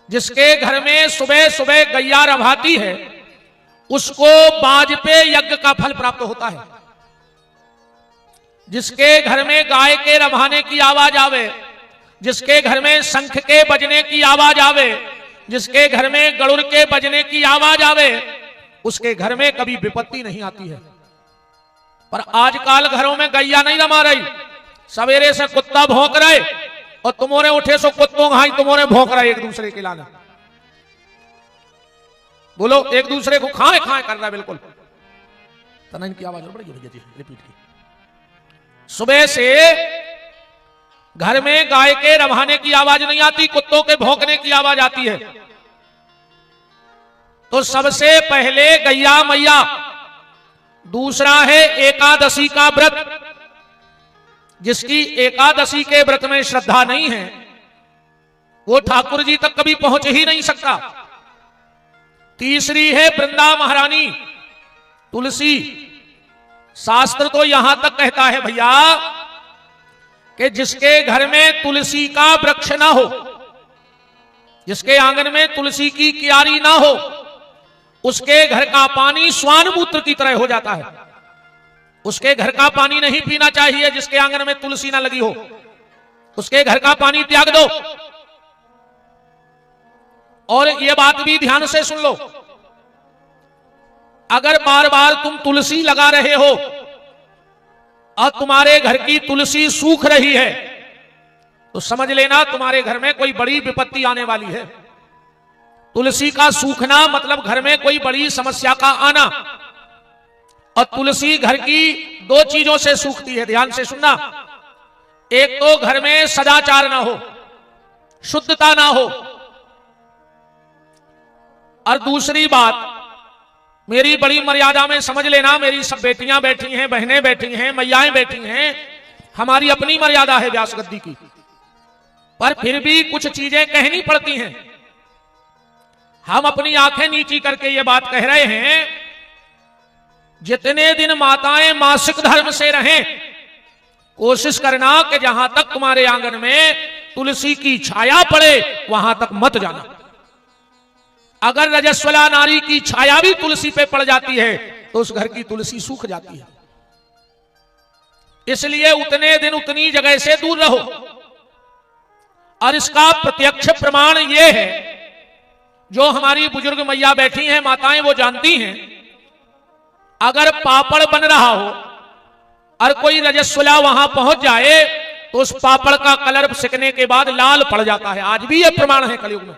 जिसके घर में सुबह सुबह गैया रभाती है उसको बाज पे यज्ञ का फल प्राप्त होता है। जिसके घर में गाय के रभाने की आवाज आवे, जिसके घर में शंख के बजने की आवाज आवे, जिसके घर में गरुड़ के बजने की आवाज आवे, उसके घर में कभी विपत्ति नहीं आती है। पर आजकल घरों में गैया नहीं रमा रही, सवेरे से कुत्ता भौंक रहे और तुम्हारे उठे सो कुत्तों घाई तुम्हारे भौंक रहे एक दूसरे के लाना। बोलो, एक दूसरे को खाए खाए कर रहा है। बिल्कुल तना इनकी आवाज बढ़ गई भैया जी, रिपीट की। सुबह से घर में गाय के रभाने की आवाज नहीं आती, कुत्तों के भौंकने की आवाज आती है। तो सबसे पहले गैया मैया, दूसरा है एकादशी का व्रत। जिसकी एकादशी के व्रत में श्रद्धा नहीं है वो ठाकुर जी तक कभी पहुंच ही नहीं सकता। तीसरी है वृंदा महारानी तुलसी। शास्त्र तो यहां तक कहता है भैया कि जिसके घर में तुलसी का वृक्ष ना हो, जिसके आंगन में तुलसी की क्यारी ना हो, उसके घर का पानी स्वान मूत्र की तरह हो जाता है। उसके घर का पानी नहीं पीना चाहिए जिसके आंगन में तुलसी ना लगी हो। उसके घर का पानी त्याग दो। और यह बात भी ध्यान से सुन लो, अगर बार बार तुम तुलसी लगा रहे हो और तुम्हारे घर की तुलसी सूख रही है तो समझ लेना तुम्हारे घर में कोई बड़ी विपत्ति आने वाली है। तुलसी का सूखना मतलब घर में कोई बड़ी समस्या का आना। और तुलसी घर की दो चीजों से सूखती है, ध्यान से सुनना। एक तो घर में सदाचार ना हो, शुद्धता ना हो, और दूसरी बात मेरी बड़ी मर्यादा में समझ लेना, मेरी सब बेटियां बैठी हैं, बहनें बैठी हैं, मैयाएं बैठी हैं, हमारी अपनी मर्यादा है व्यास गद्दी की, पर फिर भी कुछ चीजें कहनी पड़ती हैं। हम अपनी आंखें नीची करके ये बात कह रहे हैं, जितने दिन माताएं मासिक धर्म से रहें, कोशिश करना कि जहां तक तुम्हारे आंगन में तुलसी की छाया पड़े वहां तक मत जाना। अगर रजस्वला नारी की छाया भी तुलसी पे पड़ जाती है तो उस घर की तुलसी सूख जाती है। इसलिए उतने दिन उतनी जगह से दूर रहो। और इसका प्रत्यक्ष प्रमाण यह है, जो हमारी बुजुर्ग मैया बैठी हैं, माताएं, वो जानती हैं, अगर पापड़ बन रहा हो और कोई रजस्वला वहां पहुंच जाए तो उस पापड़ का कलर सिकने के बाद लाल पड़ जाता है। आज भी यह प्रमाण है कलयुग में।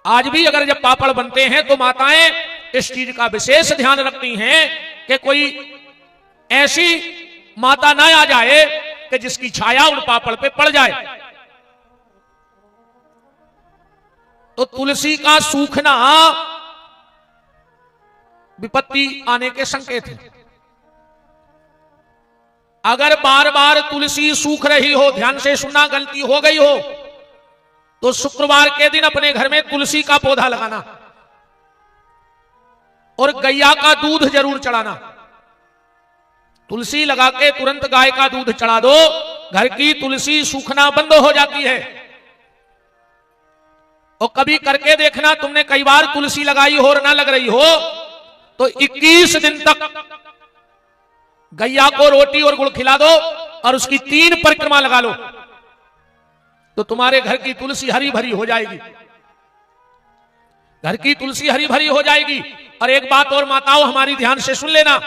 आज भी अगर जब पापड़ बनते हैं तो माताएं इस चीज का विशेष ध्यान रखती हैं कि कोई ऐसी माता ना आ जाए कि जिसकी छाया उन पापड़ पे पड़ जाए। तो तुलसी का सूखना विपत्ति आने के संकेत है। अगर बार बार तुलसी सूख रही हो, ध्यान से सुनना, गलती हो गई हो तो शुक्रवार के दिन अपने घर में तुलसी का पौधा लगाना और गैया का दूध जरूर चढ़ाना। तुलसी लगा के तुरंत गाय का दूध चढ़ा दो, घर की तुलसी सूखना बंद हो जाती है। और कभी करके देखना, तुमने कई बार तुलसी लगाई हो और ना लग रही हो तो 21 दिन तक गैया को रोटी और गुड़ खिला दो और उसकी 3 परिक्रमा लगा लो तो तुम्हारे घर की तुलसी हरी भरी हो जाएगी। घर की तुलसी हरी भरी हो जाएगी। और एक बात और माताओं, हमारी ध्यान से सुन लेना,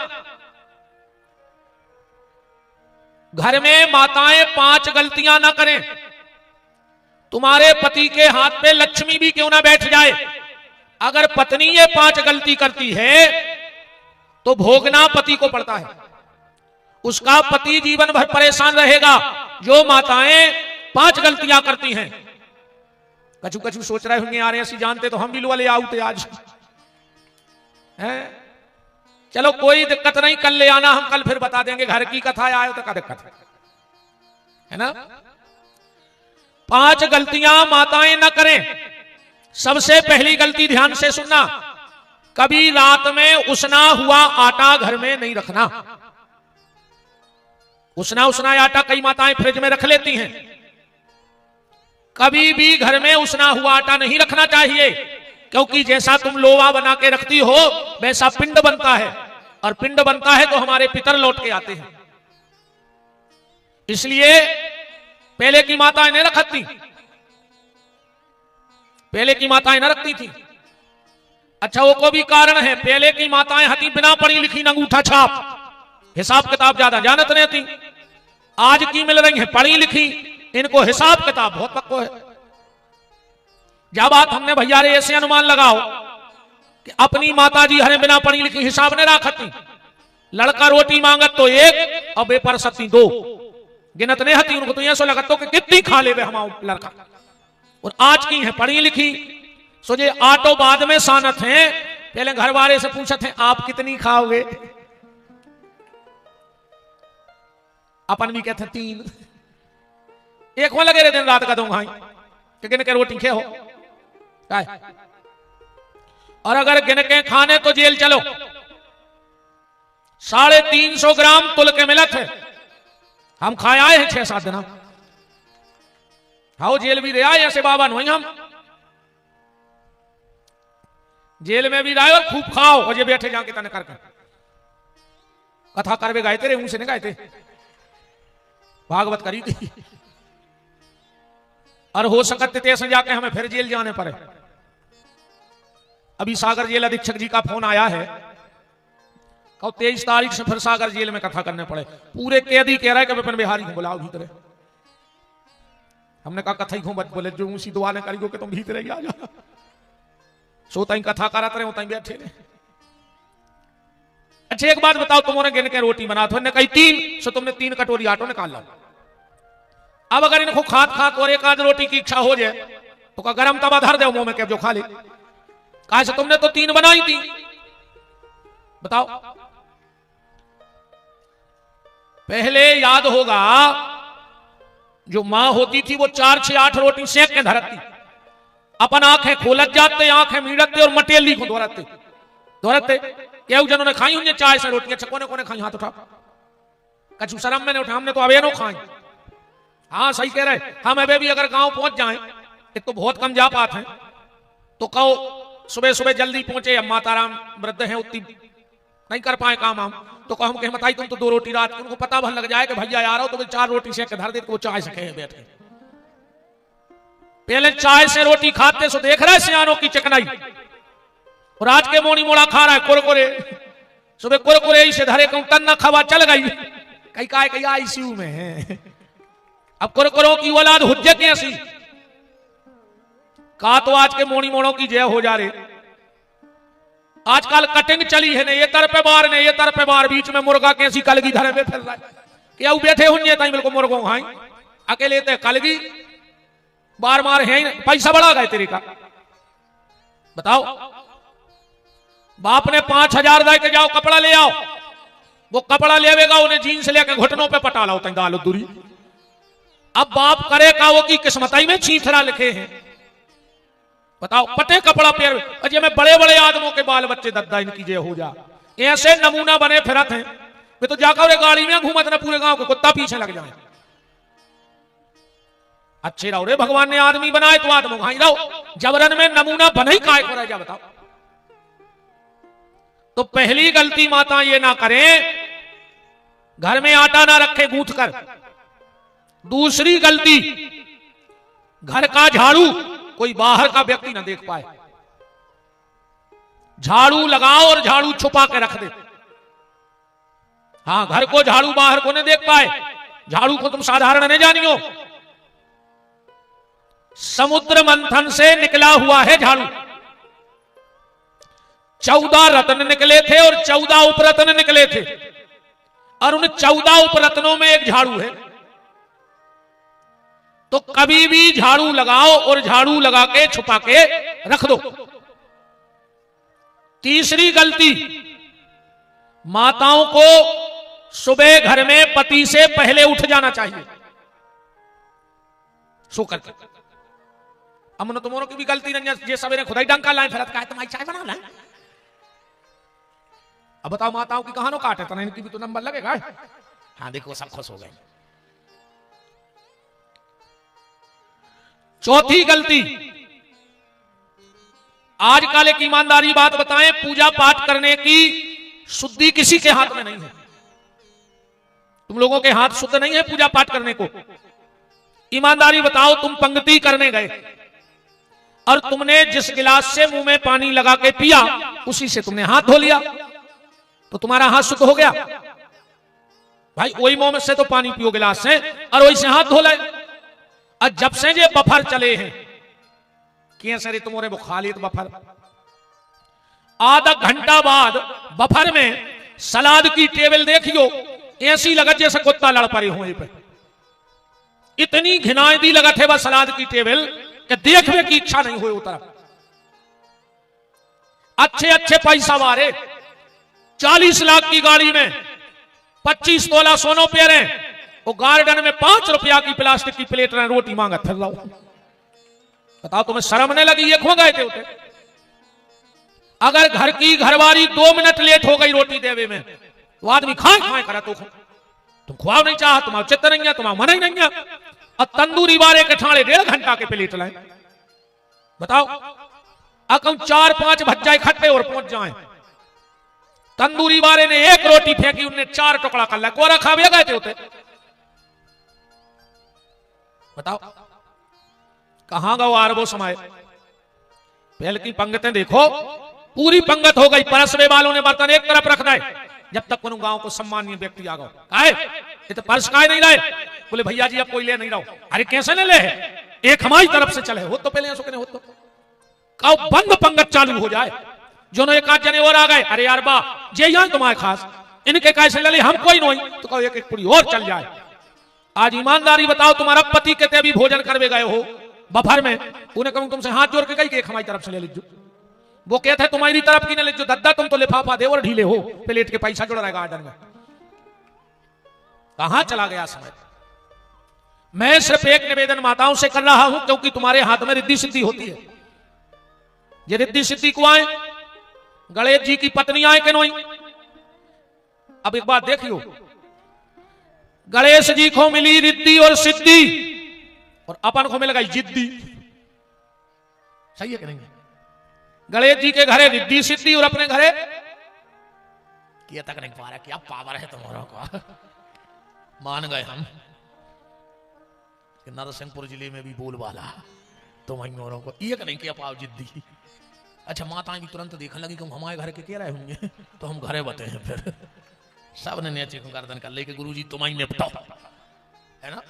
घर में माताएं 5 गलतियां ना करें। तुम्हारे पति के हाथ पे लक्ष्मी भी क्यों ना बैठ जाए, अगर पत्नी ये 5 गलती करती है तो भोगना पति को पड़ता है। उसका पति जीवन भर परेशान रहेगा। जो माताएं 5 गलतियां करती हैं, कछु कछु सोच रहे होंगे यार ऐसी जानते तो हम भी ले आउते आज है। चलो कोई दिक्कत नहीं, कल ले आना, हम कल फिर बता देंगे। घर की कथा आए तो क्या दिक्कत है ना। 5 गलतियां माताएं ना करें। सबसे पहली गलती, ध्यान से सुनना, कभी रात में उसना हुआ आटा घर में नहीं रखना। उसना आटा कई माताएं फ्रिज में रख लेती हैं। कभी भी घर में उसना हुआ आटा नहीं रखना चाहिए, क्योंकि जैसा तुम लोवा बना के रखती हो वैसा पिंड बनता है, और पिंड बनता है तो हमारे पितर लौट के आते हैं। इसलिए पहले की माताएं नहीं रखती, पहले की माताएं न रखती थी। अच्छा, वो को भी कारण है, पहले की माताएं हती बिना पढ़ी लिखी अंगूठा छाप, हिसाब किताब ज्यादा जानत नहीं थी। आज की मिल रही है पढ़ी लिखी, इनको हिसाब किताब बहुत पक्को है। जब बात हमने भैया रे ऐसे अनुमान लगाओ कि अपनी माता जी हरे बिना पढ़ी लिखी हिसाब ने राखती, लड़का रोटी मांगत तो एक और बेपर सती दो, गिनत नहीं हती, उनको तो ऐसा लगत तो कि कितनी खा ले हमारा लड़का। और आज की है पढ़ी लिखी, सोचे आटो बाद में सानत है, पहले घर वाले से पूछते हैं आप कितनी खाओगे, अपन भी कहते 3, एक में लगे रहे दिन रात का दूंगा कि गिन के रोटी खे हो। और अगर गिन के खाने तो जेल चलो, 350 ग्राम तुल के मिलत है, हम खाए आए हैं 6-7 दिन। हाँ जेल भी रहे आए ऐसे बाबा नहीं, हम जेल में भी रहे और खूब खाओ, और ये बैठे जाके तने करके कथा करवे गाए थे, उनसे नहीं गाए थे, भागवत करी थी। और हो सकते थे ऐसे जाके हमें फिर जेल जाने पड़े। अभी सागर जेल अधीक्षक जी का फोन आया है, कहो 23 तारीख से फिर सागर जेल में कथा करने पड़े। पूरे कैदी कह रहा है कि विपिन बिहारी को बुलाओ भीतर। हमने कहा कथा ही क्यों मत बोले, जो उसी दुआ ने करी कि तुम भीतर ही आ जा, सोता ही कथा कराते रहे, होता ही बैठे रहे। अच्छा एक बात बताओ, तुमने गिन के रोटी बना तो कही 3, सो तुमने 3 कटोरी आटो निकाल ला। अब अगर इनको खात खात और एक आध रोटी की इच्छा हो जाए तो का गरम तवा धर दो मुंह में, क्या जो खा ले, कहा से तुमने तो 3 बनाई थी। बताओ, पहले याद होगा जो मां होती थी वो 4-6-8 रोटी सेक के धरती, अपन आंखें खोलत जाते, आंखें मीड़ते और मटेली को दोहराते दोहराते। क्या जिन्होंने खाई होंगे चाय से रोटी, अच्छा कोने कोने खाई, हाथ उठा, कछु शर्म में नहीं उठा, हमने तो अबे नो खाई। हाँ सही कह रहे, हम अबे भी अगर गांव पहुंच जाएं, एक तो बहुत कम जा पाते हैं, तो कहो सुबह सुबह जल्दी पहुंचे, अब माताराम वृद्ध हैं उतनी नहीं कर पाए काम हम, तो कहो हम कहे बताई तुम तो 2 रोटी रात, उनको पता भर लग जाए कि भैया आ रहा हो, तो 4 रोटी से धर दे, तो वो चाय से कहे बैठे। पहले चाय से रोटी खाते सो देख रहा है सियानों की चिकनाई, और आज के मोनी मोड़ा खा रहा है कुरकुरे, सुबह कुरकुरे से धरे कहूं तन न खवा चल गई, कहीं का कहीं आईसीयू में है। अब कुरकुरों की औलाद हुज्जत कैसी, का तो आज के मोनी मोड़ों की जय हो जा रहे। आजकल कटिंग चली है, ने ये तर पे बार, ने ये तर पे बार, बीच में मुर्गा कैसी कलगी धरे में फिर रहा है, क्या बैठे होंगे ताई बिल्कुल मुर्गों खाई, अकेले ते कलगी बार मार है, पैसा बढ़ा गए तेरे का। बताओ, बाप ने 5000 दे के जाओ कपड़ा ले आओ, वो कपड़ा लेवेगा, उन्हें जीन्स लेके घुटनों पे पटा लाओ तई दाल दूरी। अब बाप करे का वो की किस्मताई में छीथरा लिखे हैं। बताओ, पटे कपड़ा पेर, अजय में बड़े बड़े आदमों के बाल बच्चे दद्दा इनकी जय हो जा, ऐसे नमूना बने फिरत हैं, वे तो जाकर गाड़ी में घूमत ना पूरे गांव को कुत्ता पीछे लग जाए। अच्छे रहो रे, भगवान ने आदमी बनाए तो आदमों खाई रहो, जबरन में नमूना बने ही काय को रह जा। बताओ, तो पहली गलती माता ये ना करें, घर में आटा ना रखे गूंथ कर। दूसरी गलती, घर का झाड़ू कोई बाहर का व्यक्ति ना देख पाए। झाड़ू लगाओ और झाड़ू छुपा के रख दे। हाँ, घर को झाड़ू बाहर को नहीं देख पाए, झाड़ू को तुम साधारण नहीं जानियो, समुद्र मंथन से निकला हुआ है झाड़ू। 14 रत्न निकले थे और 14 उपरत्न निकले थे, और उन 14 उपरत्नों में एक झाड़ू है। तो कभी भी झाड़ू लगाओ और झाड़ू लगा के छुपा के रख दो। तीसरी गलती, माताओं को सुबह घर में पति से पहले उठ जाना चाहिए, सो करके। अमन तुम्हारों की भी गलती नहीं, ये सवेरे खुदा ही डंका लाए फिर कहा तुम्हारी चाय बना लाए। अब बताओ, माताओं की कहानों काटे तो इनकी भी तो नंबर लगेगा। हाँ देखो, सब खुश हो गए। चौथी गलती, आजकल एक ईमानदारी बात बताएं, पूजा पाठ करने की शुद्धि किसी के हाथ में नहीं है। तुम लोगों के हाथ शुद्ध नहीं है पूजा पाठ करने को। ईमानदारी बताओ, तुम पंक्ति करने गए और तुमने जिस गिलास से मुंह में पानी लगा के पिया उसी से तुमने हाथ धो लिया, तो तुम्हारा हाथ शुद्ध हो गया? भाई वही मुंह में से तो पानी पियो गिलास से और वही से हाथ धो ले। और जब से ये बफर चले हैं कि सर तुम्हारे वो खाली बफर, आधा घंटा बाद बफर में सलाद की टेबल देखियो, ऐसी लगत जैसे कुत्ता लड़ पड़े हो पे। इतनी घिनाई दी लगत है वह सलाद की टेबल कि देखने की इच्छा नहीं हुई उतर। अच्छे अच्छे पैसा वाले 40 लाख की गाड़ी में 25 तोला सोनो पे रहे, वो गार्डन में 5 रुपया की प्लास्टिक की प्लेट रहे, रोटी मांगा फिर लो। बताओ तुम्हें शर्म नहीं लगी? ये खो गए थे उठे। अगर घर की घरवाली 2 मिनट लेट हो गई रोटी देवे में, वो आदमी खाए खाए करा तो तुम खुआव नहीं चाह, तुम्हारा चित्त नहीं है, तुम्हारा मन ही नहीं है। और तंदूरी वाले के ठाणे 1.5 घंटा के प्लेट लाए। बताओ अकम 4-5 भज्जा इकट्ठे और पहुंच जाए। तंदूरी वाले ने 1 रोटी फेंकी, उन्हें 4 टुकड़ा कर लिया, कोरा खावे गए थे उते। बताओ कहां गो आरबो समय? पहले की पंगतें देखो, पूरी पंगत हो गई, परसवे वालों ने बर्तन एक तरफ रख दिए, जब तक कोनो गांव को सम्मानीय व्यक्ति आ गो। काहे ये तो परस काहे नहीं लाए? बोले भैया जी अब कोई ले नहीं रहो। अरे कैसे नहीं ले? एक हमारी तरफ से चले हो तो पहले ऐसो हो तो कहो बंद पंगत चालू हो जाए। जो एक आध जने और आ गए, अरे यार बा जे यहाँ तुम्हारे खास इनके कैसे ले ले, हम कोई नहीं, तो कहो एक पूरी और चल जाए। आज ईमानदारी बताओ, तुम्हारा पति कहते अभी भोजन करवे गए हो बफर में, उन्हें कहूं तुमसे हाथ जोड़ के गई कि एक हमारी तरफ से ले लीजिए। वो कहते हैं तुम्हारी तरफ की न लीजिए, दद्दा तुम तो लिफाफा दे और ढीले हो, प्लेट के पैसा जुड़ रहा है गार्डन में। कहां चला गया समय? मैं सिर्फ एक निवेदन माताओं से कर रहा हूं, क्योंकि तुम्हारे हाथ में रिद्धि सिद्धि होती है। ये रिद्धि सिद्धि को आए, गणेश जी की पत्नी आए कि नहीं? अब एक बात देखियो, गणेश जी को मिली रिद्धि और सिद्धि और अपन को मिल गई जिद्दी। सही है कि नहीं? गणेश जी के घरे रिद्धि सिद्धि और अपने घरे किया तक नहीं पा रहा। क्या पावर है तुम्हारा का? मान गए हम कि नरसिंहपुर जिले में भी बोलबाला तो महिनों को एक नहीं किया पाव जिद्दी। अच्छा माताएं भी तुरंत देखने लगी कि हमारे घर के कह रहे होंगे, तो हम घरे बते हैं। फिर सब ने नीचे गर्दन कर ले कि गुरुजी तुम्हारी निपटाओ, है ना?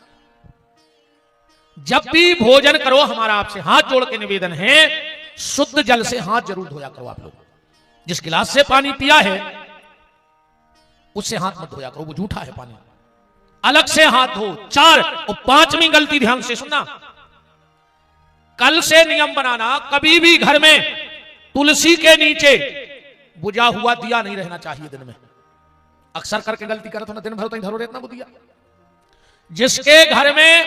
जब भी भोजन करो, हमारा आपसे हाथ जोड़ के निवेदन है, शुद्ध जल से हाथ जरूर धोया करो। आप लोग जिस गिलास से पानी पिया है उससे हाथ मत धोया करो, वो जूठा है पानी, अलग से हाथ धो। 4 और 5वीं गलती ध्यान से सुनना, कल से नियम बनाना, कभी भी घर में तुलसी के नीचे बुझा हुआ दिया नहीं रहना चाहिए दिन में। अक्सर करके गलती करत हो ना, दिन भर तो धरो रहना वो दिया। जिसके घर में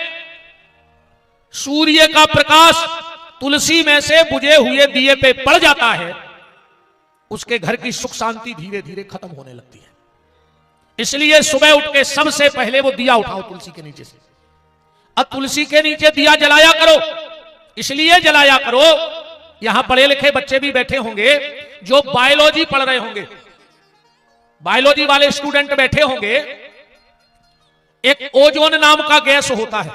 सूर्य का प्रकाश तुलसी में से बुझे हुए दिए पे पड़ जाता है, उसके घर की सुख शांति धीरे धीरे खत्म होने लगती है। इसलिए सुबह उठ के सबसे पहले वो दिया उठाओ तुलसी के नीचे से, और तुलसी के नीचे दिया जलाया करो। इसलिए जलाया करो, यहां पढ़े लिखे बच्चे भी बैठे होंगे जो बायोलॉजी पढ़ रहे होंगे, बायोलॉजी वाले स्टूडेंट बैठे होंगे। एक ओजोन नाम का गैस होता है,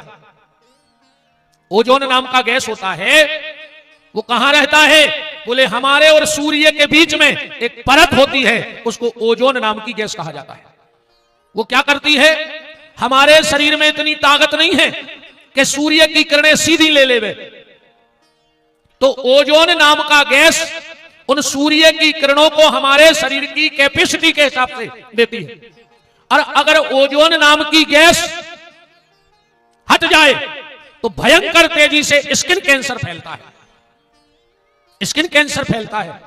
ओजोन नाम का गैस होता है, वो कहां रहता है? बोले हमारे और सूर्य के बीच में एक परत होती है, उसको ओजोन नाम की गैस कहा जाता है। वो क्या करती है? हमारे शरीर में इतनी ताकत नहीं है कि सूर्य की किरणें सीधी ले लेवे, तो ओजोन नाम का गैस उन सूर्य की किरणों को हमारे शरीर की कैपेसिटी के हिसाब से देती है। और अगर ओजोन नाम की गैस हट जाए तो भयंकर तेजी से स्किन कैंसर फैलता है, स्किन कैंसर फैलता है।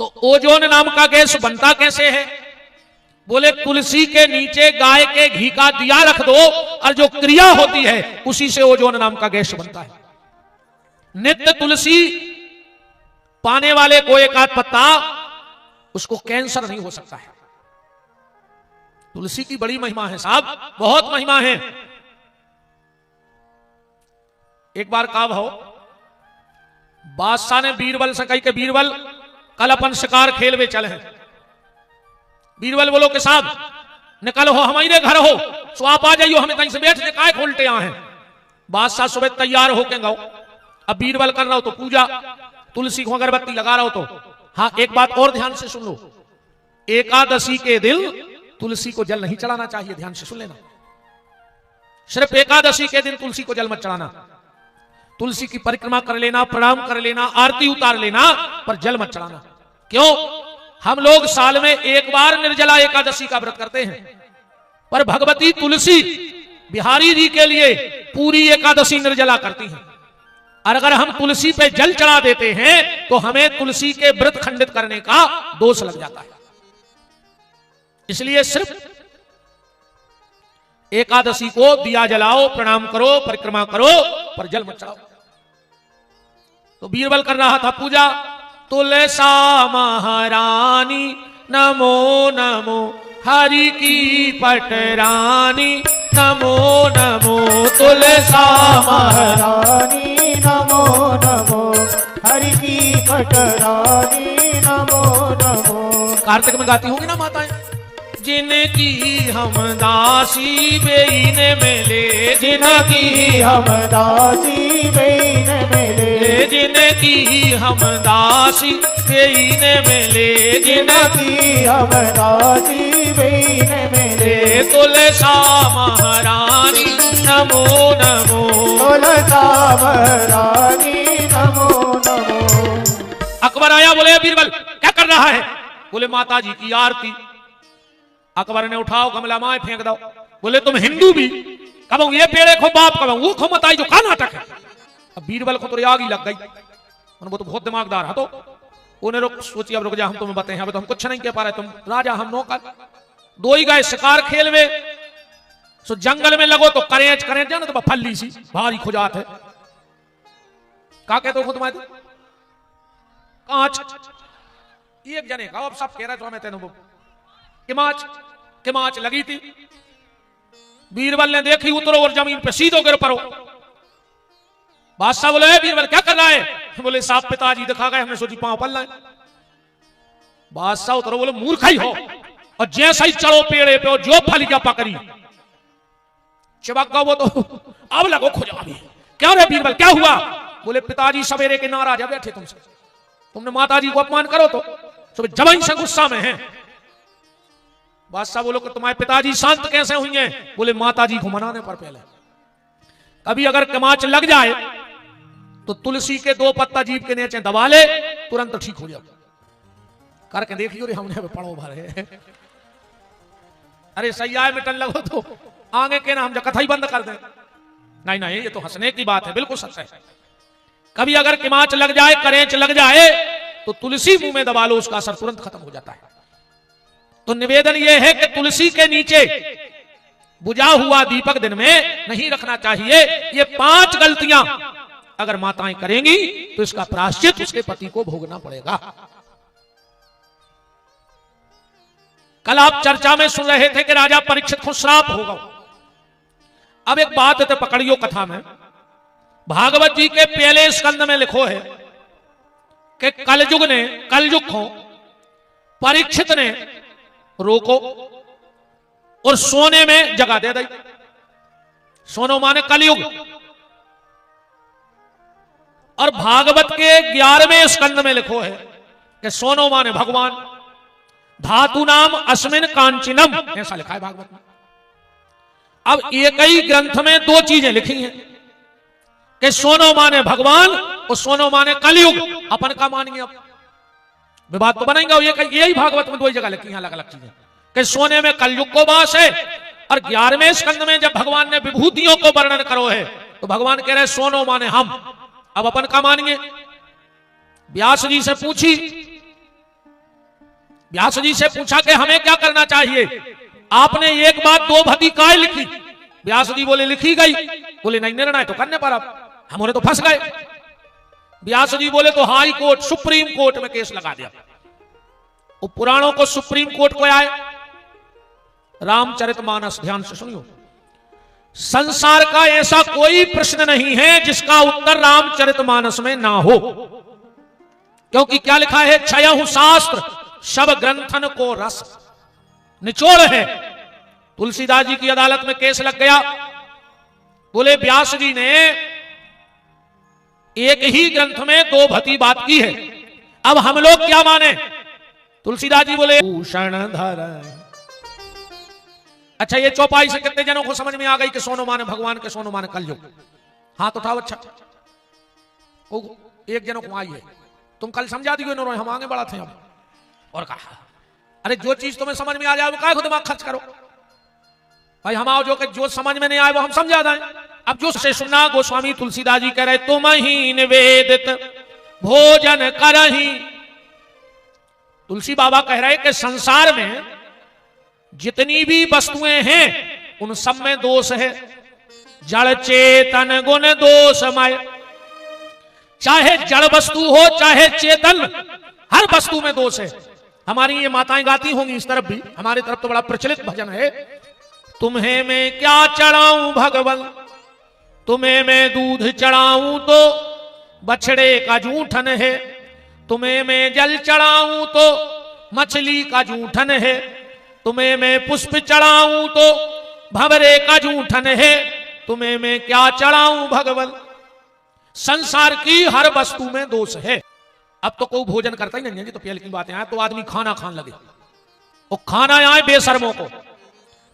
तो ओजोन नाम का गैस बनता कैसे है? बोले तुलसी के नीचे गाय के घी का दिया रख दो और जो क्रिया होती है उसी से ओजोन नाम का गैस बनता है। नित्य तुलसी पाने वाले को एक आध पत्ता, उसको कैंसर नहीं हो सकता है। तुलसी की बड़ी महिमा है साहब, बहुत महिमा है। एक बार का भाव बादशाह ने बीरबल से कही कि बीरबल कल अपन शिकार खेल में चले हैं। बीरबल बोलो कि साहब निकल हो हमारे घर हो, सो आप आ जाइयो, हमें कहीं से बैठने काय खोलते यहाँ हैं। बादशाह सुबह तैयार होके गाओ। अब बीरबल कर रहा हो तो पूजा, तुलसी को अगरबत्ती लगा रहा हो तो। हाँ एक बात और ध्यान से सुन लो, एकादशी के दिन तुलसी को जल नहीं चढ़ाना चाहिए, ध्यान से सुन लेना। सिर्फ एकादशी के दिन तुलसी को जल मत चढ़ाना। तुलसी की परिक्रमा कर लेना, प्रणाम कर लेना, आरती उतार लेना, पर जल मत चढ़ाना। क्यों? हम लोग साल में एक बार निर्जला एकादशी का व्रत करते हैं, पर भगवती तुलसी बिहारी जी के लिए पूरी एकादशी निर्जला करती हैं। और अगर हम तुलसी पे जल चढ़ा देते हैं तो हमें तुलसी के व्रत खंडित करने का दोष लग जाता है। इसलिए सिर्फ एकादशी को दिया जलाओ, प्रणाम करो, परिक्रमा करो, पर जल मत चढ़ाओ। तो बीरबल कर रहा था पूजा। तुलसा महारानी नमो नमो, हरि की पटरानी नमो नमो, तुलसा महारानी नमो नमो, हरि की पटरानी नमो नमो। कार्तिक में गाती होंगी ना माताएं। जिनकी हम दासी बेईन मिले, जिनकी हम दासी बेईन मिले, जिनकी हम दासी बेईन मिले, जिनकी हम दासी बेईन मिले, तुलसा महारानी नमो नमो, तुलसा महारानी नमो नमो। अकबर आया, बोले बीरबल क्या कर रहा है? बोले माता जी की आरती। अकबर ने उठाओ गमला माए फेंक दो। बोले तुम हिंदू भी कब ये पेड़े खो बाप कब वो खो मताई जो का नाटक है। अब बीरबल को तो आग ही लग गई, वो तो बहुत दिमागदार है। तो उन्हें रुक सोची, अब रुक जा, हम तुम्हें बताएं, अब तो हम कुछ नहीं कह पा रहे, तुम राजा हम नौकर। दो ही गए शिकार खेल में, सो जंगल में लगो तो करेंच करेंच जाना तो फल्ली सी भारी खुजात है। का कहते हो तुम्हारे कांच एक जने का, अब सब कह रहे तो हमें तेन किमाच किमाच लगी थी। बीरबल ने देखी, उतरो और जमीन पे सीधो गिर पड़ो। बादशाह बोले बीरबल क्या कर रहा है? बोले साहब पिताजी दिखा गए, हमने सोची पांव पल लाए। बादशाह उतरो, बोले मूर्ख ही हो, और जैसा ही चढ़ो पेड़े पे और जो फली क्या पकड़ी चिपक गो वो तो अब लगो खुजा भी। क्या रे बीरबल क्या हुआ? बोले पिताजी सवेरे के नाराज है बैठे तुमसे, तुमने माताजी को अपमान करो तो सुबह जमीन से गुस्सा में है। बादशाह बोलो कि तुम्हारे पिताजी शांत कैसे हुई हैं? बोले माताजी को मनाने पर पहले कभी अगर कमाच लग जाए तो तुलसी के 2 पत्ता जीभ के नीचे दबा ले, तुरंत ठीक हो जाओ। करके देखियो रे, हमने पढ़ो भरे। अरे सही आए मिटन लगो तो आगे के ना हम कथा ही बंद कर दें। नहीं नहीं, ये तो हंसने की बात है, बिल्कुल सच है। कभी अगर किमाच लग जाए, करेंच लग जाए तो तुलसी मुंह में दबा लो, उसका असर तुरंत खत्म हो जाता है। तो निवेदन यह है कि तुलसी के नीचे बुझा हुआ दीपक दिन में नहीं रखना चाहिए। ये 5 गलतियां अगर माताएं करेंगी तो इसका प्रायश्चित उसके पति को भोगना पड़ेगा। कल आप चर्चा में सुन रहे थे कि राजा परीक्षित को श्राप होगा। अब एक बात है पकड़ियो कथा में, भागवत जी के पहले स्कंद में लिखो है कि कलयुग को परीक्षित ने रोको और सोने में जगह दे दी। सोनो माने कलयुग। और भागवत के 11वें स्कंद में लिखो है कि सोनो माने भगवान, धातु नाम अस्मिन कांचिनम, ऐसा लिखा है भागवत में। अब एक ही ग्रंथ में 2 चीजें लिखी हैं कि सोनो माने भगवान और सोनो माने कलयुग। अपन का मानेंगे? अब विवाद तो बनेगा। यही भागवत में 2 जगह लिखी हैं अलग अलग चीजें कि सोने में कलयुग को वास है। और 11वें स्कंद में जब भगवान ने विभूतियों को वर्णन करो है तो भगवान कह रहे सोनो माने हम। अब अपन का मानेंगे? व्यास जी से पूछा कि हमें क्या करना चाहिए? आपने एक बात 2 भदी काय लिखी? व्यास जी बोले लिखी गई। बोले नहीं, निर्णय तो करने पर अब हमारे तो फंस गए। व्यास जी बोले तो हाई कोर्ट, सुप्रीम कोर्ट में केस लगा दिया। वो पुराणों को सुप्रीम कोर्ट को आए। रामचरितमानस, ध्यान से सुनियो, संसार का ऐसा कोई प्रश्न नहीं है जिसका उत्तर रामचरितमानस में ना हो, क्योंकि क्या लिखा है, क्षयहु शास्त्र शब ग्रंथन को रस। निचोड़ है। तुलसीदास जी की अदालत में केस लग गया। बोले व्यास जी ने एक ही ग्रंथ में दो भती बात की है, अब हम लोग क्या माने। तुलसीदास जी बोले भूषण धर। अच्छा, ये चौपाई से कितने जनों को समझ में आ गई कि सोनो माने भगवान के सोनो माने कलयुग। हाथ उठाओ। अच्छा, एक जनों को आई है। तुम कल समझा दी, हम आगे बढ़ा थे अब। और कहा अरे जो चीज तुम्हें समझ में आ जाए वो काहे को दिमाग खर्च करो भाई। हम आओ जो समझ में नहीं आए वो हम समझा दें। अब जो से सुना, गोस्वामी तुलसीदास जी कह रहे तुम ही निवेदित भोजन करही। तुलसी बाबा कह रहे कि संसार में जितनी भी वस्तुएं हैं उन सब में दोष है। जड़ चेतन गुण दोषमय। चाहे जड़ वस्तु हो चाहे चेतन, हर वस्तु में दोष है। हमारी ये माताएं गाती होंगी इस तरफ भी, हमारी तरफ तो बड़ा प्रचलित भजन है। तुम्हें मैं क्या चढ़ाऊं भगवन, तुम्हें मैं दूध चढ़ाऊं तो बछड़े का जूठन है। तुम्हें मैं जल चढ़ाऊं तो मछली का जूठन है। तुम्हें मैं पुष्प चढ़ाऊं तो भंवरे का जूठन है। तुम्हें मैं क्या चढ़ाऊं भगवन। संसार की हर वस्तु में दोष है। अब तो कोई भोजन करता ही नहीं है जी, तो पहले की बातें आए तो आदमी खाना खाने लगे। वो खाना आए बेशर्मों को,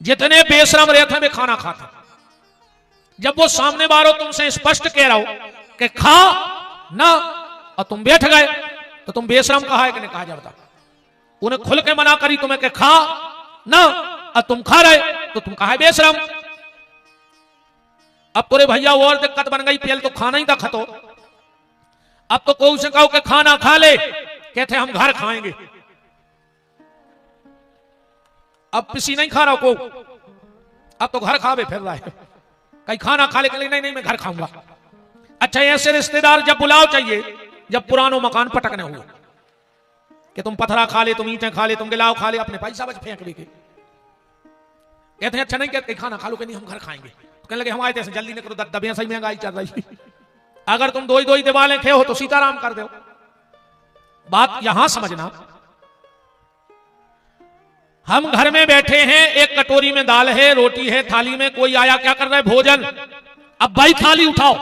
जितने बेशरम रहते वे खाना खाते। जब वो सामने वालों तुमसे स्पष्ट कह रहा हो कि खा ना, और तुम बैठ गए तो तुम बेशरम कहा है कि नहीं कहा जाता। उन्हें खुल के मना करी तुम्हें कि खा ना, और तुम खा रहे तो तुम कहा है बेशरम। अब तो रे भैया और दिक्कत बन गई, पहले तो खाना ही था खतो। अब तो कोई से कहो कि खाना खा ले, कहते हम घर खाएंगे। अब किसी नहीं खा रहा को, अब तो घर खावे फिर रहा है। कहीं खाना खा ले, नहीं नहीं मैं घर खाऊंगा। अच्छा, ऐसे रिश्तेदार जब बुलाओ चाहिए जब पुरानो मकान पटकने हुए कि तुम पथरा खा ले, तुम ईंटें खा ले, तुम गिलाव खा ले, अपने पैसा बच फेंक के कहते हैं अच्छा नहीं कहते खाना खा लो कि नहीं हम घर खाएंगे। तो कहने लगे हम आए थे जल्दी नहीं करो, दबियां सही महंगाई चल रही। अगर तुम दो ही दिवाले थे हो तो सीताराम कर दो। बात यहां समझना, हम घर में बैठे हैं, एक कटोरी में दाल है, रोटी है, थाली में कोई आया क्या कर रहा है भोजन। अब भाई थाली उठाओ,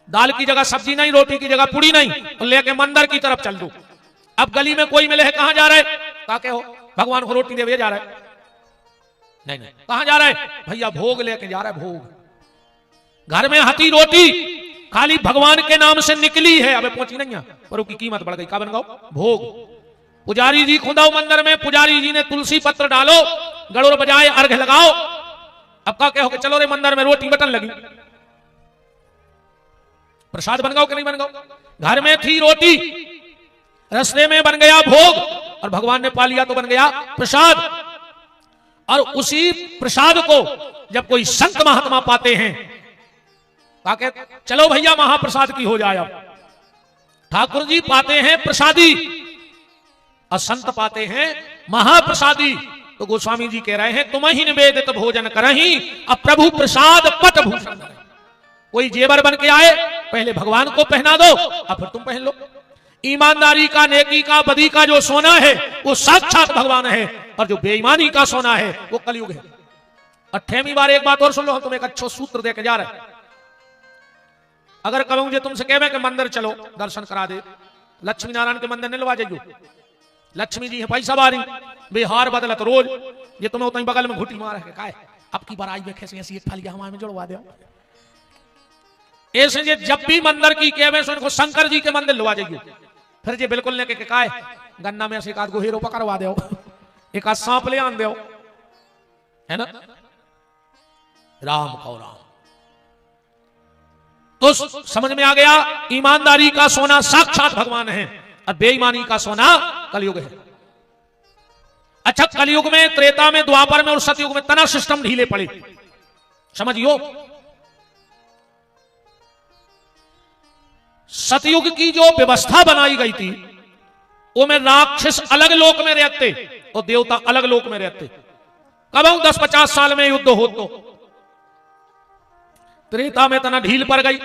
दाल की जगह सब्जी नहीं, रोटी की जगह पूड़ी नहीं, तो लेके मंदिर की तरफ चल दो। अब गली में कोई मिले है, कहां जा रहे कहा के हो, भगवान को रोटी देवे जा रहा है। नहीं नहीं, कहां जा रहा है भैया, भोग लेके जा रहा है भोग। घर में हती रोटी खाली भगवान के नाम से निकली है, अबे पहुंची नहीं है, पर उसकी कीमत बढ़ गई। क्या बन गया भोग। पुजारी जी खुदाओ मंदिर में, पुजारी जी ने तुलसी पत्र डालो, गड़ोर बजाए, अर्घ लगाओ। अब का कहो कि चलो रे मंदिर में रोटी बटन लगी, प्रसाद बन गया कि नहीं बन गया। घर में थी रोटी, रस्ते में बन गया भोग, और भगवान ने पा लिया तो बन गया प्रसाद। और उसी प्रसाद को जब कोई संत महात्मा पाते हैं, कहा चलो भैया महाप्रसाद की हो जाए। अब ठाकुर जी पाते हैं प्रसादी और संत पाते हैं महाप्रसादी। तो गोस्वामी जी कह रहे हैं तुम ही निवेदित भोजन करही, अब प्रभु प्रसाद पट भूषण। कोई जेवर बन के आए, पहले भगवान को पहना दो और फिर तुम पहन लो। ईमानदारी का, नेकी का, बदी का जो सोना है वो साक्षात भगवान है, और जो बेईमानी का सोना है वो कलयुग है। 8वीं बार एक बात और सुन लो, हम तुम्हें एक अच्छा सूत्र देके जा रहे हैं। अगर कहूं जो तुमसे कहे कि मंदिर चलो दर्शन करा दे, लक्ष्मी नारायण के मंदिर निलवा जाइयो, लक्ष्मी जी है पैसा बारी, बिहार बदलत रोज, ये तुम्हें उतना बगल में घुटी मार है काय अब की बार आई में कैसे ऐसी एक फलिया हमारे में जुड़वा दो। ऐसे जे जब भी मंदिर की कहे उनको शंकर जी के मंदिर लवा जाइयो, फिर जे बिल्कुल ने के काय गन्ना में से एक आध गो हीरो पकड़वा दो, एक आध सांप ले आन दो, है ना। राम को राम तो समझ में आ गया, ईमानदारी का सोना साक्षात भगवान है और बेईमानी का सोना कलयुग है। अच्छा, कलयुग में, त्रेता में, द्वापर में और सतयुग में तना सिस्टम ढीले पड़े, समझियो। सतयुग की जो व्यवस्था बनाई गई थी वो में राक्षस अलग लोक में रहते और देवता अलग लोक में रहते। कब 10-50 साल में युद्ध हो तो त्रेता में तना ढील पड़ गई,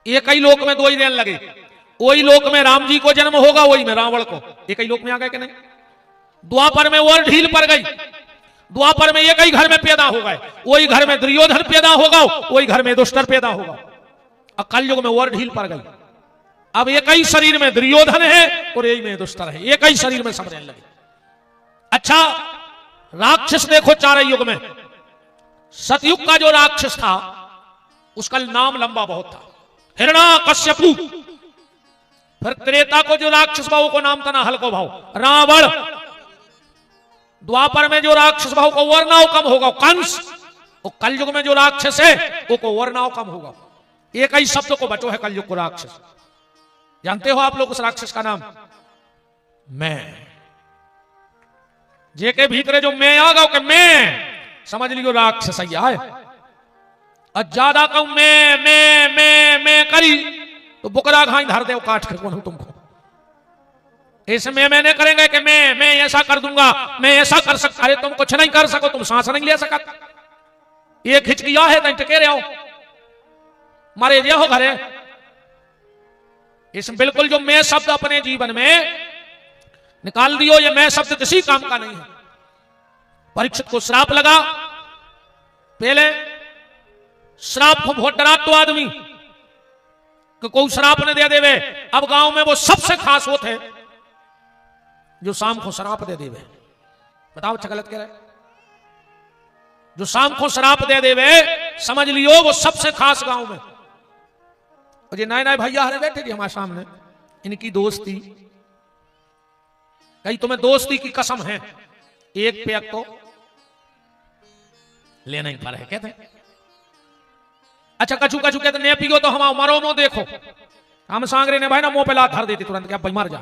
एक ही लोक में दो ही दिन लगे। वही लोक में राम जी को जन्म होगा, वही में रावण को, एक ही लोक में आ गए कि नहीं। द्वापर में और ढील पड़ गई, द्वापर में एक ही घर में पैदा हो गए, वही घर में दुर्योधन पैदा होगा, वही घर में दुष्टर पैदा होगा। और कलयुग में और ढील पड़ गई, अब एक ही शरीर में दुर्योधन है और यही में दुष्टर है, एक ही शरीर में सब रहने लगे। अच्छा, राक्षस देखो चार युग में। सतयुग का जो राक्षस था उसका नाम लंबा बहुत था, हिरण्याकश्यपु। फिर त्रेता को जो राक्षस भाव को नाम था ना हल्को भाव, रावण। द्वापर में जो राक्षस भाव को वर्णाव कम होगा, कंस। और कलयुग में जो राक्षस है वो को वर्णाव कम होगा। एक ही शब्द को बचो है कलयुग को राक्षस। जानते हो आप लोग उस राक्षस का नाम? मैं। जे के भीतरे जो मैं आ गया, मैं समझ लियो राक्षस ही आए। और ज्यादा कहूं मैं करी तो बुकरा घाई धर दे काट कर कौन हूं तुमको। इसमें मैंने करेंगे कि मैं ऐसा कर दूंगा, मैं ऐसा कर सकता। अरे तुम कुछ नहीं कर सको, तुम सांस नहीं ले सका। ये खिचकिया है तक टिके रहो, मारे जे हो घरे। इस बिल्कुल जो मैं शब्द अपने जीवन में निकाल दियो, ये मैं शब्द किसी काम का नहीं है। परीक्षित को श्राप लगा, पहले श्राप को बहुत डरा तो आदमी कि कोई श्राप न दे देवे। अब गांव में वो सबसे खास होते हैं जो शाम को श्राप दे देवे। बताओ अच्छा गलत कह रहे? जो शाम को श्राप दे देवे समझ लियो वो सबसे खास गांव में। और ये नए भैया हरे बैठे जी हमारे सामने, इनकी दोस्ती, कहीं तुम्हें दोस्ती की कसम है, एक पैक तो लेना ही पड़ा है कहते। अच्छा कछु कछु कहते ने पियो तो हम मरो मो देखो। हम सांगरे ने भाई ना मुंह पे लात धर देती तुरंत, क्या भाई मर जा।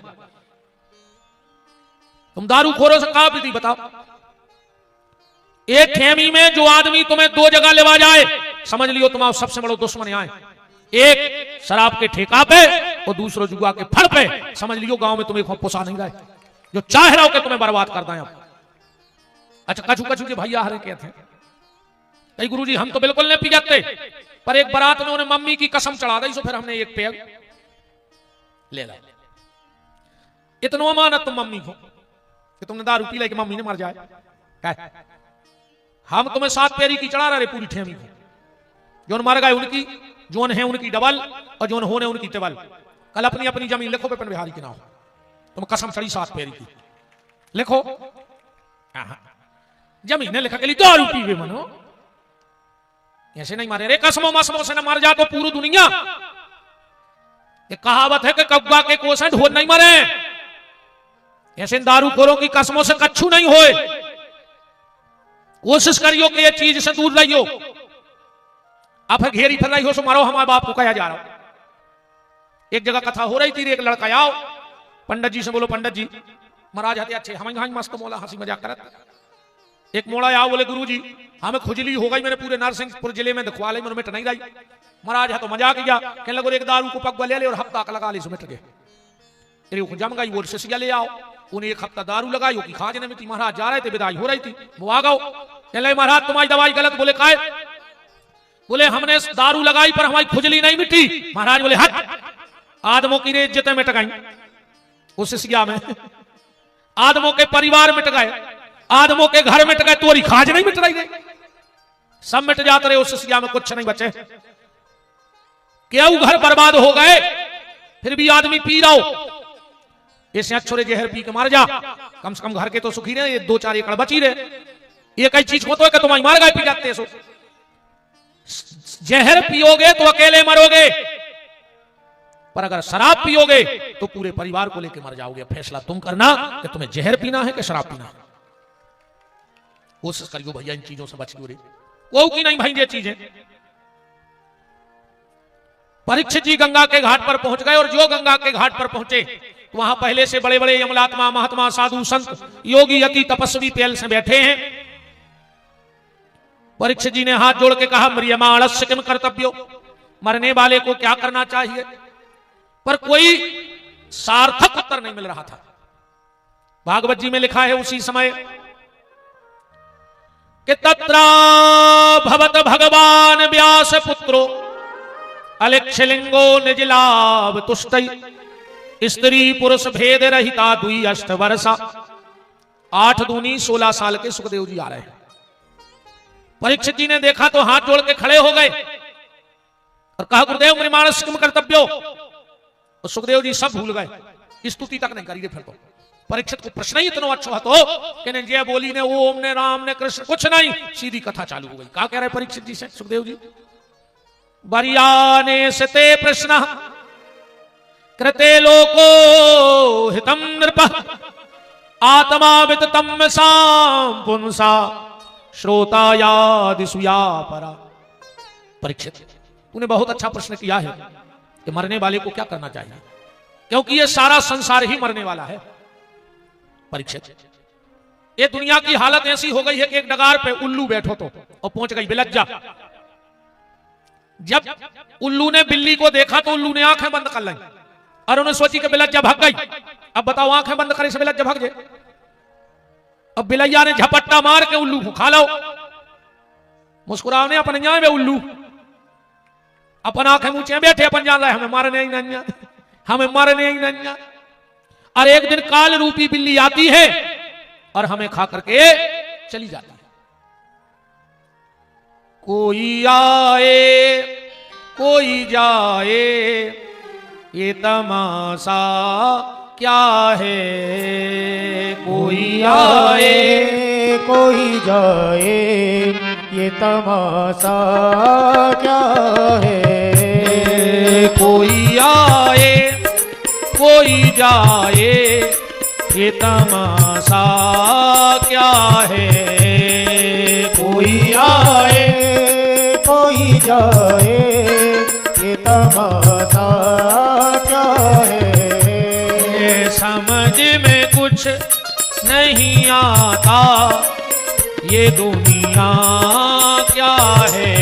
तुम दारू खोरो से कहा पीती बताओ? एक खेमी में जो आदमी तुम्हें दो जगह लेवा जाए समझ लियो तुम्हारा सबसे बड़ा दुश्मन आए। एक शराब के ठेका पे और दूसरो जुआ के फड़ पे। समझ लियो गांव में तुम्हें पोसा नहीं रहे, जो चाह रहा हो कि तुम्हें बर्बाद कर दें। अच्छा कछु कछु के भैया हरे कहते हैं कई गुरुजी हम तो बिल्कुल नहीं पी जाते, पर एक बारात में उन्हें मम्मी की कसम चढ़ा दी, तो फिर हमने एक पेग ले ला। इतना माना तुम मम्मी को कि तुमने दारू पी ले कि मम्मी ने मर जाए। हम तुम्हें 7 पेरी की चढ़ा रहे पूरी ठेमी को। जोन मर गए उनकी, जोन है उनकी डबल और जोन होने उनकी टेबल। कल अपनी अपनी जमीन लिखो पेपन बिहारी के नाम, तुम कसम चढ़ी 7 पेरी की लिखो। जमीन लिखा के लिए दारू पीवे मनो, ऐसे नहीं मारे रे। कसमों मसमों से न मर जा तो पूरी दुनिया। ये कहावत है कि कब्बा के कोसे ढोर नहीं मरे। ऐसे दारू खोरों की कसमों से कच्छू नहीं होए। कोशिश करियो कि ये चीज से दूर रहियो। आप घेरी फिर रही हो सो मारो हमारे बाप को कहा जा रहा हो। एक जगह कथा हो रही थी, एक लड़का आओ पंडित जी से बोलो पंडित जी महाराज हते अच्छे हम मस्त मोला हंसी मजाक करत। एक मोड़ा आओ बोले गुरु जी हमें खुजली हो गई, मैंने पूरे नरसिंहपुर जिले में दिखवा ली, मिट नहीं रही। महाराज है तो मजाक किया, कहने लगो एक दारू को पगवा ले और हफ्ता लगा ली मिट गए। जम गई वो शिष्या ले आओ, उन्हें एक हफ्ता दारू लगाई कि खाज ने मिट्टी। महाराज जा रहे थे, विदाई हो रही थी, वो आ गओ कहने लगे महाराज तुम्हारी दवाई गलत। बोले काय? बोले हमने दारू लगाई पर हमारी खुजली नहीं मिटी। महाराज बोले हट, आदमों की इज्जतें मिट गई उस शिष्या में, आदमों के परिवार मिट गए, आदमों के घर मिट गए, तोरी खाज नहीं मिट रही, सब मिट जाते रहे उस शिष्या में, कुछ नहीं बचे। क्या घर बर्बाद हो गए, फिर भी आदमी पी रहा हो। ऐसे अच्छोरे जहर पी के मार जा, कम से कम घर के तो सुखी रहे, ये 2-4 एकड़ बची रहे। ये कई चीज को तो है कि तुम्हारी मार गए पी जाते सो। जहर पियोगे तो अकेले मरोगे, पर अगर शराब पियोगे तो पूरे परिवार को लेकर मर जाओगे। फैसला तुम करना कि तुम्हें जहर पीना है कि शराब पीना है। कोशिश करियो भैया इन चीजों से बचियो रे, वो की नहीं भाई ये चीजें। परीक्षित जी गंगा के घाट पर पहुंच गए और जो गंगा के घाट पर पहुंचे तो वहां पहले से बड़े बड़े यमलात्मा महात्मा साधु संत योगी यति तपस्वी पेल से बैठे हैं। परीक्षित जी ने हाथ जोड़ के कहा मरियमा आलस्य किम कर्तव्यो, मरने वाले को क्या करना चाहिए, पर कोई सार्थक उत्तर नहीं मिल रहा था। भागवत जी में लिखा है उसी समय कि तत्र भवत भगवान व्यास पुत्रो अलिक्षलिंगो निज लाभ तुष्टि स्त्री पुरुष भेद रहिता दुई अष्ट वर्षा 8 दूनी 16 साल के सुखदेव जी आ रहे हैं। परीक्षित जी ने देखा तो हाथ जोड़ के खड़े हो गए और कहा गुरुदेव मृमाणस किम कर्तव्यो। और सुखदेव जी सब भूल गए, स्तुति तक नहीं करी। फिर तो परीक्षित को प्रश्न ही इतना अच्छा तो कि ने जय बोली ने ओम ने राम ने कृष्ण कुछ नहीं, सीधी कथा चालू हो गई। क्या कह रहे परीक्षित जी से सुखदेव जी? बरियाने सते प्रश्न कृते लोको हितम नृप आत्मा विततम साम पुंसा श्रोतायादिसुया परा। परीक्षित तूने बहुत अच्छा प्रश्न किया है कि मरने वाले को क्या करना चाहिए, क्योंकि ये सारा संसार ही मरने वाला है। परीक्षित ये दुनिया की हालत ऐसी हो गई है कि एक डगार पे उल्लू बैठो तो और पहुंच गई बिलज्जा। जब उल्लू ने बिल्ली को देखा तो उल्लू ने आंखें बंद कर ली और उन्हें सोची कि बिलज्जा भाग गई। अब बताओ आंखें बंद करे से बिलज्जा भाग जाए? अब बिलैया ने झपट्टा मार के उल्लू को खा लो। मुस्कुराओ ने अपन जाए वे उल्लू अपन आंखें ऊंचे बैठे अपन जान रहे हमें मारने ही नहीं, हमें मारने ही नहीं। और एक दिन काल रूपी बिल्ली आती है और हमें खा करके चली जाती है। कोई आए कोई जाए ये तमाशा क्या है, कोई आए कोई जाए ये तमाशा क्या है। कोई आए कोई जाए ये तमाशा क्या है। कोई आए कोई जाए ये तमाशा क्या है। समझ में कुछ नहीं आता ये दुनिया क्या है।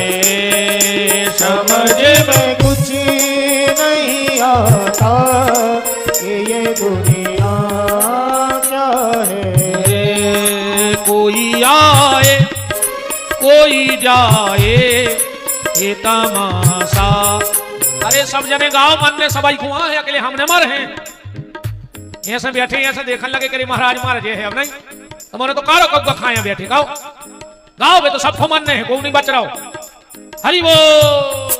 समझ में कुछ नहीं आता ये दुनिया क्या है। कोई आए कोई जाए ये तमाशा। अरे सब जने गांव मन में सबाई खुआ है, अकेले हमने मर हैं। ऐसे बैठे ऐसे देखने लगे कि महाराज महाराज है। अब नहीं तुम्हारे तो कारो कब खाए बैठे गाओ गाओ बे तो सबको मन है, कोई नहीं बच रहा हो। हरि बोल।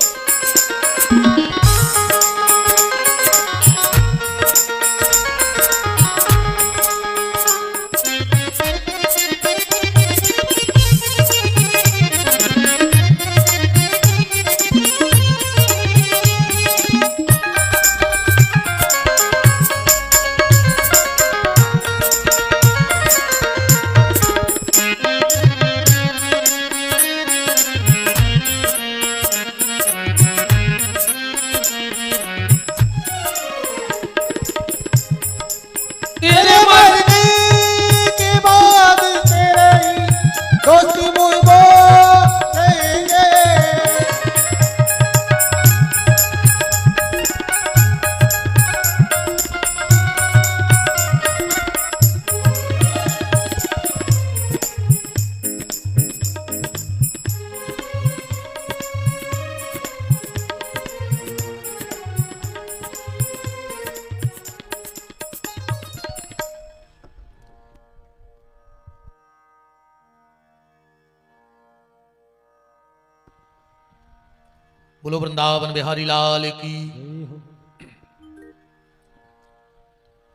बोलो वृंदावन बिहारी लाल की।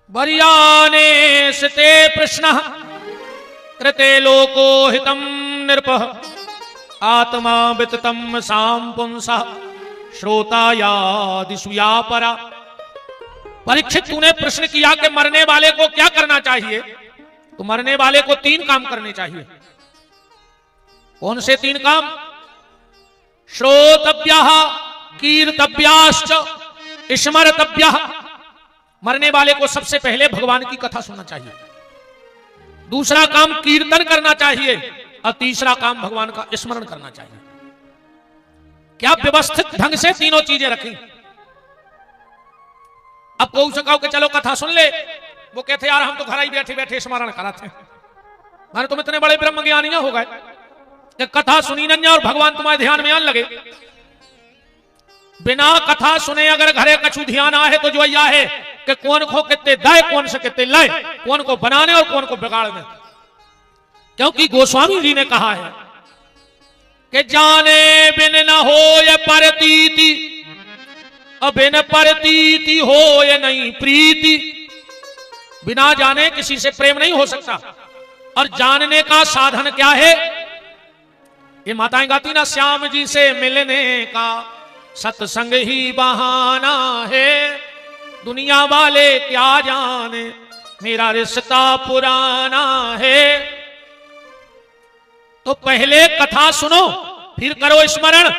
बरियाने सते प्रश्न कृते लोको हितम नृप आत्मा विततम साम पुंसा श्रोतायादिसुया परा। परीक्षित तूने प्रश्न किया कि मरने वाले को क्या करना चाहिए, तो मरने वाले को 3 काम करने चाहिए। कौन से 3 काम? श्रोतव्यः कीर्तव्याश्च स्मर्तव्यः। मरने वाले को सबसे पहले भगवान की कथा सुनना चाहिए, दूसरा काम कीर्तन करना चाहिए और तीसरा काम भगवान का स्मरण करना चाहिए। क्या व्यवस्थित ढंग से तीनों चीजें रखी। अब कोई से कहो कि चलो कथा सुन ले, वो कहते यार हम तो घर ही बैठे बैठे स्मरण कराते हैं। मारे तुम इतने बड़े ब्रह्म ज्ञानी हो गए, कि कथा सुनी नन्या और भगवान तुम्हारे ध्यान में आने लगे। बिना कथा सुने अगर घरे कछु ध्यान आए तो जो यह है कि कौन को कितने दाए, कौन से कितने लाए, कौन को बनाने और कौन को बिगाड़ने। क्योंकि गोस्वामी जी ने कहा है कि जाने बिन न हो ये परतीति, बिन परतीति हो ये नहीं प्रीति। बिना जाने किसी से प्रेम नहीं हो सकता। और जानने का साधन क्या है? ये माताएं गाती ना, श्याम जी से मिलने का सत्संग ही बहाना है, दुनिया वाले क्या जाने मेरा रिश्ता पुराना है। तो पहले कथा सुनो, फिर करो स्मरण,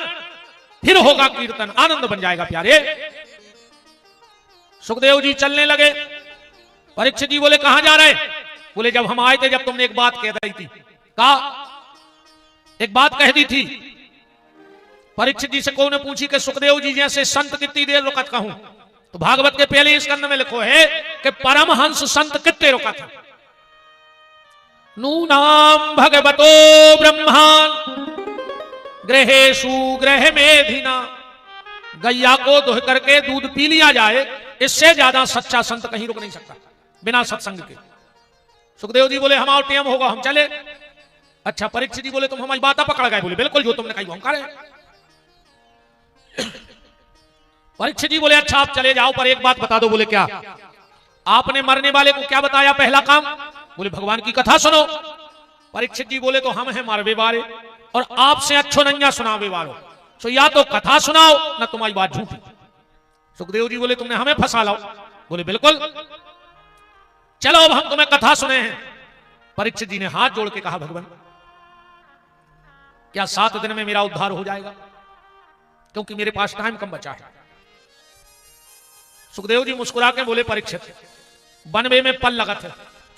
फिर होगा कीर्तन, आनंद बन जाएगा प्यारे। सुखदेव जी चलने लगे। परीक्षित जी बोले कहां जा रहे? बोले जब हम आए थे, जब तुमने एक बात कह रही थी, एक बात कह दी थी। परीक्षित जी से कोई ने पूछी कि सुखदेव जी जैसे संत कितनी देर रुकत कहूं, तो भागवत के पहले स्कंद में लिखो है कि परमहंस संत कितने रुकत है। नूनाम भगवतो ब्रह्मान ग्रहेशु ग्रह मेधिना। गैया को दुह करके दूध पी लिया जाए, इससे ज्यादा सच्चा संत कहीं रुक नहीं सकता बिना सत्संग के। सुखदेव जी बोले हमारा टेम होगा, हम चले। अच्छा, परीक्षित जी बोले तुम हमारी बात पकड़ गए? बोले बिल्कुल, जो तुमने कही वो हम करें। परीक्षित जी बोले अच्छा आप चले जाओ, पर एक बात बता दो। बोले क्या? आपने मरने वाले को क्या बताया पहला काम? बोले भगवान की कथा सुनो। परीक्षित जी बोले तो हम हैं मारवे वाले और आपसे अच्छो नैया सुनावे वालो, तो या तो कथा सुनाओ ना तुम्हारी बात झूठी। सुखदेव जी बोले तुमने हमें फंसा लाओ। बोले बिल्कुल, चलो अब हम तुम्हें कथा सुने हैं। परीक्षित जी ने हाथ जोड़ के कहा भगवान क्या 7 दिन में मेरा उद्धार हो जाएगा? क्योंकि मेरे पास टाइम कम बचा है। सुखदेव जी मुस्कुरा के बोले परीक्षित, बनवे में पल लगत है,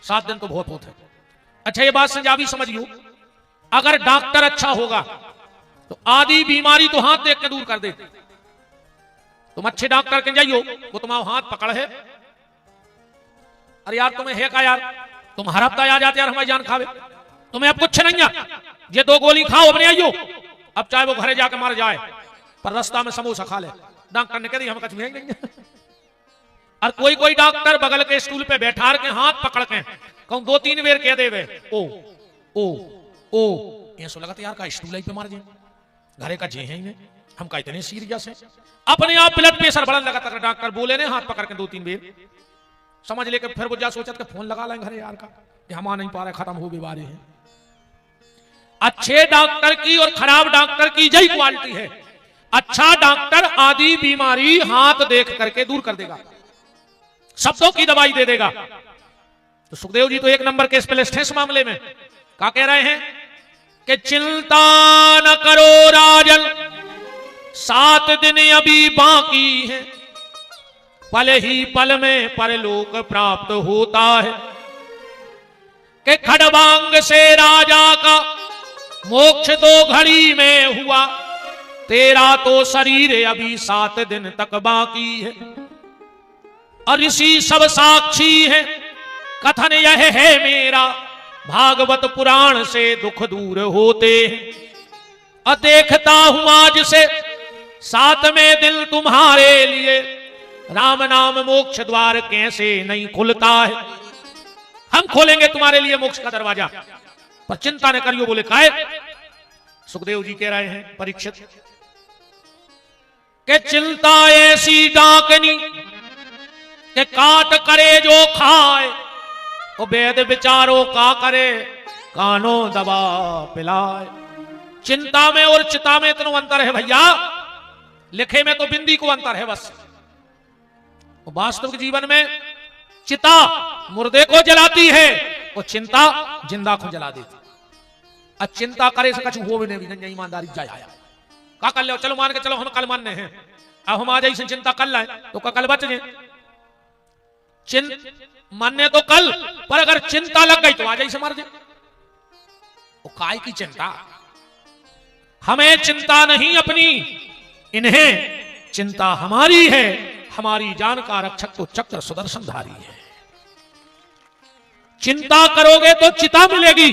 7 दिन तो बहुत होते हैं। अच्छा ये बात संजाबी समझियो, अगर डॉक्टर अच्छा होगा तो आधी बीमारी तो हाथ देख के दूर कर दे। तुम अच्छे डॉक्टर के जाइयो, वो तुम्हारा हाथ पकड़ है, अरे यार तुम्हें है का यार, तुम हर हफ्ता आ जाते यार हमारी जान खावे, तुम्हें अब कुछ नहीं है, ये 2 गोली खाओ अपने आइयो। अब चाहे वो घरे जाके मर जाए पर रास्ता में समोसा खा ले, डॉक्टर ने कह दी हमें कुछ नहीं देंगे। और कोई डॉक्टर बगल के स्टूल पे बैठा के हाथ पकड़ के कहूं 2-3 बेर कह देवे ओ ओ ओ, ये सो लगा यार का स्टूल पे मार जाए, घरे का जे है ही हम का इतने सीरियस है। अपने आप ब्लड प्रेशर बढ़ने लगा था, डॉक्टर बोले ने हाथ पकड़ के 2-3 बेर समझ लेके फिर वो जा सोचा कि फोन लगा लेंगे घरे यार का, कि हम आ नहीं पा रहे, खत्म हो बीमारी है। अच्छे डॉक्टर की और खराब डॉक्टर की यही क्वालिटी है। अच्छा डॉक्टर आधी बीमारी हाथ देख करके दूर कर देगा, शब्दों की दवाई दे देगा। तो सुखदेव जी तो 1 नंबर के स्पेशलिस्ट हैं इस मामले में। क्या कह रहे हैं कि चिंता न करो राजन, 7 दिन अभी बाकी है, पल ही पल में परलोक प्राप्त होता है। कि खड़बांग से राजा का मोक्ष 2 घड़ी में हुआ, तेरा तो शरीर अभी 7 दिन तक बाकी है। और ऋषि सब साक्षी है, कथन यह है मेरा, भागवत पुराण से दुख दूर होते हैं। और देखता हूं आज से 7वें दिन तुम्हारे लिए, राम नाम मोक्ष द्वार कैसे नहीं खुलता है। हम खोलेंगे तुम्हारे लिए मोक्ष का दरवाजा, पर चिंता न करियो। बोले काहे? सुखदेव जी कह रहे हैं परीक्षित के चिंता ऐसी डाकनी के काट करे जो खाए, वो वेद विचारो का करे कानो दबा पिलाए। चिंता में और चिता में इतना अंतर है भैया, लिखे में तो बिंदी को अंतर है बस। वास्तविक जीवन में चिता मुर्दे को जलाती है और चिंता जिंदा को जला देती। अब चिंता करे से कछु हो भी नहीं, ईमानदारी जाया का कर लो, चलो मान के चलो हम कल मानने हैं, अब हम आ जाए चिंता कर लाए तो कल बच जाए। मानने तो कल, पर अगर चिंता लग गई तो आ जाए से मर जाए। वो काय की चिंता? हमें चिंता नहीं अपनी, इन्हें चिंता हमारी है। हमारी जान का रक्षक तो चक्र सुदर्शनधारी है। चिंता करोगे तो चिता मिलेगी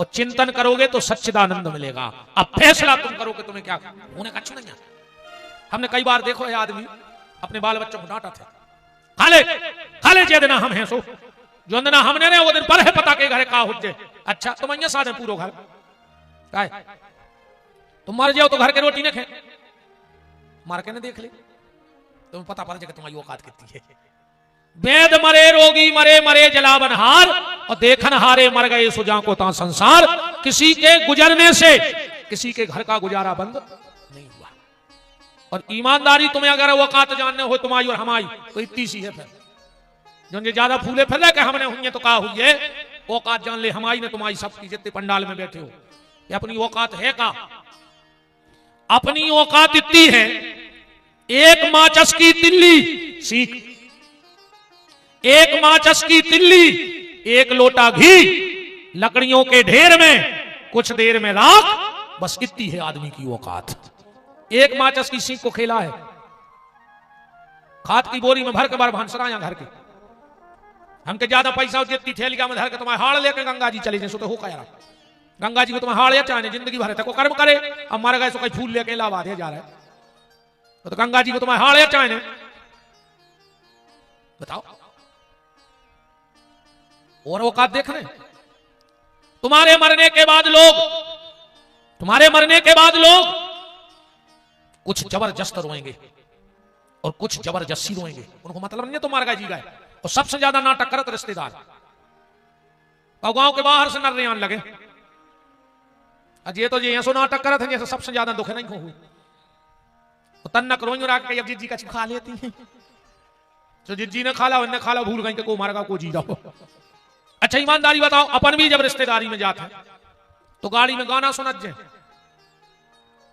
और चिंतन करोगे तो सच्चिदानंद मिलेगा। अब फैसला तुम करो कि तुम्हें क्या होने का। अच्छा नहीं, हमने कई बार देखो है आदमी अपने बाल बच्चों को डांटा थे, खाले जे देना हम हैं सो जो अंदना हमने ने वो दिन पर है पता के घर का हुज्जे। अच्छा तुम अइया साधे पूरो घर काय तुम मर जाओ तो घर के रोटी ने खे मार के ने देख ले तुम्हें पता पड़ जाएगा तुम्हारी औकात कितनी है। वेद मरे रोगी मरे मरे जलावन हार और देखन हारे मर गए सुजा को ता संसार। किसी के गुजरने से किसी के घर का गुजारा बंद नहीं हुआ। और ईमानदारी तुम्हें अगर औकात जानने हो तुम्हारी और हमारी तो इतनी सी है। फिर जो ज्यादा फूले फिर कि हमने हुई तो कहा हुई है औकात जान ले हमारी ने तुम्हारी सबकी जितने पंडाल में बैठे हो ये अपनी औकात है का। अपनी औकात इतनी है एक माचस की तिल्ली सीख, एक माचस की तिल्ली एक लोटा घी लकड़ियों के ढेर में कुछ देर में राख, बस इतनी है आदमी की औकात। एक माचस की सीख को खेला है खाद की बोरी में भर के बार भांसराया घर के हमके ज्यादा पैसा जितनी थैलिया में धर के तुम्हारे हाड़ लेकर गंगा जी चले जाए तो हो क्या गंगा जी को तुम्हें हाड़ या चाहे जिंदगी भर तक कर्म करे। अब मर गए तो कोई फूल लेके लावा दे जा रहा है तो गंगा जी को तुम्हें हाड़ या चाहे बताओ। और औकात देखने तुम्हारे मरने के बाद लोग कुछ जबरदस्त रोएंगे और कुछ जबरदस्ती रोएंगे। उनको मतलब नहीं है तो मर गए जी गए। और सबसे ज्यादा नाटक करत रिश्तेदार और गांव के बाहर से नर्रे आने लगे ये तो ये सो नाटक करत है जैसे सबसे ज्यादा दुख नहीं हुई तन्नक रोई राख के अब जिज्जी का खा लेती है तो जिज्जी ने खाला उन्हें खाला भूल गई को मारेगा को जी जाओ। अच्छा ईमानदारी बताओ अपन भी जब रिश्तेदारी में जाते हैं तो गाड़ी में गाना सुनत जाए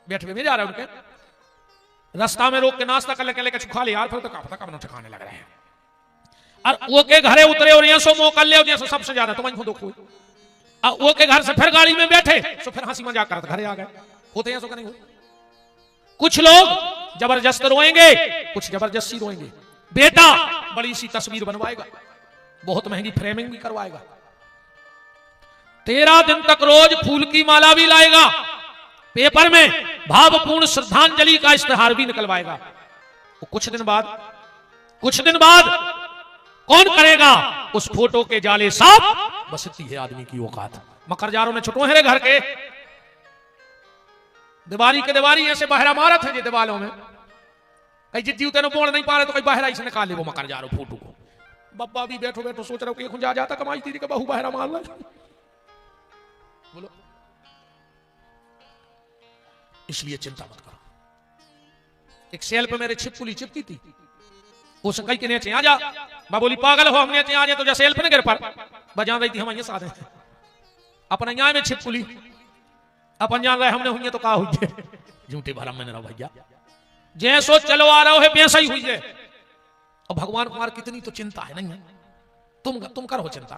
बैठे में जा रहे उनके रास्ता में रोक के नाश्ता कर लेके लेके खा ले यार फिर तो क्या पता कब न ठिकाने लग रहे हैं और वो के घरे उतरे और यहाँ सो मौका ले जैसे सबसे ज्यादा तो मैं दुख हुई और वो के घर से फिर गाड़ी में बैठे तो फिर हंसी मजाक करते घरे आ गए होते हैं सो नहीं हुए। कुछ लोग जबरदस्त रोएंगे कुछ जबरदस्ती रोएंगे। बेटा बड़ी सी तस्वीर बनवाएगा बहुत महंगी फ्रेमिंग भी करवाएगा 13 दिन तक रोज फूल की माला भी लाएगा पेपर में भावपूर्ण श्रद्धांजलि का इश्तेहार भी निकलवाएगा। कुछ दिन बाद कौन करेगा उस फोटो के जाले साफ। बस इतनी है आदमी की औकात। मकरजारों में छुटो है घर के दीवारी ऐसे बहरा मारत है दीवारों में कई जिद्दी उतने बोल नहीं पा रहे तो कई बहरा इसे निकाल ले वो मकरजारो फोटो को। बब्बा भी बैठो सोच रहा हूं जा जाता कमाई तेरी का बहू बहरा मार ला बोलो। इसलिए चिंता मत करो। एक सेल पे मेरे छिपकुली चिपकी थी उस कई के नीचे आ जा मैं बोली पागल हो हमने आ जाए तो जैसे सेल पे न गिर पर बजा रही थी हम ये साधे अपने यहाँ में छिपकुली अपन जान रहे हमने हुई तो कहा हुई है झूठे भरम में रहो भैया जैसो चलो आ रहा है वैसा ही हुई है। और भगवान कुमार कितनी तो चिंता है नहीं है तुम करो चिंता।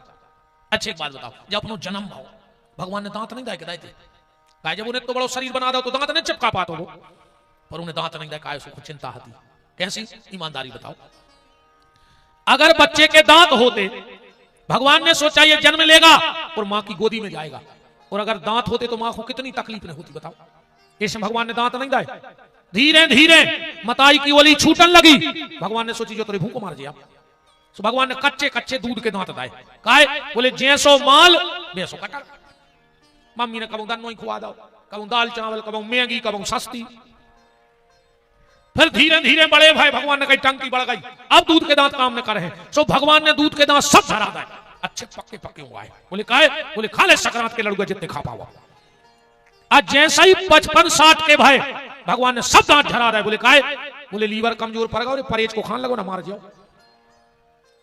अच्छी एक बात बताओ जब अपनो जन्म भाव भगवान ने दांत नहीं दाए थे गाय जब उन्हें तो बड़ो शरीर बना दो तो दांत नहीं चिपका पाते हो पर उन्हें दांत नहीं दाए उसको चिंता आती कैसी। ईमानदारी बताओ अगर बच्चे के दांत होते भगवान ने सोचा ये जन्म लेगा और मां की गोदी में जाएगा और अगर दांत होते तो मां को कितनी तकलीफ नहीं होती बताओ। इसमें भगवान ने दांत नहीं दाए धीरे धीरे मताई की ओली छूटन लगी भगवान ने सोची जो तेरे भूख को मार दिया तो भगवान ने कच्चे दूध के दांत दाए काहे बोले जैसो माल वैसो कटर। मम्मी ने कबू दाल खुआ दो कबू दाल चावल कबू मैगी कबू सस्ती फिर धीरे धीरे बड़े भाई भगवान ने कही टंकी बढ़ गई अब दूध के दांत काम न कर रहे सो भगवान ने दूध के दांत सब धरा दाए अच्छे पक्के हुआ है। बोले काहे बोले खा ले संक्रांत के लड़ुआ जितने खा पाओ। आज जैसा ही 55-60 के भाई भगवान ने सब दांत धरा रहे बोले काहे बोले लीवर कमजोर पड़ गया और परहेज को खान लगो ना मार जाओ।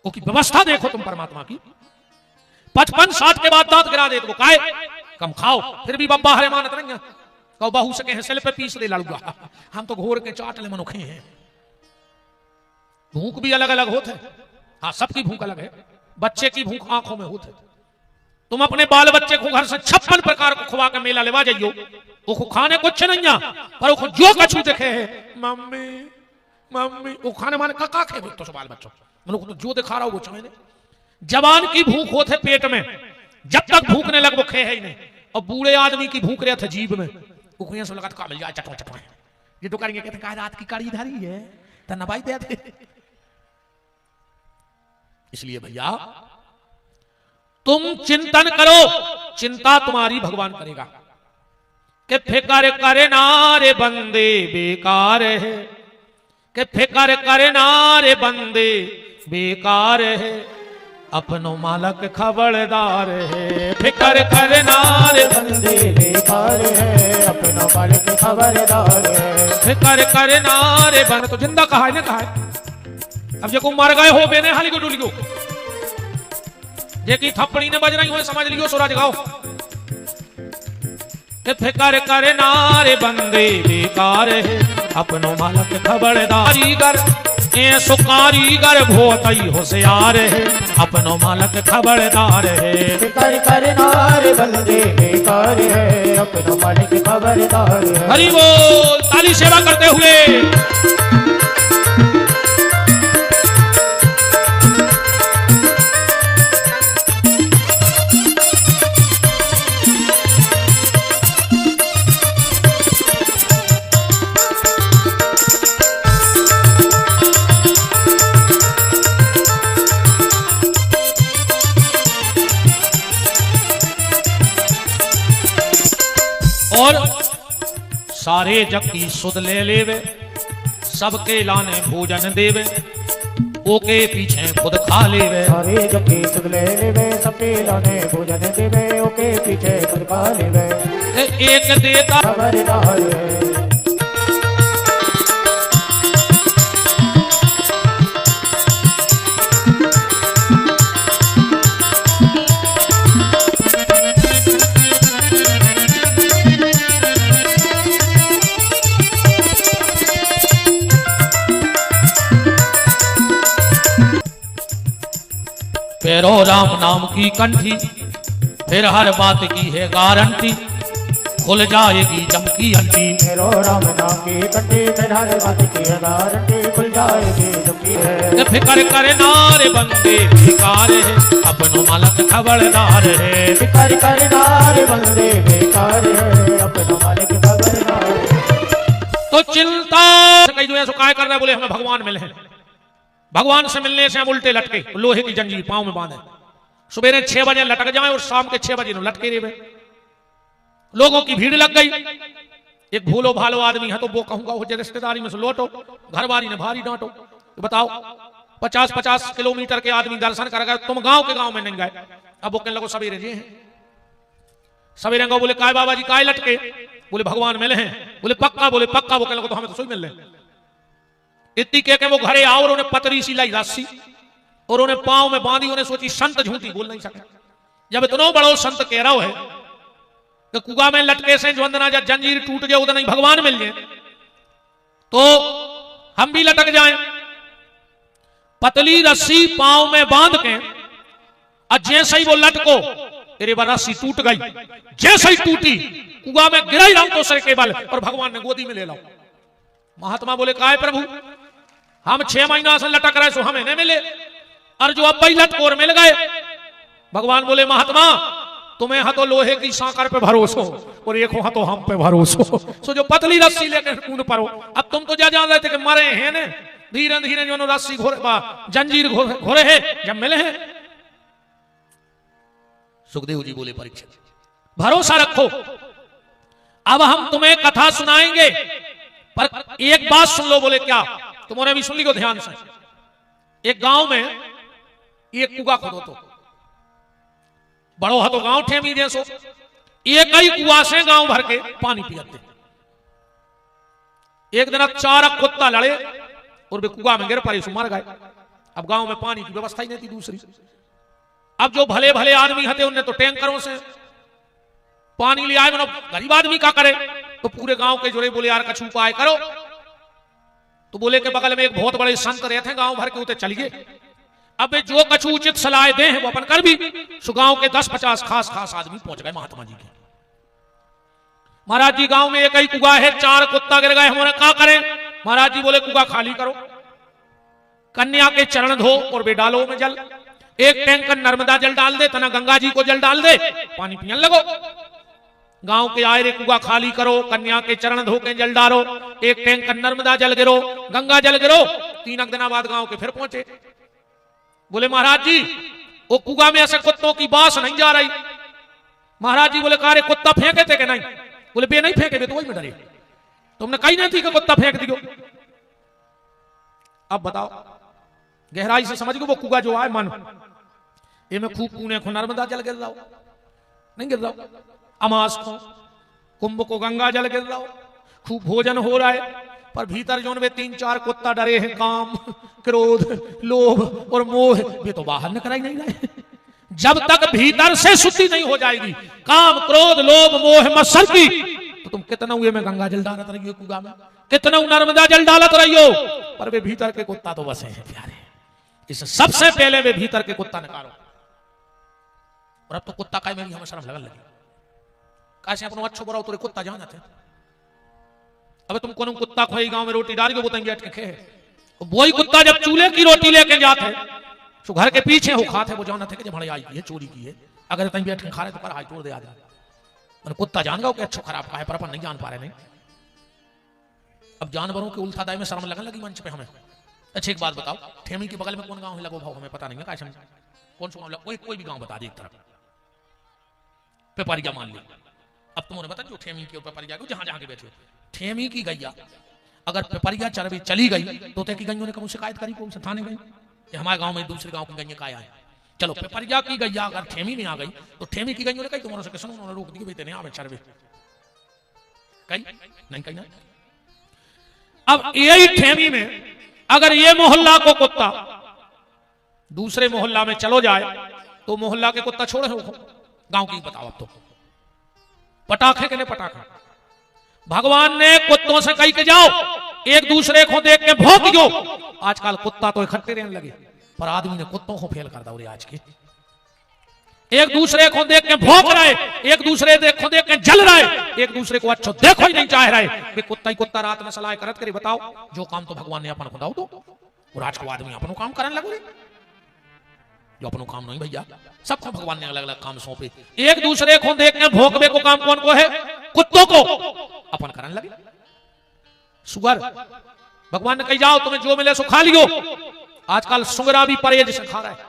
उसकी व्यवस्था देखो तुम परमात्मा की 55-60 के बाद दांत गिरा दे तो काहे कम खाओ फिर भी बब्बा हरे मानत नहीं है कहो बहू से कहे सेल पे पीस दे लड़ूगा हम तो घोर के चाट ले मनुखे हैं। भूख भी अलग अलग होते हाँ सबकी भूख अलग है। बच्चे की भूख आंखों में होते तुम अपने बाल बच्चे को घर से 56 प्रकार को खुआ के मेला लेवा जाइयो वो खाने कुछ नहीं पर वो जो कछु देखे है मम्मी मम्मी वो खाने माने का खे तो बाल बच्चों तो जो दिखा रहा हो वो चाहे जवान की भूख होते पेट में जब तक भूखने लग वो खे है ही नहीं और बूढ़े आदमी की भूख रहे थे जीभ में, उखड़ियां से लगा मिल जाए चटवा चटवा। ये तो करेंगे कहते कहा रात की काड़ी धारी है तो नबाई दे थे। इसलिए भैया तुम चिंतन करो, चिंता तुम्हारी भगवान करेगा। कि फिकर करे नारे बंदे बेकार है, कि फिकर करे नारे बंदे बेकार है, अपनो मालक खबरदार है। फिकर करे नारे बंदे बेकार है, अपना मालिक खबरदार है। फिकर करे नारे बंद तो जिंदा कहा है ना, कहा है। अब जो मर गए हो बेने हाली को डुलियो, जे की थप्पड़ी ने बज रही हो समझ लियो सूरज गाओ। कि फिकर करे नारे बंदे बेकार है, अपनो मालक खबरदारी कर। ये सुकारीगर बहुत ही होशियार है, अपनो मालक खबरदार है। फिकर करनार बंदे बेकार है, अपना मालिक खबरदार है। हरि बोल, ताली सेवा करते हुए। और सारे जग की सुध ले लेवे, सबके लाने भोजन देवे, ओके पीछे खुद खा लेवे। सारे जग की सुध ले लेवे, सबके लाने भोजन देवे, ओके पीछे खुद खा लेवे। एक देता खबरदार है। फेरो राम नाम की कंठी, फिर हर बात की है गारंटी, खुल जाएगी जम की अंटी। फेरो राम नाम की कंठी, फिर हर बात की है गारंटी, खुल जाएगी जम की है। फिकर करे नारे बंदे बेकार है, अपनो मालक खबरदार है। फिकर करनार बंदे बेकार है, अपना मालिक खबरदार है। तो चिंता कई जो ऐसा काय कर रहा है, बोले हमें भगवान मिले हैं। भगवान से मिलने से हम उल्टे लटके, लोहे की जंजीर पांव में बांधे, सुबह 6 बजे लटक जाए और शाम के 6 बजे लटके रहे। लोगों की भीड़ लग गई। एक भूलो भालो आदमी है तो वो कहूंगा वो रिश्तेदारी में से लौटो, घरवारी ने भारी डांटो। तो बताओ 50-50 किलोमीटर के आदमी दर्शन कर गए, तुम गांव के गांव में नहीं गए। अब वो कहने लगो सवेरे जी हैं, सवेरे गो। बोले काय बाबा जी काय लटके? बोले भगवान मिले हैं। बोले पक्का? बोले पक्का। वो कहने लगो तो हमें तो सोई मिल रहे। इतनी कह के वो घरे आओ और उन्हें पतरी सी लाई रस्सी और उन्हें पांव में बांधी। उन्हें सोची संत झूठी बोल नहीं सके। जब इतना बड़ो संत कह रहा है कि कुआ में लटके से वंदना जब जंजीर टूट जाए उधर नहीं भगवान मिल जाए तो हम भी लटक जाएं। पतली रस्सी पांव में बांध के और जैसे ही वो लटको तेरे बार रस्सी टूट गई। जैसे ही टूटी कुआ में गिरा ही रहा तो सर के बल और भगवान ने गोदी में ले लाओ। महात्मा बोले काय प्रभु हम 6 महीना से लटक रहे सो हमें नहीं मिले और जो अब लटको और मिल गए। भगवान बोले महात्मा तुम्हें हा तो लोहे की सांकर पे भरोसो और एक हो हा तो हम पे भरोसो। सो जो पतली रस्सी लेकर कूद पड़ो। अब तुम तो जा रहे थे कि मरे हैं ने धीरे धीरे जो रस्सी जंजीर घोरे है जब मिले हैं। सुखदेव जी बोले परीक्षित भरोसा रखो अब हम तुम्हें कथा सुनाएंगे पर एक बात सुन लो। बोले क्या? तुम्हारे भी सुन ली को ध्यान से। एक गांव में एक कुआ खोदो तो बड़ो हा तो गांव ठेमी जैसो एक ही कुआ से गांव भर के पानी पियाते। एक दिन 4 कुत्ता लड़े और वे कुआ में गिर पड़े सो मर गए। अब गांव में पानी की व्यवस्था ही नहीं थी दूसरी। अब जो भले भले आदमी हते उनने तो टैंकरों से पानी ले आए। मतलब गरीब आदमी का करे तो पूरे गांव के जोड़े बोले यार कछु उपाय करो। तो बोले के बगल में एक बहुत बड़े संत रहते हैं गांव भर के उते चलिए। अब जो कछु उचित सलाह दे हैं वो अपन कर भी। सो गांव के 10-50 खास खास आदमी पहुंच गए महात्मा जी के। महाराज जी गांव में एक ही कुआ है 4 कुत्ता गिर गए हमारे क्या करें? महाराज जी बोले कुआ खाली करो, कन्या के चरण धो और वे डालो में जल। एक टैंकर नर्मदा जल डाल दे, तना गंगा जी को जल डाल दे, पानी पियन लगो। गांव के आयरे कुआ खाली करो, कन्या के चरण धो के जल डारो, एक टैंक नर्मदा जल गिरो, गंगा जल गिरो। 3 दिन बाद गांव के फिर पहुंचे। बोले महाराज जी वो कुआ में ऐसे कुत्तों की बास नहीं जा रही। महाराज जी बोले कारे कुत्ता फेंके थे कि नहीं? बोले बे नहीं फेंके, बे तो वही में डरे, तुमने कही नहीं थी कि कुत्ता फेंक दियो। अब बताओ गहराई से समझ गए वो कुआ जो आए मन ये में खूब कूने को नर्मदा जल गिर रहा हो, नहीं गिर रहा हो, अमास को कुंभ को गंगा जल गिर रहा हो, खूब भोजन हो रहा है, पर भीतर जो वे 3-4 कुत्ता डरे हैं, काम क्रोध लोभ और मोह, वे तो बाहर निकल ही नहीं रहे। जब तक भीतर से शुद्धि नहीं हो जाएगी काम क्रोध लोभ मोह मत्सर की, तो तुम कितना हुए में गंगा जल डालत रहियो, कुआ में कितना नर्मदा जल डालत रहियो, पर वे भीतर के कुत्ता तो बसे हैं प्यारे। इस सबसे पहले वे भीतर के कुत्ता निकालो। और अब तो कुत्ता का मेरी हमें शर्म लगन लगी, कैसे अपनो अच्छो बुरा तो कुत्ता जाना थे। अब तुम कौन कुत्ता खोई गांव में रोटी डाल के बोतंगे अटके खे, वही कुत्ता जब चूल्हे की रोटी लेके जाते तो घर के पीछे हो खाते, वो जाना थे कि जब हमारी आई की है चोरी की है, अगर तंग बैठ के खा रहे तो पर हाथ तोड़ दे आदमी। मैंने कुत्ता जान गया कि अच्छो खराब का है, पर अपन नहीं जान पा रहे नहीं। अब जानवरों के उल्था दाई में शर्म लगने लगी मंच पे हमें। अच्छा एक बात बताओ, ठेमी के बगल में कौन गांव है लगो भाव हमें पता नहीं है, कैसे कौन सा गांव, कोई भी गांव बता दे एक तरफ, पेपरिया मान ली। अब तुमने बता जो ठेमी की पेपरिया को जहां जहां के बैठे ठेमी की गैया अगर पेपरिया चरबी चली गई तो की गईयों ने कभी शिकायत करी, कौन से थाने गई कि हमारे गांव में दूसरे गांव की गैया का आया है। चलो पेपरिया की गैया अगर ठेमी में आ गई तो ठेमी की गईयों ने कही तुम्हारे से उन्होंने रोक दी, बेटे नहीं आवे चरबे कहीं नहीं कहीं ना। अब यही ठेमी में अगर ये मोहल्ला को कुत्ता दूसरे मोहल्ला में चलो जाए तो मोहल्ला के कुत्ता छोड़े हो गांव की बताओ। अब तो पटाखे के लिए पटाखा भगवान ने कुत्तों से कही के जाओ एक दूसरे को देख के भौंक दो। आजकल कुत्ता तो इकट्ठे रहने लगे, पर आदमी ने कुत्तों को फेल कर दिया। आज के एक दूसरे को देख के भौंक रहे, एक दूसरे को देख के जल रहे, एक दूसरे को अच्छा देखो ही नहीं चाह रहे कि कुत्ता ही कुत्ता रात में सलाह करत करे। बताओ जो काम तो भगवान ने अपन खुदाओ दो, और आज को आदमी अपनों काम करने लगे, जो अपनों काम नहीं भैया, सबको भगवान ने अलग अलग काम सौंपे। एक दूसरे को देख के भौंकबे को काम कौन को है? कुत्तों को अपन करने लगे। सुगर भगवान ने कही जाओ तुम्हें जो मिले सो खा लियो। आजकल सुंगरा भी परहेज से खा रहा है,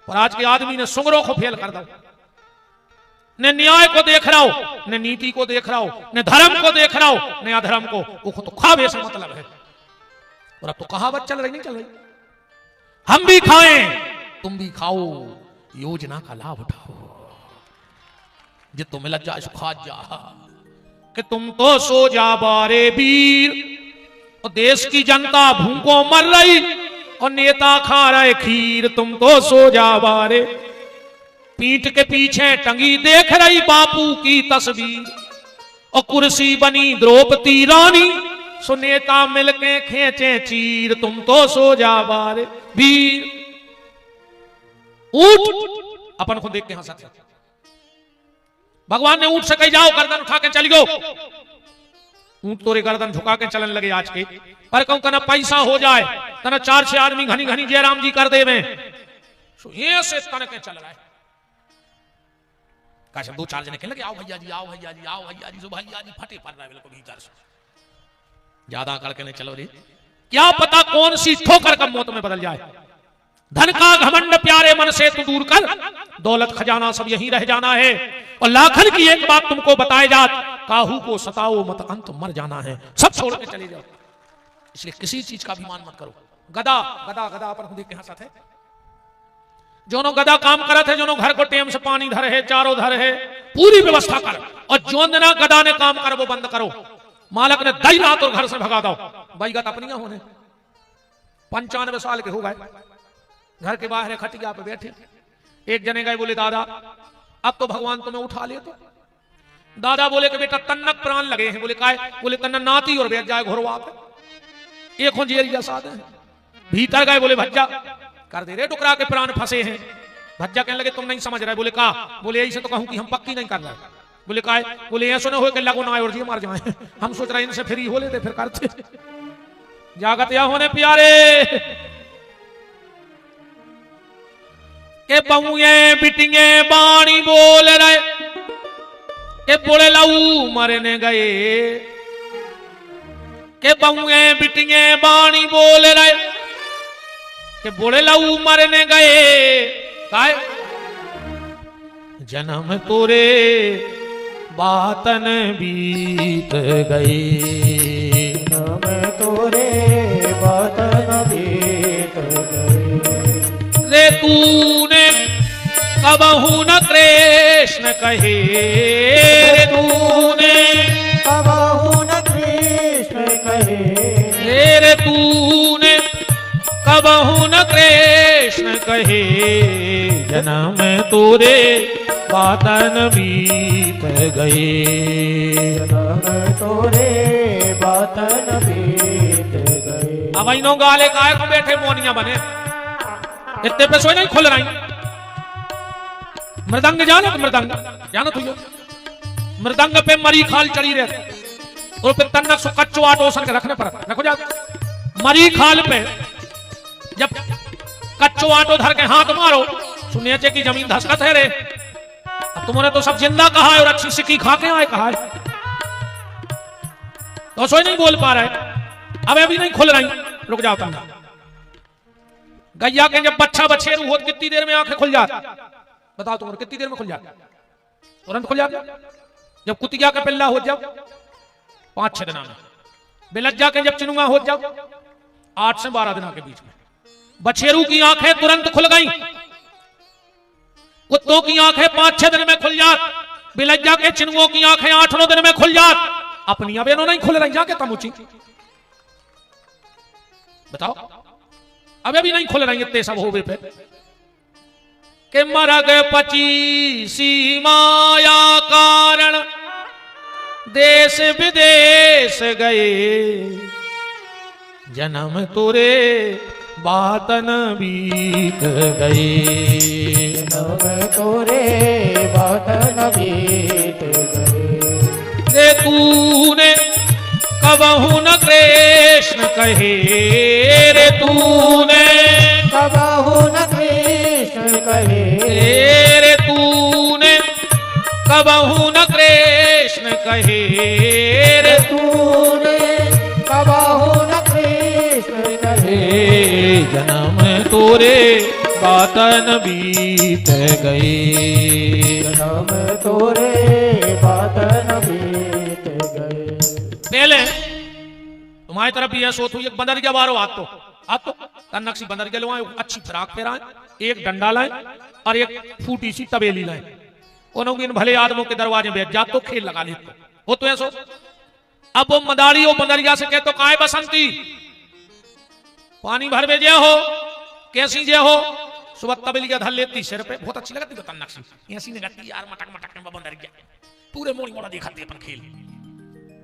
और आज के आदमी ने सुंगरों को फेल कर दो। न न्याय को देख रहा हो, न नीति को देख रहा हो, न धर्म को देख रहा हो, न अधर्म को। वो तो खावे से मतलब है। और अब तो कहावत चल रही नहीं चल रही, हम भी खाएं तुम भी खाओ, योजना का लाभ उठाओ, जे तुम्हें लग जाए खा जा कि तुम तो सो जा बारे वीर, और देश की जनता भूखों मर रही और नेता खा रहे खीर। तुम तो सो जा बारे, पीठ के पीछे टंगी देख रही बापू की तस्वीर, और कुर्सी बनी द्रौपदी रानी, सो नेता मिलके खींचे चीर। तुम तो सो जा बारे वीर, ऊंट अपन को देख के हंसते। भगवान ने ऊंट से कही जाओ गर्दन उठा के चल गो, ऊंट तोरे गर्दन झुका के चलन लगे आज के। पर कहूं तना पैसा हो जाए, तना 4-6 आदमी घनी घनी जयराम जी कर दे में, ये से तन के चल रहा है। कैसे 2-4 जने कहने लगे आओ भैया जी, आओ भैया जी, आओ भैया जी, जो भैया जी फटे पड़ रहा है बिल्कुल भीतर से। ज्यादा करके नहीं चलो रे, क्या पता कौन सी ठोकर का मौत में बदल जाए। धन का घमंड प्यारे मन से तू दूर कर, दौलत खजाना सब यहीं रह जाना है। और लाखन की एक बात तुमको बताए जात, काहू को सताओ मत अंत मर जाना है। सब छोड़ के चले जाओ, इसलिए किसी चीज का अभिमान मत करो। गदा गदा गदा पर देख के हंसत है, जोनो गदा काम करत है, जोनो घर को टेम से पानी धर है, चारों धर है, पूरी व्यवस्था कर। और जोन ना गदा ने काम कर वो बंद करो। मालक ने दई रात और घर से भगा दो, भाई गत अपनी होने 95 साल के हो गए, घर के बाहर खटिया पे बैठे। एक जने गए बोले दादा अब तो भगवान तुम्हें उठा ले। तो दादा बोले कि बेटा तन्नक प्राण लगे हैं। बोले काय? बोले तन्ना नाती और बैठ जाए घोरवा पे, एक हो जेरिया साध है। भीतर गए बोले भज्जा कर दे रे, टुकड़ा के प्राण फंसे हैं। भज्जा कहने लगे तुम नहीं समझ रहे। बोले का? बोले ऐसे तो कहूं कि हम पक्की नहीं कर रहे। बोले काय? बोले ऐसा न हो कि लगो ना और जी मार जाए, हम सोच रहे इनसे फ्री हो लेते फिर करते। जागत या होने प्यारे के बहुए बिटिए बाणी बोल रहे, के बोले लाऊ मरने गए के बहुए बिटिए बाणी बोल रहे के बोले लाऊ मरने गए काय जन्म तोरे बातन बीत गए जन्म तोरे बातन बीत गए रे तूने कबहू न कृष्ण कहे रे तूने कबहू न कृष्ण कहे रे तूने कबहू न कृष्ण कहे जन्म तोरे बातन बीत गए जन्म तोरे बातन बीत गए। अब इनो गाले काय को बैठे मोनिया बने इतने पे सोई नहीं खुल रही मृदंग जानो जानो तुझे मृदंग पे मरी खाल चढ़ी रहती और फिर तन्नक सो कच्चो आटो सन के रखने पर रखो जा मरी खाल पे जब कच्चो आटो धर के हाथ मारो सुनिए चे की जमीन धसकत है रे अब तुमने तो सब जिंदा कहा है और अच्छी सिक्की खा के आए कहा है तो सोई नहीं बोल पा रहे अब अभी नहीं खुल रही रुक जाओ तुम गैया के जब बच्चा बछेरू हो कितनी देर में आंखें खुल जाती बताओ तुम कितनी देर में खुल जाती तुरंत खुल जाती जब कुतिया का पिल्ला हो जाओ 5-6 दिन में बेलज्जा के जब चिनुआ हो जाओ 8 से 12 दिनों के बीच में बछेरू की आंखें तुरंत खुल गई कुत्तों की आंखें 5-6 दिन में खुल जात बेलज्जा के चिनुओं की आंखें 8-9 दिन में खुल जात अपनी अब नहीं खुल रही जाके तमुची बताओ अब अभी नहीं खुल रही इतने सब होवे पे के मरग पची सीमाया कारण देश विदेश गए जन्म तोरे बातन बीत गए जन्म तोरे बातन बीत गए रे तूने कबहू न कृष्ण कहे रे तूने कबहू न कृष्ण कहे रे तूने कबहू न कृष्ण कहे रे तूने कबहू न कृष्ण कहे जन्म तोरे बातन बीत गए जन्म तोरे बातन बीत गए। पहले तुम्हारी तरफ भी है सोच हुई एक बंदरिया बारो आज तो तन्नक्सी बंदरिया लो आए अच्छी फ्राक फेराए एक डंडा लाए और एक फूटी सी तबेली लाए उन्होंने इन भले आदमों के दरवाजे में जा तो खेल लगा लेते हो तो ऐसो अब वो मदारी हो बंदरिया से कहते काय बसंती पानी भर में जे हो कैसी जे हो सुबह तबेलिया धर लेती सिर पे बहुत अच्छी लगती तन्नक्सी ऐसी नहीं लगती यार मटक मटक में बंदरिया पूरे मोड़ी मोड़ा दिखाती अपन खेल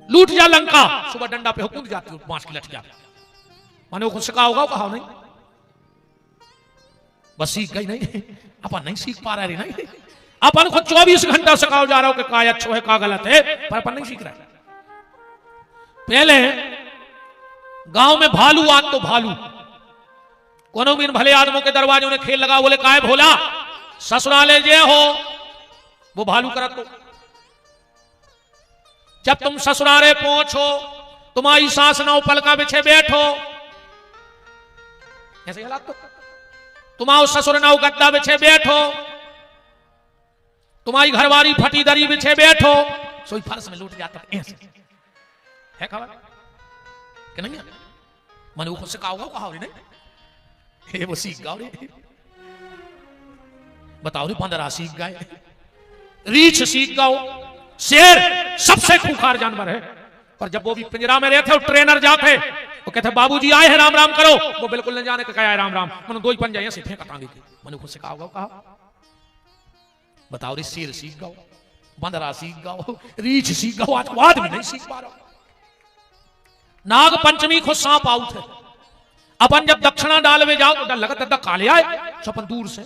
लूट जा लंका सुबह डंडा पे हुकूमत जाती है बांस की लठिया माने वो खुद सिखा होगा कहा नहीं बस सीख गई नहीं अपन नहीं सीख पा रहे नहीं अपन खुद 24 घंटा सिखाओ जा रहा हो कि का अच्छा है का गलत है पर अपन नहीं सीख रहा पहले गांव में भालू आज तो भालू कोनो भी भले आदमों के दरवाजों ने खेल लगा बोले काय भोला ससुराले जे हो वो भालू करत तो जब तुम ससुरारे पहुंचो तुम्हारी सास नाव पलका बिछे बैठो ऐसे हालात तो तुम्हारा ससुर नाव गद्दा बिछे बैठो तुम्हारी घरवारी फटी दरी बिछे बैठो सोई फर्श में लूट जाता ऐसे है खबर कि नहीं मन को सिखाओगा कहा नहीं वो सीख गाओ रे बताओ रे 15 सीख गए रीछ सीख गाओ शेर सबसे खूंखार जानवर है पर जब वो भी पिंजरा में रहते और ट्रेनर जाते वो कहते बाबूजी आए हैं राम राम करो वो बिल्कुल नहीं जाने का क्या है राम राम मैंने 2 ही पंजा ऐसे फेंका टांगे मैंने खुद से कहा बताओ रे शेर सीख गाओ 15 सीख गाओ रीछ सीख गाओ आज आदमी नहीं सीख पा रहा नाग पंचमी को सांप आउट है अपन जब दक्षिणा डाल में जाओ तो डर लगता काले आए तो अपन दूर से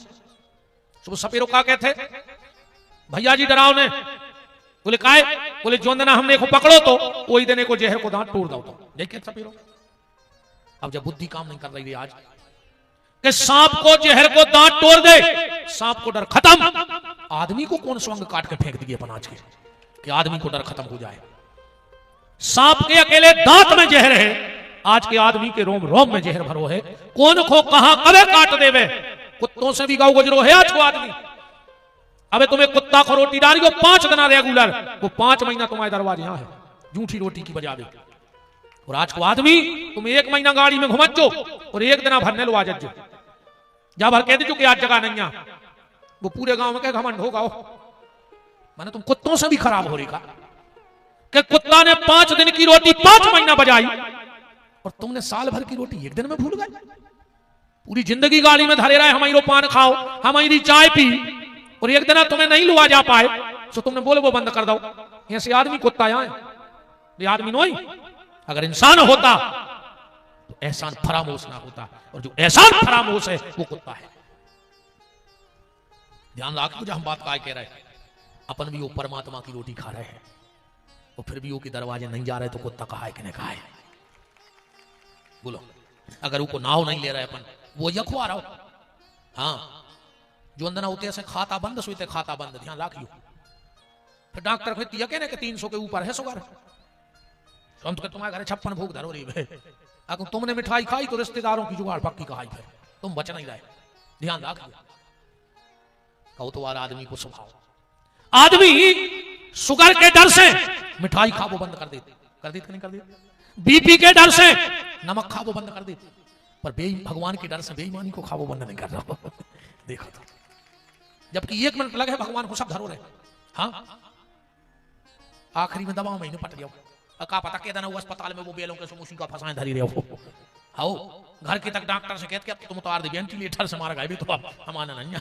तो सपेरो का कहते भैया जी डराओ ने बोले काय बोले जो देना हमने को पकड़ो तो वही देने को जहर को दांत तोड़ दो तो देखे सपेरो अब जब बुद्धि काम नहीं कर रही आज कि सांप को जहर को दांत तोड़ दे सांप को डर खत्म आदमी को कौन स्वंग काट के फेंक दिए अपन आज के कि आदमी को डर खत्म हो जाए। सांप के अकेले दांत में जहर है, आज के आदमी के रोम रोम में जहर भरो है। कौन खो कहां कबे काट देवे, कुत्तों से भी गाँव गुजरो है आज को आदमी। अबे तुम्हें कुत्ता को रोटी डाली 5 दिन रेगुलर, वो 5 महीना तुम्हारे दरवाजे यहां है झूठी रोटी की बजावे। और आज को आदमी तुम 1 महीना गाड़ी में घुमचो और 1 दिन भरने लो आज जा भर कह दीजो कि आज जगह नहीं है, वो पूरे गांव में क्या घमंड होगा। माने तुम कुत्तों से भी खराब हो रही का कि कुत्ता ने 5 दिन की रोटी 5 महीना बजाई और तुमने साल भर की रोटी 1 दिन में भूल गए। पूरी जिंदगी गाड़ी में धरे रहे, हमारी पान खाओ, हमारी चाय पी, और 1 दिन तुम्हें नहीं लुआ जा पाए तो तुमने बोले वो बंद कर दो। ऐसे आदमी कुत्ता यहाँ है, ये आदमी नहीं। अगर इंसान होता तो एहसान फरामोश ना होता, और जो एहसान फरामोश है वो कुत्ता है। ध्यान रखो जो हम बात का कह रहे हैं, अपन भी वो परमात्मा की रोटी खा रहे हैं और फिर भी वो के दरवाजे नहीं जा रहे तो कुत्ता कहा है कि नहीं कहा है? बोलो, अगर वो नाव नहीं ले रहे अपन, वो यखवा रहा हो। हाँ, जो अंदर होते ऐसे खाता बंद सोते खाता बंद, ध्यान रखियो। फिर डॉक्टर कहती है कि 300 के ऊपर है शुगर, हम तो तुम्हारे घर 56 भूख धरो रही है। अगर तुमने मिठाई खाई तो रिश्तेदारों की जुगाड़ पक्की कहाई, फिर तुम बच नहीं रहे। ध्यान रखियो। कहो तो आदमी को स्वभाव, आदमी शुगर के डर से मिठाई खाबो बंद कर देते नहीं कर देते, बीपी के डर से नमक खाबो बंद कर देते, पर भगवान के डर से बेईमानी को खाबो बंद नहीं कर रहा। देखो तो, जबकि 1 मिनट लगे भगवान को सब धरो रहे। हाँ, आखिरी में दबाव में पट जाओ, का पता के देना वो अस्पताल में वो बेलों के उसी का फंसाए धरी रहे हो। आओ घर के तक डॉक्टर से कहते अब तुम तो आर वेंटिलेटर से मार गए तो हमारा नहीं।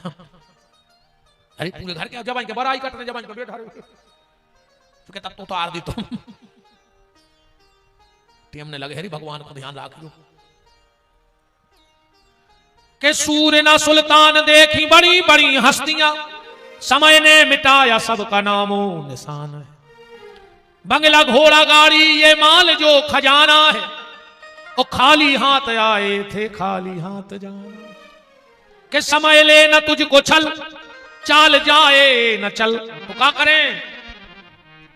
अरे पूरे घर के जबान के बड़ाई कटने जबान के बैठा रहे तब तो आर दी तुम। टीम ने लगे हरी भगवान को ध्यान रखियो के सूर्य ना सुल्तान देखी बड़ी बड़ी हस्तियां, समय ने मिटाया सबका नामो निशान है। बंगला घोड़ा गाड़ी ये माल जो खजाना है, और खाली हाथ आए थे खाली हाथ जाना। के समय ले न तुझको छल, चाल जाए न चल, तो क्या करें?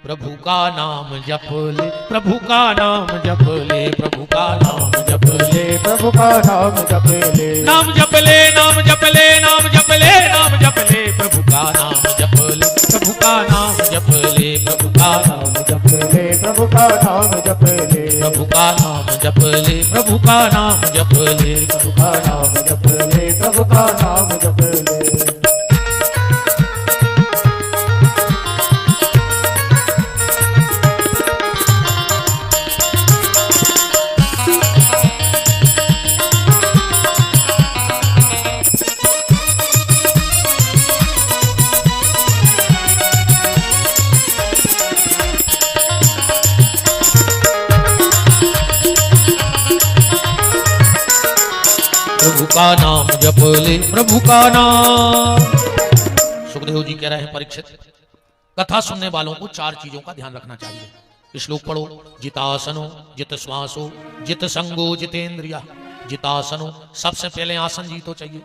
प्रभु का नाम जप ले, प्रभु का नाम जप ले, प्रभु का नाम जप ले, प्रभु का नाम जप ले, नाम जप ले, नाम जप ले, नाम जप ले, नाम जप ले, प्रभु का नाम जप ले, प्रभु का नाम जप ले, प्रभु का नाम जप ले, प्रभु का नाम जप ले, प्रभु का नाम जप ले, प्रभु का नाम जप ले, प्रभु का नाम जप ले, प्रभु का नाम जप ले। प्रभु का नाम जप ले, प्रभु का नाम। सुखदेव जी कह रहे हैं परीक्षित, कथा सुनने वालों को 4 चीजों का ध्यान रखना चाहिए। श्लोक पढ़ो, जितासनो जित श्वासो जित संगो जितेंद्रिया। जितासनो, सबसे पहले आसन जीतो चाहिए।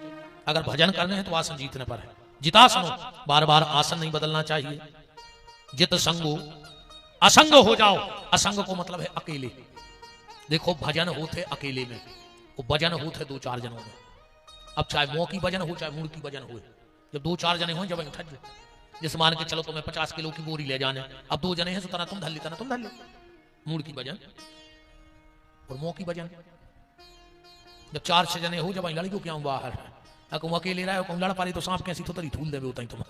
अगर भजन करने हैं तो आसन जीतने पर है। जितासनो, बार बार आसन नहीं बदलना चाहिए। जित संगो, असंग हो जाओ। असंग को मतलब है अकेले। देखो भजन होते अकेले में, वो भजन होते 2-4 जनों में। अब चाहे मोह की भजन हो चाहे मूड की भजन हो, जब 2-4 जने हो जब उठा जिस मान के चलो तुम्हें 50 किलो की बोरी ले जाने, अब 2 जने हैं तो तना तुम धल ली तना तुम धल लो। मूड की भजन और मोह की भजन। जब 4-6 जने हो जब लड़कियों क्या बाहर तुम अकेले रहे हो, लड़ पारी तो सांप कैसी तो तरी धूल देवे होता ही तुम।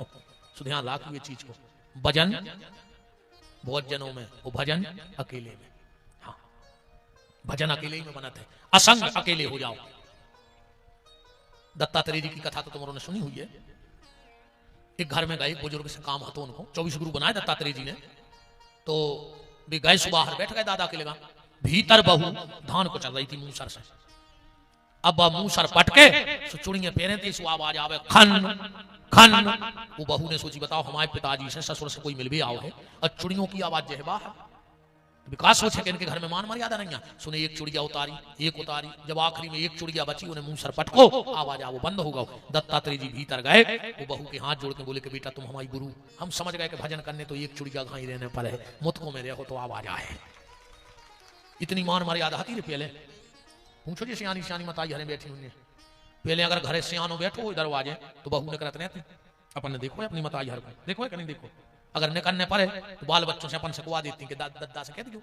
सो ध्यान रखो ये चीज को, भजन बहुत जनों में, वो भजन अकेले में। हाँ, भजन अकेले ही में बनते है। असंग अकेले हो जाओ। दत्तात्रेय जी की कथा तो तुम ने सुनी हुई है। एक घर में गए, बुजुर्ग से काम हतो उनको, 24 गुरु बनाए दत्तात्रेय जी ने। तो वे गए सुबह बैठ गए दादा के लगा, भीतर बहू धान को चल रही थी मूसर से। अब मूसर पटके चुड़िया पहने थे, सो आवाज आवे खन खन। वो बहू ने सोची बताओ हमारे पिताजी से ससुर से कोई मिल भी आओ है और चुड़ियों की आवाज जो है बाहर। विकास सोचे कि इनके घर में मान मर्यादा नहीं है। सुने एक चुड़िया उतारी, एक उतारी, जब आखिरी में एक चुड़िया बची, उन्हें मुंह सर पटको, आवाज वो बंद होगा। दत्तात्रेय जी भीतर गए, वो बहू के हाथ जोड़ के बोले कि बेटा तुम हमारी गुरु, हम समझ गए कि भजन करने तो एक चुड़िया घाई रहने पर है, मुतकों में रहो तो आवाज आए। इतनी मान मर्यादा आती रे पहले। पूछो जी सियानी सियानी मताई हरे बैठी हुई, पहले अगर घरे सियानो बैठो इधर आवाज तो बहू ने करते रहते, अपन ने देखो अपनी मताई हर को, देखो है कि नहीं देखो। अगर न करने पड़े तो बाल बच्चों से अपन से कुआ देती कि दादा से कह दियो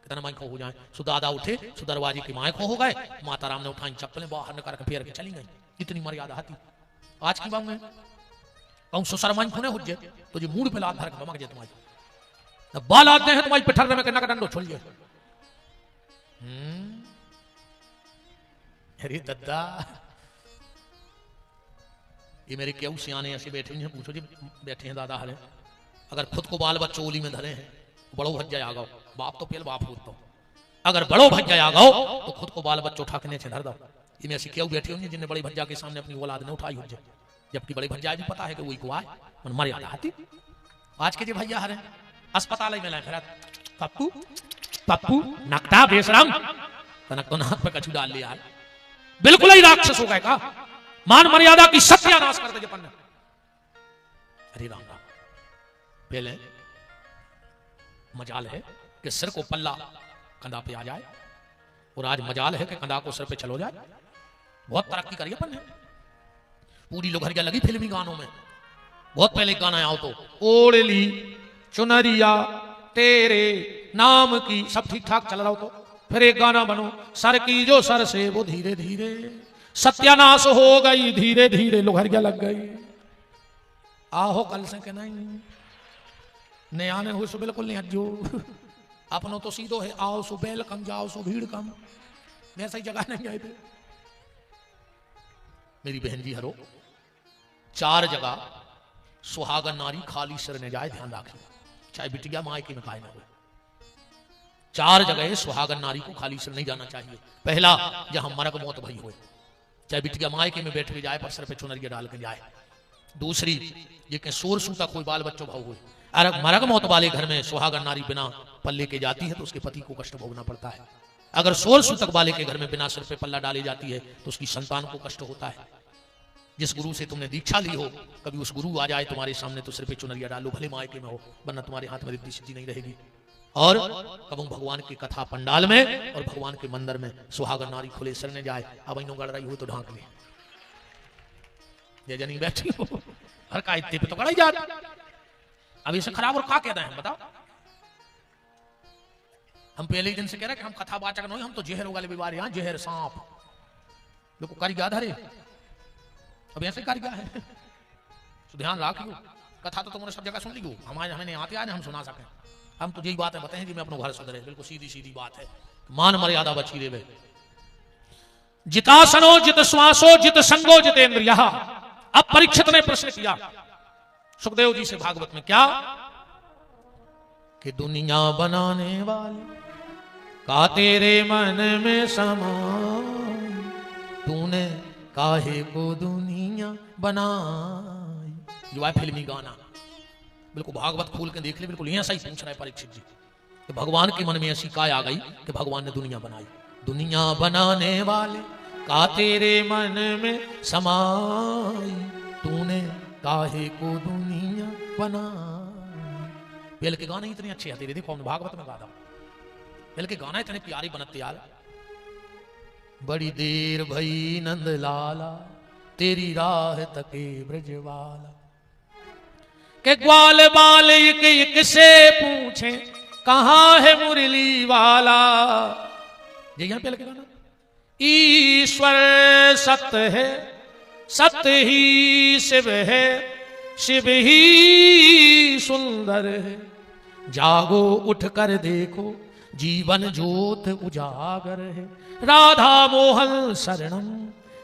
कितना माई खो हो जाए। सुदादा उठे, सुदरवाजी की माए खो हो गए, माता राम ने उठाई चप्पलें बाहर न करके फेर के चली गई। इतनी मर्यादा आती। आज की बात में कहूं सुसर माई खुने हुज्जे तो जी मूड पे लात भर के बमक जे तुम्हारी बाल आते हैं तुम्हारी पिठर में कन्ना का डंडो छोड़ जे। अरे दद्दा ये मेरे क्यों सियाने ऐसे बैठे हैं, पूछो जी बैठे हैं दादा हरे। अगर खुद को बाल बच्चों ओली में धरे हैं, बड़ो भज्जा आ गो, बाप तो पेल बाप होता। अगर बड़ो भज्जा आ गो तो खुद को बाल बच्चों उठा के धर दो। ये में ऐसी क्यों बैठी हुई है जिन्हें बड़ी भज्जा के सामने अपनी औलाद ने उठाई हो जाए, जबकि बड़ी भज्जा भी पता है कि वही को आए मन मर्यादा आती। आज के जो भैया हरे अस्पताल में लाए खैर पप्पू पप्पू नकटा बेशरम तनक तो नाक पे कछू डाल लिया, बिल्कुल ही राक्षस हो गए का, मान मर्यादा की सत्यानाश कर दे जपन। अरे राम राम। पहले मजाल है कि सिर को पल्ला कंधा पे आ जाए, और आज मजाल है कि कंधा को सिर पे चलो जाए। बहुत तरक्की करी अपन ने, पूरी लोहरिया लगी फिल्मी गानों में। बहुत पहले गाना आओ तो ओढ़ ली चुनरिया तेरे नाम की, सब ठीक ठाक चल रहा हो तो फिर एक गाना बनो, सर की जो सर से वो धीरे धीरे सत्यानाश हो गई, धीरे धीरे लोहरिया लग गई। आहो कल से के नहीं नया ने हुए सो बिल्कुल नहीं हजो, अपनों तो सीधो है आओ सो बैल कम जाओ सो भीड़ कम, वैसा ही जगह नहीं आए थे। मेरी बहन जी हरो, 4 जगह सुहागन नारी खाली सिर ने जाए, ध्यान रखिए, चाहे बिटिया मायके में खाए ना हो। 4 जगह सुहागन नारी को खाली सिर नहीं जाना चाहिए। पहला जहां मरग मौत भई हो, चाहे बिटिया मायके में बैठ के जाए पर सिर पे चुनरिया डाल के जाए। दूसरी ये कि शोर सूता कोई बाल बच्चों भाव हो, अगर मरग मौत वाले घर में सुहागन नारी बिना पल्ले के जाती है तो उसके पति को कष्ट भोगना पड़ता है। अगर शोर सूतक वाले के घर में बिना सिर पे पल्ला डाली जाती है तो उसकी संतान को कष्ट होता है। जिस गुरु से तुमने दीक्षा ली हो, कभी उस गुरु आ जाए तुम्हारे सामने तो सिर पे चुनरिया डालो, भले मायके में हो, वरना तुम्हारे हाथ में रिद्धि सिद्धि नहीं रहेगी। और कबू भगवान की कथा पंडाल में और भगवान के मंदिर में सुहागन नारी खुले सिर ने जाए, अब इन गड़ रही हो तो ढांक ले, जनी बैठी हो हर का इतने पे तो कड़ा ही जा। अब इसे खराब और का कहते हैं बताओ। हम पहले ही दिन से कह रहे कि हम कथावाचक नहीं, हम तो जहर वाले बीमारी, यहाँ जहर सांप देखो कारीगा धरे, अब ऐसे कारीगा है तो ध्यान रखियो। कथा तो तुमने सब जगह सुन ली हो, हमारे हमें आते आज हम सुना सके। हम तो यही बात है बताएं कि मैं अपने घर सुधरे, बिल्कुल सीधी सीधी बात है, मान मर्यादा बची रे। जितासनो जित श्वासो जित संगो जितेंद्रिया। अब परीक्षित ने प्रश्न किया सुखदेव जी से भागवत में, क्या कि दुनिया बनाने वाले का तेरे मन में समाई, तूने काहे को दुनिया बनाई। जो है फिल्मी गाना, बिल्कुल भागवत खोल के देख ले, बिल्कुल यहाँ सही पूछ रहा है परीक्षित जी कि भगवान के मन में ऐसी काय आ गई कि भगवान ने दुनिया बनाई। दुनिया बनाने वाले का तेरे मन में समाई, तूने काहे को दुनिया बनाई। पहले के गाने इतने अच्छे आते, देखो हमने भागवत में गाया, पहले के गाना इतने प्यारे बनते यार। बड़ी देर भई नंद लाला तेरी राह तके ब्रजवाला, के ग्वाल बाल एक से पूछे कहां है मुरली वाला। ये यहां पहले के गाना, ईश्वर सत्य है सत्य ही शिव है, शिव ही सुंदर है, जागो उठ कर देखो जीवन ज्योत उजागर है, राधा मोहन शरणम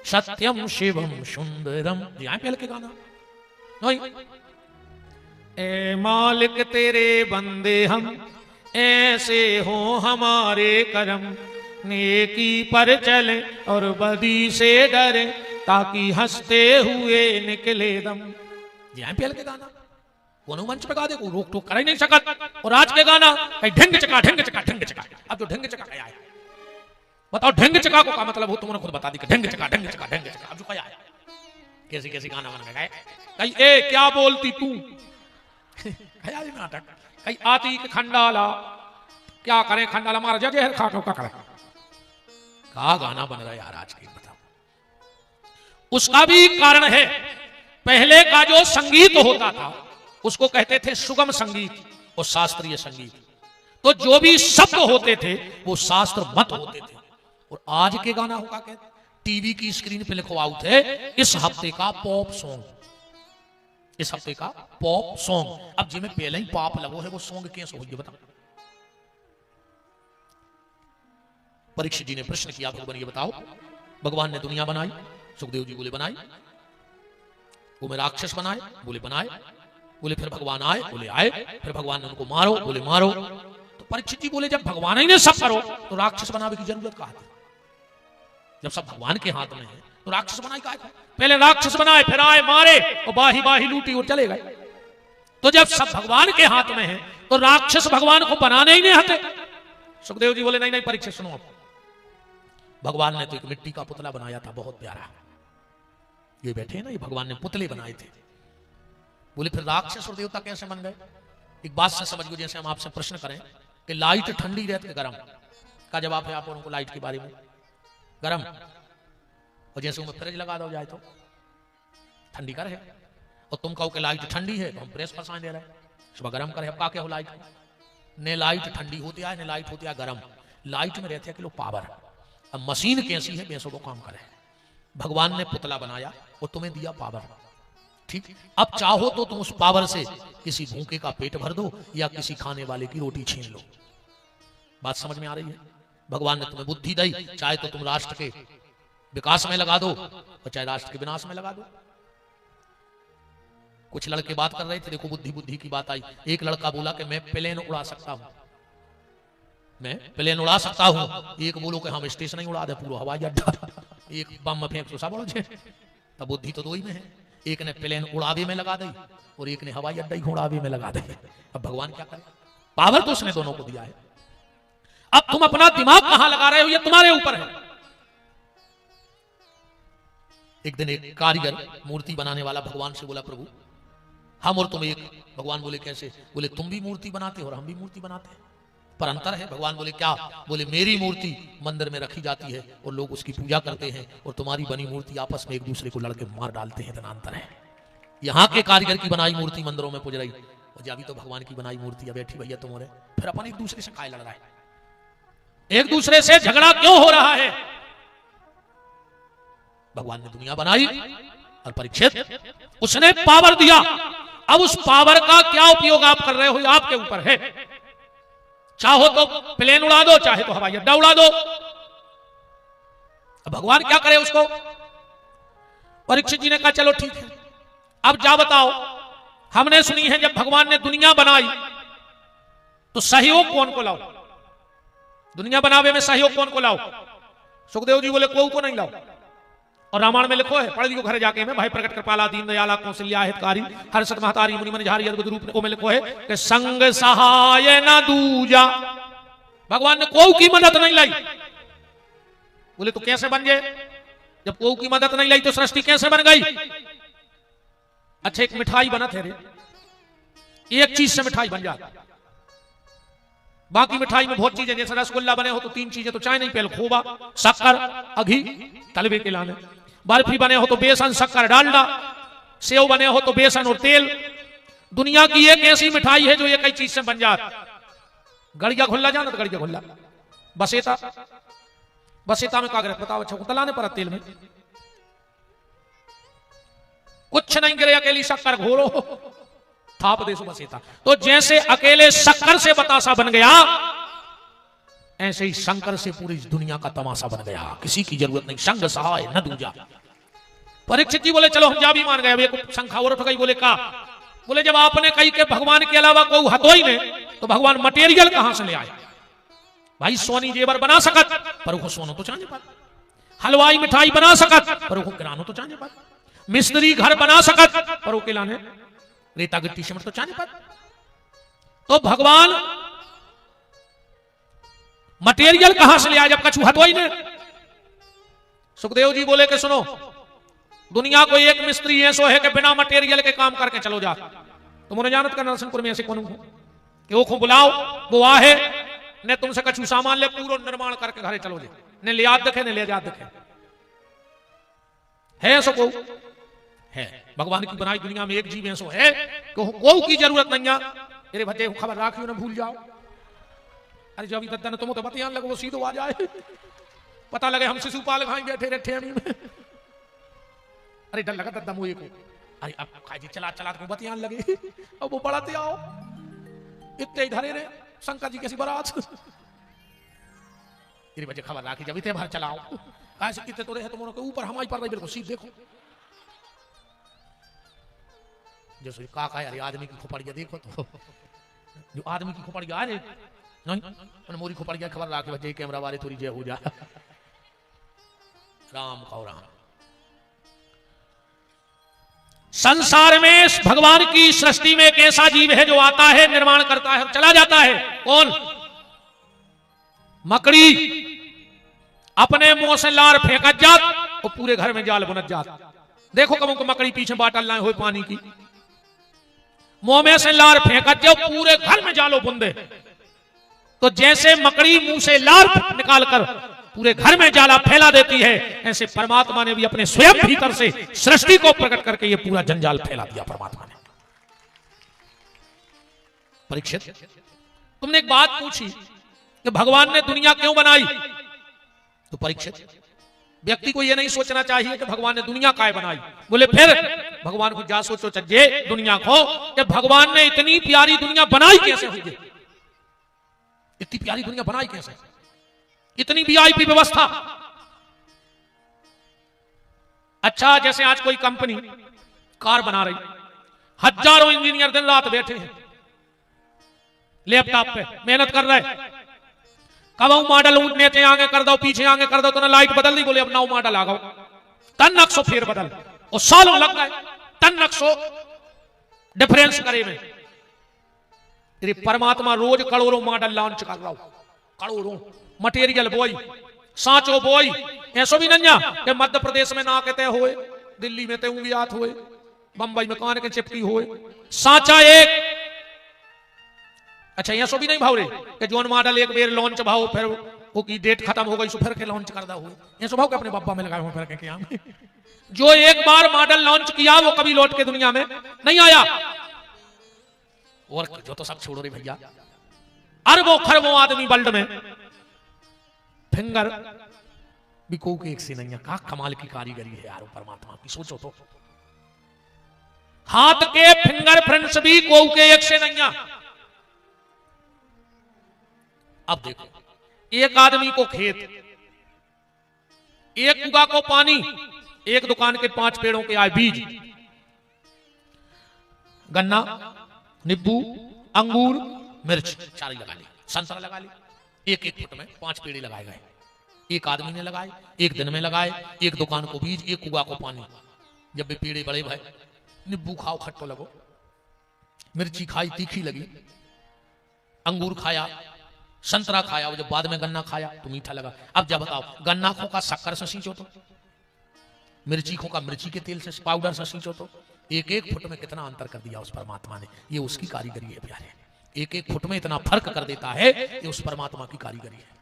सत्यम शिवम सुंदरम। यहाँ पहले के गाना नहीं, ए मालिक तेरे बंदे हम ऐसे हो हमारे करम, नेकी पर चले और बदी से डरे, ताकि हंसते हुए निकले दम। यहाँ पहले के गाना कोनो मंच पे गा दे, कोई रोक टोक कर ही नहीं सकत। और आज के गाना कहीं ढंग चका ढंग चका ढंग चका। अब जो ढंग चका क्या है बताओ, ढंग चका को क्या मतलब हो, तुमने खुद बता दी कि ढंग चका ढंग चका ढंग चका। अब जो क्या है, कैसी कैसी गाना बन गए, कहीं ए क्या बोलती तू नाटक, कहीं आती कि खंडाला क्या करे, खंडाला मारा जा जहर खा क्या करे, क्या गाना बन रहा है यार आज के, बताओ। उसका भी कारण है, पहले का जो संगीत होता था उसको कहते थे सुगम संगीत और शास्त्रीय संगीत। तो जो भी शब्द होते थे वो शास्त्र मत होते थे। और आज के गाना होगा क्या, टीवी की स्क्रीन पे लिखो आउट है इस हफ्ते का पॉप सॉन्ग, इस हफ्ते का पॉप सॉन्ग। अब जिसमें पहले ही पाप लगो है वो सॉन्ग कैसे होगी बताओ। परीक्षित जी ने प्रश्न किया, भगवान ये बताओ, भगवान ने दुनिया बनाई, सुखदेव जी बोले बनाई, वो में राक्षस बनाए, बोले बनाए, बोले फिर भगवान आए, बोले आए, फिर भगवान ने उनको मारो, बोले मारो। तो परीक्षित जी बोले जब भगवान ही ने सब करो तो राक्षस बनाने की जरूरत कहां थी, जब सब भगवान के हाथ में है तो राक्षस बनाए का, पहले राक्षस बनाए फिर आए मारे और बाही बाही लूटी और चले गए। तो जब सब भगवान के हाथ में है तो राक्षस भगवान को बनाने ही नहीं आते। सुखदेव जी बोले नहीं नहीं परीक्षित सुनो, भगवान ने तो एक मिट्टी का पुतला बनाया था बहुत प्यारा, ये बैठे ना ये भगवान ने पुतले बनाए थे। बोले फिर राक्षस और देवता कैसे बन गए। एक बात से समझ गो, जैसे हम आपसे प्रश्न करें कि लाइट ठंडी रहती है गरम, का जवाब है आप उनको लाइट के बारे में गरम, और जैसे उन्हें फ्रिज लगा दो जाए तो ठंडी कर है, और तुम कहो कि लाइट ठंडी है तो हम प्रेस फंसा दे रहे हैं सुबह गरम करे। अब का क्या हो लाइट ने, लाइट ठंडी होती है ने लाइट होती है गरम, लाइट में रहते हैं किलो पावर। अब मशीन कैसी है वैसे वो काम करे। भगवान ने पुतला बनाया और तुम्हें दिया पावर, ठीक। अब चाहो तो तुम उस पावर से किसी भूखे का पेट भर दो या किसी खाने वाले की रोटी छीन लो। बात समझ में आ रही है। भगवान ने तुम्हें बुद्धि दी, चाहे तो तुम राष्ट्र के विकास में लगा दो और चाहे राष्ट्र के विनाश में लगा दो। कुछ लड़के बात कर रहे थे, देखो बुद्धि बुद्धि की बात आई। एक लड़का बोला कि मैं प्लेन उड़ा सकता हूं, मैं प्लेन उड़ा सकता हूं। एक बोलो कि हम स्टेशन ही उड़ा दे पूरा हवाई अड्डा, एक बम में फेंक तो सब बोलो, तब बुद्धि तो दो ही में है। एक ने प्लेन उड़ावे में लगा दी और एक ने हवाई अड्डा ही उड़ावे में लगा दी। अब भगवान क्या करे, पावर तो उसने दोनों को दिया है। अब तुम अपना दिमाग कहां लगा रहे हो ये तुम्हारे ऊपर है। एक दिन एक कारीगर मूर्ति बनाने वाला भगवान से बोला प्रभु हम और तुम एक। भगवान बोले कैसे, बोले तुम भी मूर्ति बनाते हो और हम भी मूर्ति बनाते हैं, पर अंतर है। भगवान बोले क्या, बोले मेरी मूर्ति मंदिर में रखी जाती है और लोग उसकी पूजा करते हैं, और तुम्हारी बनी मूर्ति आपस में एक दूसरे को लड़के मार डालते हैं, इतना अंतर है। यहाँ के कारीगर की बनाई मूर्ति मंदिरों में पूज रही, और जब तो भगवान की बनाई मूर्ति बैठी भैया तुम, फिर अपन एक दूसरे से काय लड़ रहा है, एक दूसरे से झगड़ा क्यों हो रहा है। भगवान ने दुनिया बनाई और परीक्षित उसने पावर दिया। अब उस पावर का क्या उपयोग आप कर रहे हो आपके ऊपर है। चाहो तो प्लेन उड़ा दो, चाहे तो हवाई अड्डा उड़ा दो। अब भगवान क्या करे उसको। परीक्षित जी ने कहा चलो ठीक है, अब जा बताओ, हमने सुनी है जब भगवान ने दुनिया बनाई तो सहयोग कौन को लाओ, दुनिया बनावे में सहयोग कौन को लाओ। सुखदेव जी बोले कोई को नहीं लाओ। और रामायण में लिखो है, पढ़ लिखो घर जाके में, भाई प्रकट कृपाला दीन दयाला कौशल्या हितकारी हर्षद महतारी मुनि मन झारी अद्भुत रूप को में लिखो है कि संग सहाय न दूजा। भगवान ने कोई की मदद नहीं लाई। बोले तो कैसे बन गए, जब कोई की मदद नहीं लाई तो सृष्टि कैसे बन गई। अच्छा एक मिठाई बना थे रे, एक चीज से मिठाई बन जाती, बाकी मिठाई में बहुत चीजें, जैसे रसगुल्ला बने हो तो 3 चीजें तो चाहे नहीं, पहले खोबा शक्कर अघी तलवे के लाने, बर्फी बने हो तो बेसन शक्कर डालडा, सेव बने हो तो बेसन और तेल। दुनिया की एक ऐसी मिठाई है जो एक ही चीज से बन जाती। गड़िया खुल्ला जाना तो गड़िया खुल्ला, बसेता बसेता में कागज बताओ, अच्छा तलाने पर तेल में कुछ नहीं गिरे, अकेली शक्कर घोरो थाप दे बसेता। तो जैसे अकेले शक्कर से बतासा बन गया, ऐसे ही शंकर से पूरी दुनिया का तमाशा बन गया, किसी की जरूरत नहीं, संग सहाय न दूजा। परीक्षित जी बोले चलो हम जा भी मान गए। अब एक शंखा और उठ गई, बोले का, बोले जब आपने कही कि भगवान के अलावा कोई हथोई में, तो भगवान मटेरियल कहां से ले आए। भाई सोनी जेवर बना सकत पर वो सोनो तो चांदी पर, हलवाई मिठाई बना सकत पर वो किरानो तो चांदी पर, मिस्त्री घर बना सकत पर वो किलाने रेता गिट्टी सिमट तो चाने पर। तो भगवान मटेरियल कहां से ले आया जब कछु हतो ही नहीं। सुखदेव जी बोले कि सुनो, दुनिया को एक मिस्त्री ऐसो है कि बिना मटेरियल के काम करके चलो जा। तो मुझे जानत कर नरसिंहपुर में ऐसे कौन कि वो को बुलाओ, वो आहे ने तुमसे कछु सामान ले पूरा निर्माण करके घरे चलो जे, ने ले याद देखे ने ले याद देखे है ऐसो को है। भगवान की बनाई दुनिया में एक जीव ऐसो है कि को की जरूरत नहीं है। तेरे बच्चे खबर राखियो ना भूल जाओ। अरे जब दद्दा ने तुम तो बतियान लगे वो सीधो आ जाए, पता लगे हम शिशुपाल भाई बैठे रहे ठेमी में। अरे डर लगा दद्दा मुझे को, अरे अब खाजी चला चला तो बतियान लगे। अब वो बढ़ाते आओ इतने इधर रे शंकर जी कैसी बारात। तेरे बच्चे खबर राखी जब इतने बाहर चलाओ ऐसे कितने तो रहे तुम के ऊपर हमारी पर बिल्कुल सीध देखो। जैसे काका यार आदमी की खोपड़िया देखो तो जो आदमी की खोपड़िया अरे नहीं मैंने मोरी खोपड़िया खबर रहा के बच्चे कैमरा वाले थोड़ी जय हो जा। राम कहो राम। संसार में भगवान की सृष्टि में एक ऐसा जीव है जो आता है, निर्माण करता है और चला जाता है। कौन? मकड़ी। अपने मुंह से लार फेंकत जात और पूरे घर में जाल बनत जात। देखो कबू को मकड़ी पीछे बाटल ना हो पानी की, मुंह में से लार फेंकत जाओ पूरे घर में जालो बुंदे। तो जैसे मकड़ी मुंह से लार निकालकर पूरे घर में जाला फैला देती है, ऐसे परमात्मा ने भी अपने स्वयं भीतर से सृष्टि को प्रकट करके ये पूरा जंजाल फैला दिया परमात्मा ने। परीक्षित, तुमने एक बात पूछी कि भगवान ने दुनिया क्यों बनाई। तो परीक्षित, व्यक्ति को यह नहीं सोचना चाहिए कि भगवान ने दुनिया काय बनाई। बोले फिर भगवान को जा सोचो चज्जे दुनिया को कि भगवान ने इतनी प्यारी दुनिया बनाई कैसे होगी। इतनी प्यारी दुनिया बनाई कैसे, इतनी वीआईपी व्यवस्था। अच्छा जैसे आज कोई कंपनी कार बना रही, हजारों इंजीनियर दिन रात बैठे हैं लैपटॉप पे मेहनत कर रहे। कब मॉडल नीचे आगे कर दो पीछे आगे कर दो तो ना लाइट बदल दी, बोले अब नौ मॉडल आ गो तन नक्शो फेर बदल और सालों लग गए तन नक्शो डिफरेंस करे में। परमात्मा रोज करोड़ों मॉडल लॉन्च कर रहा हूं, करोड़ों मटेरियल बोई सांचो बोई। ऐसो भी नहीं कि मध्य प्रदेश में ना कहते हुए, दिल्ली में ते उंगियात हुए, बंबई में कान के चिपटी हुए, सांचा एक। अच्छा ऐसो भी नहीं भाव रे कि जोन मॉडल एक बेर लॉन्च भाव फिर वो की डेट खत्म हो गई सो फिर के लॉन्च करदा हुए। ऐसो भाव के अपने बब्बा में लगाए हुए फिर के क्या में। जो एक बार मॉडल लॉन्च किया वो कभी लौट के दुनिया में नहीं आया। और जो तो सब छोड़ो रे भैया, अरबों खरबों आदमी वर्ल्ड में फिंगर भी को एक से नहीं है। का कमाल की कारीगरी है यार परमात्मा की, सोचो तो। हाथ के फिंगर प्रिंट्स भी को के एक से नहीं है। अब देखो एक आदमी को खेत, एक कुआ को पानी, एक दुकान के 5 पेड़ों के आए बीज, गन्ना नींबू अंगूर मिर्च चार लगा ली, संतरा लगा ली। एक एक फुट में 5 पेड़े लगाए गए। एक आदमी ने लगाए, एक दिन में लगाए, एक दुकान को बीज, एक कुआ को पानी। जब भी पेड़े बड़े भाई, नींबू खाओ खट्टो लगो, मिर्ची खाई तीखी लगी, अंगूर खाया, संतरा खाया, जब बाद में गन्ना खाया तो मीठा लगा। अब जब बताओ गन्ना खो का शक्कर से सींचो तो, मिर्ची खो का मिर्ची के तेल से पाउडर से सींचो तो, एक एक फुट में कितना अंतर कर दिया उस परमात्मा ने। ये उसकी कारीगरी है प्यारे। एक एक फुट में इतना फर्क कर देता है, ये उस परमात्मा की कारीगरी है।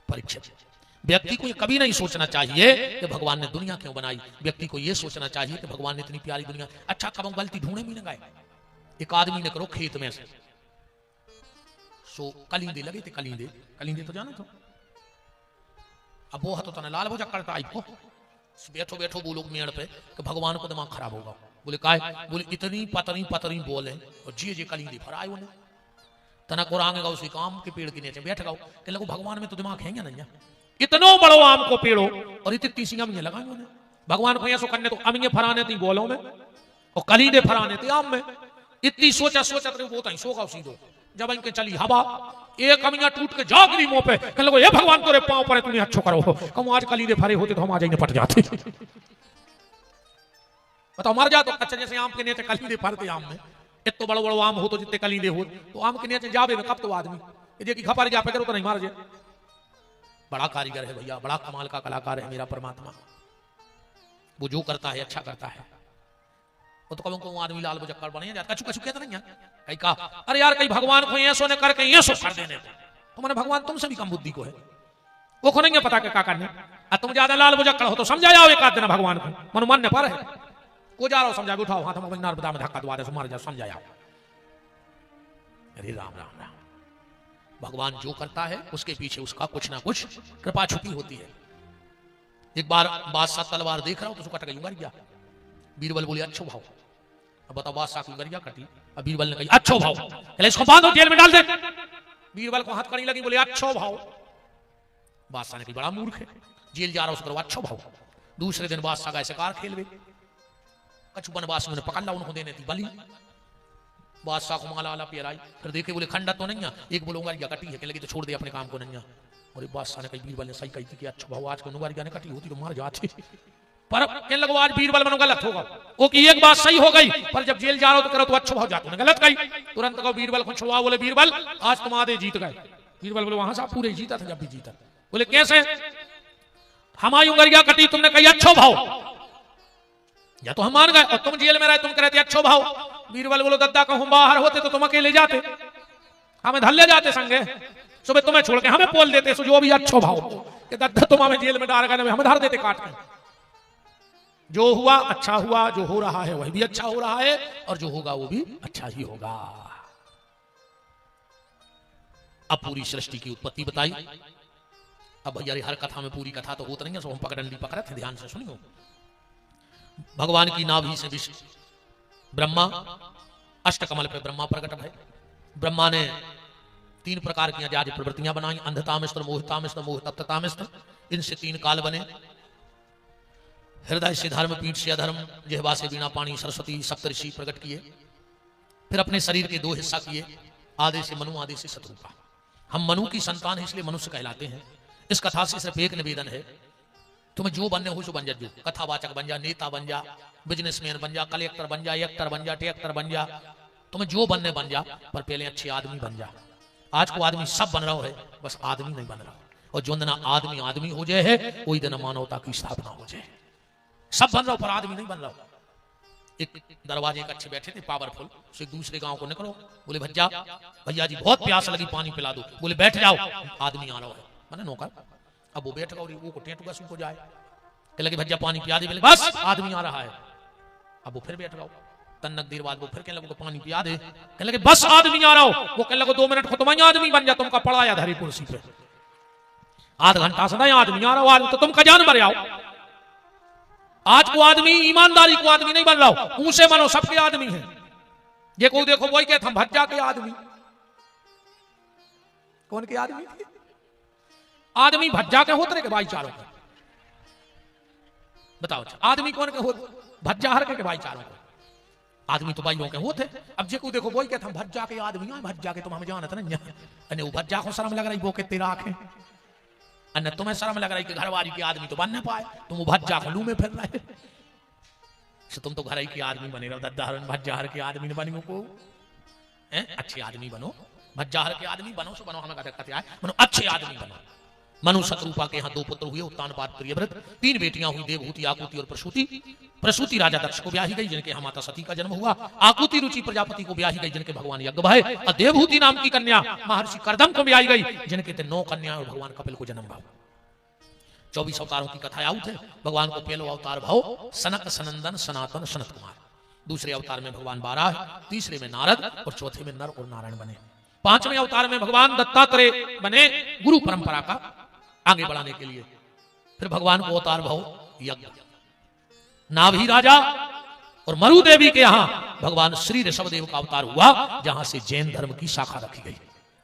परीक्षित, व्यक्ति को ये कभी नहीं सोचना चाहिए कि भगवान ने दुनिया क्यों बनाई। व्यक्ति को यह सोचना चाहिए कि भगवान ने इतनी प्यारी दुनिया। अच्छा कब गलती ढूंढे भी न गए। एक आदमी ने करो खेत में से सो कलिंदे लगे थे, कलिंदे तो जाना तो। अब वो तो लाल भोजा करता आई को बैठो बैठो बोलो मेड़ पे कि भगवान को दिमाग खराब होगा। बोले काय, बोले इतनी पतरी पतरी बोले और जी कलिंदी फराए उन्हें तना को रांगेगा उसी काम के पेड़ के नीचे बैठ गओ कि लगो भगवान में तो दिमाग है नहीं। इतनो बड़ो आम को पेड़ो और इतनी सी अमियां लगाई उन्हें। भगवान को ऐसो करने तो अमियां फराने थी बोलो में और कलीदे फराने थे आम में। इतनी सोचा वो सोगा सीधो जब इनके चली हवा, एक अमियां टूट के जागरी मुंह पे कहने लगो ये भगवान तोरे पांव पर तुम्हें अच्छो करो। कम आज कलीदे फरे होते तो हम आज पट जाते। बताओ मर जा तो अच्छा जैसे आम के नीचे कलींदे फरते आम में इतो बड़ो बड़ो आम हो तो जितने कलींदे हो तो आम के नीचे जावे ना कब तो आदमी ये की खपर जा पे करो तो नहीं मार जाए। बड़ा कारीगर है भैया, बड़ा कमाल का कलाकार है मेरा परमात्मा। वो जो करता है अच्छा करता है। वो तो कभी आदमी लाल बुजक्कर बने जाता कछु कछु कहता नहीं है कहीं कहा अरे यार कहीं भगवान को ये सो ने करके ये सो कर देने तो मैंने भगवान तुमसे भी कम बुद्धि को है वो को नहीं पता क्या करने। तुम ज्यादा लाल बुजक्कर हो तो समझा जाओ एक आध दिन भगवान को मनु मान्य पर है को जा रहा हो समझा उठाओ हाथ में नर्मदा में धक्का द्वारा मार जाओ समझा जाओ। अरे राम राम राम। भगवान जो करता है उसके पीछे उसका कुछ ना कुछ कृपा छुपी होती है। एक बार बादशाह तलवार देख रहा हूं तो उसको कट गई मर गया। बीरबल बोले अच्छो भाव। अब बताओ बादशाह की गरिया कटी। अब बीरबल ने कही अच्छो भाव पहले इसको बांधो जेल में डाल दे। बीरबल को हथकड़ी लगी बोले अच्छो भाव। बादशाह ने कही बड़ा मूर्ख है जेल जा रहा उसको अच्छो भाव। दूसरे दिन बादशाह का शिकार खेल गए कछु बनवास में पकड़ ला उनको देने थी बलि। बादशाह को माला आला पियराई फिर देखे बोले खंडा तो नहीं है एक बोलूंगा या कटी है कहने लगी तो छोड़ दे अपने काम को नहीं है। और बादशाह ने कही बीरबल ने सही कही थी कि अच्छा भाव आज को नुगारिया ने कटी होती तो मार जाते पर कहने लगा आज बीरबल मनो गलत होगा वो की एक बात सही हो गई पर जब जेल जा रहा हो तो करो तो अच्छा भाव जाते गलत कही। तुरंत कहो बीरबल को छुड़वा बोले बीरबल आज तुम आधे जीत गए। बीरबल बोले वहां से आप पूरे जीता था जब भी जीता। बोले कैसे हमारी उंगरिया कटी तुमने कही अच्छो भाव या तो हम मान गए और तुम जेल में रहे तुम कह रहे थे अच्छो भाव। बीरबल बोलो दद्दा को हम बाहर होते तो तुम अकेले जाते हमें धल्ले जाते संगे सुबह तुम्हें छोड़ के हमें पोल देते सो जो भी अच्छो भाव कि दद्दा तुम हमें जेल में डाल गए हमें धर देते काट के। जो हुआ अच्छा हुआ जो हो रहा है वही भी अच्छा हो रहा है और जो होगा वो भी अच्छा ही होगा। अब पूरी सृष्टि की उत्पत्ति बताई। अब भैया हर कथा में पूरी कथा तो होती नहीं है सो हम पकड़ंडी पकड़े थे ध्यान से सुनियो। भगवान की नाभि से विश्व ब्रह्मा अष्टकमल पे ब्रह्मा प्रकट भय। ब्रह्मा ने 3 प्रकार की अजाज प्रवृत्तियां बनाई अंधतामिस्त्र मोहितामिस्त्र मोहतप्ततामिस्त्र। इनसे 3 काल बने। हृदय से धर्म पीठ से अधर्म जिह्वा से वीणा पानी सरस्वती सप्तऋषि प्रकट किए। फिर अपने शरीर के 2 हिस्सा किए आधे से मनु आधे से शत्रुपा। हम मनु की संतान है इसलिए मनुष्य कहलाते हैं। इस कथा से सिर्फ एक निवेदन है तुम्हें जो बनने हो सो बन जा जो कथावाचक बन जा नेता बन जा बिजनेसमैन बन जा कलेक्टर बन जा एक्टर बन जा टेक्टर बन जा तुम्हें जो बनने बन जा पर पहले अच्छे आदमी बन जा। आज को आदमी सब बन रहा है बस आदमी नहीं बन रहा और जो दिन आदमी आदमी हो जाए है वही दिन मानवता की स्थापना हो जाए। सब बन रहा पर आदमी नहीं बन रहा। एक दरवाजे के अच्छे बैठे थे पावरफुल से दूसरे गांव को निकलो बोले भैया भैया जी बहुत प्यास लगी पानी पिला दो। बोले बैठ जाओ आदमी आ रहा है मैंने नौकर। अब वो बैठ गया वो को टेंट को जाए कह लगे भैया पानी पिया दे। बोले बस आदमी आ रहा है। अब वो फिर बैठ गया तन्नक देर बाद वो फिर कहने लगे पानी पिया दे कहने लगे बस आदमी आ रहा हो। वो कहने लगे 2 मिनट को तुम आदमी बन जा तुमका पड़ाया धरी कुर्सी पे आधा घंटा से नहीं आदमी आ रहा हो तो तुम का जान मर आओ। आज को आदमी ईमानदारी को आदमी नहीं बन रहा हो ऊंचे मानो सबके आदमी है। ये को देखो वही कहते हम भज्जा के आदमी कौन के आदमी थे आदमी भज्जा के होते के भाईचारों के बताओ आदमी कौन के होते भज्जा हर के भाईचारों को आदमी तो भाइयों के होते। अब जे को देखो वही कहते हम भज्जा के आदमी हैं भज्जा के तुम हमें जानत नहीं अने वो भज्जा को शर्म लग रही वो के तेरा आंखें अन्य तुम्हें शर्म लग रही कि घरवाली के आदमी तो बन नहीं पाए तुम भज्जा को लू में फिर रहे तो तुम तो घर के आदमी बने रहो दद्दाहरण भज्जाहर के आदमी ने बनी को अच्छे आदमी बनो भज्जाहर के आदमी बनो सो बनो हमें कहते आए बनो अच्छे आदमी बनो। मनु शत्रुपा के यहाँ 2 पुत्र हुए उत्तानपाद प्रियव्रत। 3 बेटियां हुई देवहूति आकुति और प्रसूति। प्रसूति राजा दक्ष को ब्याही गई जिनके यहाँ माता सती का जन्म हुआ। आकुति रुचि प्रजापति को ब्याही गई जिनके भगवान यज्ञ भाई। और देवहूति नाम की कन्या महर्षि कर्दम को ब्याही गई जिनके 9 कन्या और भगवान कपिल को जन्म भाव। 24 अवतारों की कथा आउट है। भगवान को पहलो अवतार भाव सनक सनंदन सनातन सनत कुमार। दूसरे अवतार में भगवान बाराह तीसरे में नारद और चौथे में नर और नारायण बने। 5वें अवतार में भगवान दत्तात्रेय बने गुरु परंपरा का आगे बढ़ाने के लिए। फिर भगवान को अवतार भाव यज्ञ। नाभि राजा और मरु देवी के यहां भगवान श्री ऋषभदेव का अवतार हुआ जहां से जैन धर्म की शाखा रखी गई।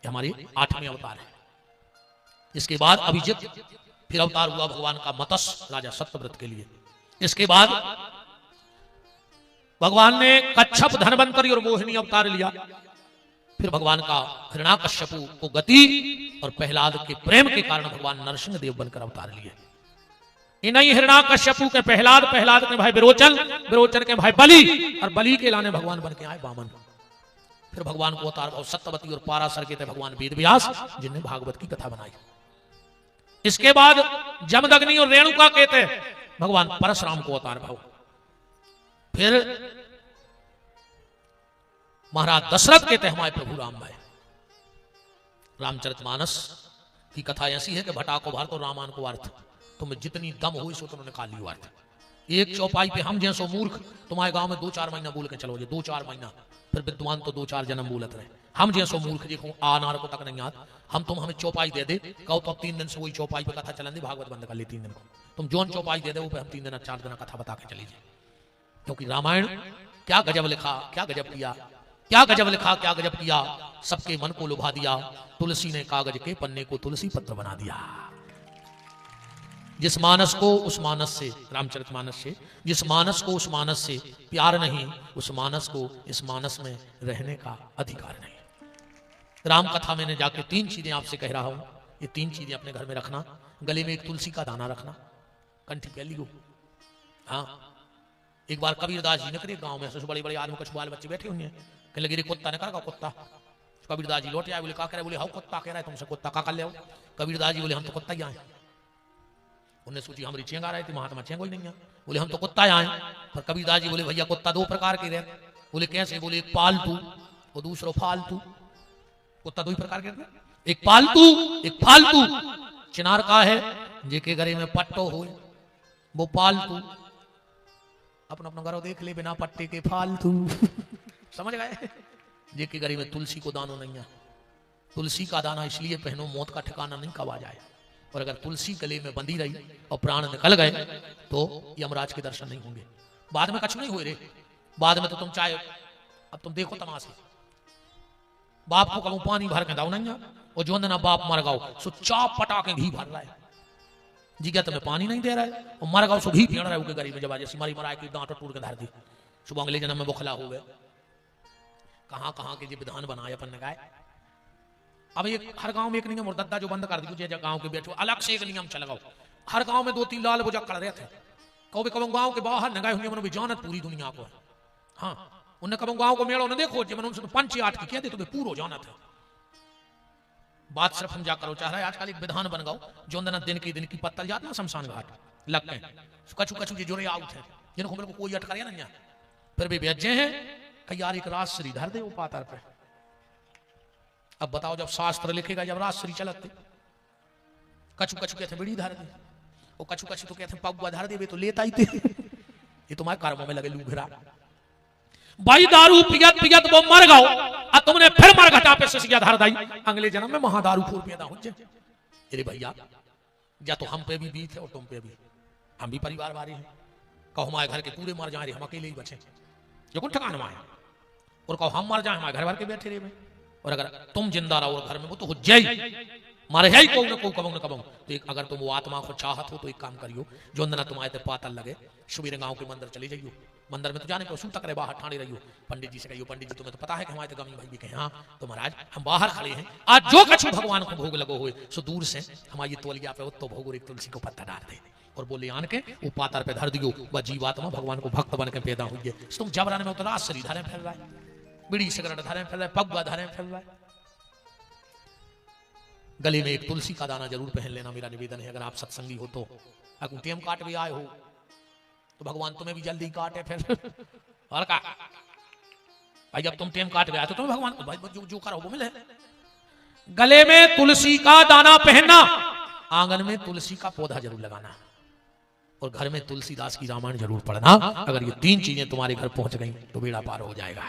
हमारे 8वें अवतार है। इसके बाद अभिजित फिर अवतार हुआ भगवान का मत्स्य राजा सत्यव्रत के लिए। इसके बाद भगवान ने कच्छप धनवंतरी और मोहिनी अवतार लिया। फिर भगवान का हिरण्याकश्यपु को गति और प्रहलाद के प्रेम के कारण भगवान नरसिंह देव बनकर अवतार लिए। इन्हीं हिरण्याकश्यपु के प्रहलाद के भाई विरोचन के भाई बलि, और बलि के लाने भगवान बन के आए वामन। फिर भगवान को अवतार सत्यवती और पाराशर के थे भगवान वेद व्यास, जिनने भागवत की कथा बनाई। इसके बाद जमदग्नि और रेणुका के थे भगवान परशुराम को अवतार भाव। फिर महाराज दशरथ के थे हमारे प्रभु राम भाई। रामचरितमानस की कथा ऐसी है कि भटा को भारत और रामायण को अर्थ, तुम्हें जितनी दम हुई सो तुमने निकाल लियो अर्थ। एक चौपाई पे हम जैसो मूर्ख तुम्हारे गांव में 2-4 महीना बोल के चलो, 2-4 महीना, फिर विद्वान तो 2-4 जन्म बोलत रहे। हम जैसो मूर्ख देखो आनार को तक नहीं याद, हमें चौपाई दे दे कहो तो 3 दिन से वही चौपाई पे कथा चलन दी, भागवत बंद कर ली 3 दिन को। तुम जोन चौपाई दे दे वो पे हम 3 दिन 4 दिन कथा बता के चली जाए। क्योंकि रामायण क्या गजब लिखा, क्या गजब किया, क्या गजब लिखा, क्या गजब किया, सबके मन को लुभा दिया। तुलसी ने कागज के पन्ने को तुलसी पत्र बना दिया। जिस मानस को उस मानस से, रामचरितमानस से, जिस मानस को उस मानस से प्यार नहीं, उस मानस को इस मानस में रहने का अधिकार नहीं। राम कथा मैंने जाके 3 चीजें आपसे कह रहा हूं, ये 3 चीजें अपने घर में रखना। गले में एक तुलसी का दाना रखना, कंठी पहली हो। हाँ, एक बार कबीरदास जी ने करे गांव में बड़े बड़े आदमी कुछ बाल बच्चे बैठे हुए हैं, कहने लगे रे कुत्ता ने कहा कुत्ता। कबीरदास जी लौट आए, बोले का करे, बोले हाउ कुत्ता कह रहा है तुमसे, कुत्ता का कर ले। कबीरदास जी बोले हम तो कुत्ता ही आए। उन्हें सोची हमारी चेंग आ रही थी, महात्मा चेंग ही नहीं है, बोले हम तो कुत्ता आए। पर कबीरदास जी बोले भैया कुत्ता 2 प्रकार के रहते। बोले कैसे, बोले एक पालतू और दूसरा फालतू। कुत्ता 2 ही प्रकार के रहते, एक पालतू एक फालतू। चिनार का है जेके घरे में पट्टो हो वो पालतू, अपना अपना घर देख ले बिना पट्टे के फालतू। समझ गए। जेके घरे में तुलसी को दानो नहीं है। तुलसी का दाना इसलिए पहनो मौत का ठिकाना नहीं कहा जाए, और अगर तुलसी गले में बंधी रही और प्राण निकल गए तो यमराज के दर्शन नहीं होंगे। बाद में कछ नहीं हुए रे, बाद में तो तुम चाहे, अब तुम देखो तमाशे, बाप को कहूं पानी भर के दाओ नहीं है, और जो ना बाप मर गाओ सो चाप पटा के घी भर रहा है। जी क्या तुम्हें पानी नहीं दे रहा है, और मर गाओ सो घी फेड़ रहा है गरीब में, जब जैसी मारी मराए की दांत टूट के धर दी, सुबह अगले जन्म में बुखला हो गए। कहां कहां के जी विधान बनाए अपन ने गाय। अब एक हर गांव में एक नियम और दद्दा जो बंद कर दी, गांव के बैठो अलग से एक नियम चलाओ। हर गांव में 2-3 लाल बुझा कर रहे थे, कहो गांव के बाहर नगाए हुए मन भी जानत पूरी दुनिया को। हाँ, उन्हें कहो गांव को मेड़ो न देखो, जब उनसे तो 5-8 की कहते तुम्हें पूरा जानत है। बात सिर्फ हम जा करो चाह रहा है आजकल एक विधान बन गाओ, जो दिन की पत्तल जात ना शमशान घाट लग गए, कछु कछु जो जुड़े आउट है, जिनको मेरे को कोई अटका नहीं, फिर भी बेजे हैं कि यार एक राजश्री धर दे वो पातर पे। अब बताओ जब शास्त्र लिखेगा, जब राजश्री चलते, कछु कछु कहते बिड़ी धर दे, और कछु कछु तो कहते पगुआ धर दे, तो लेता ही थे। ये तुम्हारे कर्मों में लगे लूघरा। भाई दारू पियत पियत वो मर गओ, और तुमने फिर मर घटा पे ससिया धर दाई, अगले जन्म में महादारू खूर पैदा हो जाए। अरे भैया, या तो हम पे भी बीत है और तुम पे भी, हम भी परिवार वाले हैं। कहो हमारे घर के पूरे मर जाए, हम अकेले ही बचे, ये कौन ठिकाना है। और कहो हम मर जाए, हमारे घर वाले के बैठे रहे। और अगर तुम जिंदा रहो घर में, वो तो हो जाए, मारे है को न को कबंग न कबंग। तो एक अगर तुम वो आत्मा को चाहत हो तो एक काम करियो, जो ना तुम्हारे पातल लगे, सुबह गांव के मंदिर चले जाइयो। मंदिर में तो जाने को सूतक रहे, बाहर ठाणे रहियो। पंडित जी से कहियो, पंडित जी तुम्हें तो पता है कि हमारे गमी भाई भी कहे हाँ तो महाराज हम बाहर खड़े हैं, आज जो कछु भगवान को भोग लगो हुए सो दूर से हमारी तोलिया पे तो भोग एक तुलसी को पत्ता डाल दे, और बोले आन के वो पातर पे धर दियो। वह जीवात्मा भगवान को भक्त बन के पैदा हुई है। तुम जबराने में उतरा शरीर धारे फैल रहा है, बीड़ी सिगरेट धारे फैल रहा है, पगुआ धारे फैल रहा है। गले में एक तुलसी का दाना जरूर पहन लेना, मेरा निवेदन है। अगर आप सत्संगी हो तो, अगर टेम काट भी आए हो तो भगवान तुम्हें भी जल्दी काटे फिर। और का भाई जब तुम टेम काट गया तो तुम्हें भगवान भाई जो करो वो मिले। गले में तुलसी का दाना पहनना, आंगन में तुलसी का पौधा जरूर लगाना, और घर में तुलसीदास की रामायण जरूर पढ़ना। अगर ये 3 चीजें तुम्हारे घर पहुंच गई तो बेड़ा पार हो जाएगा।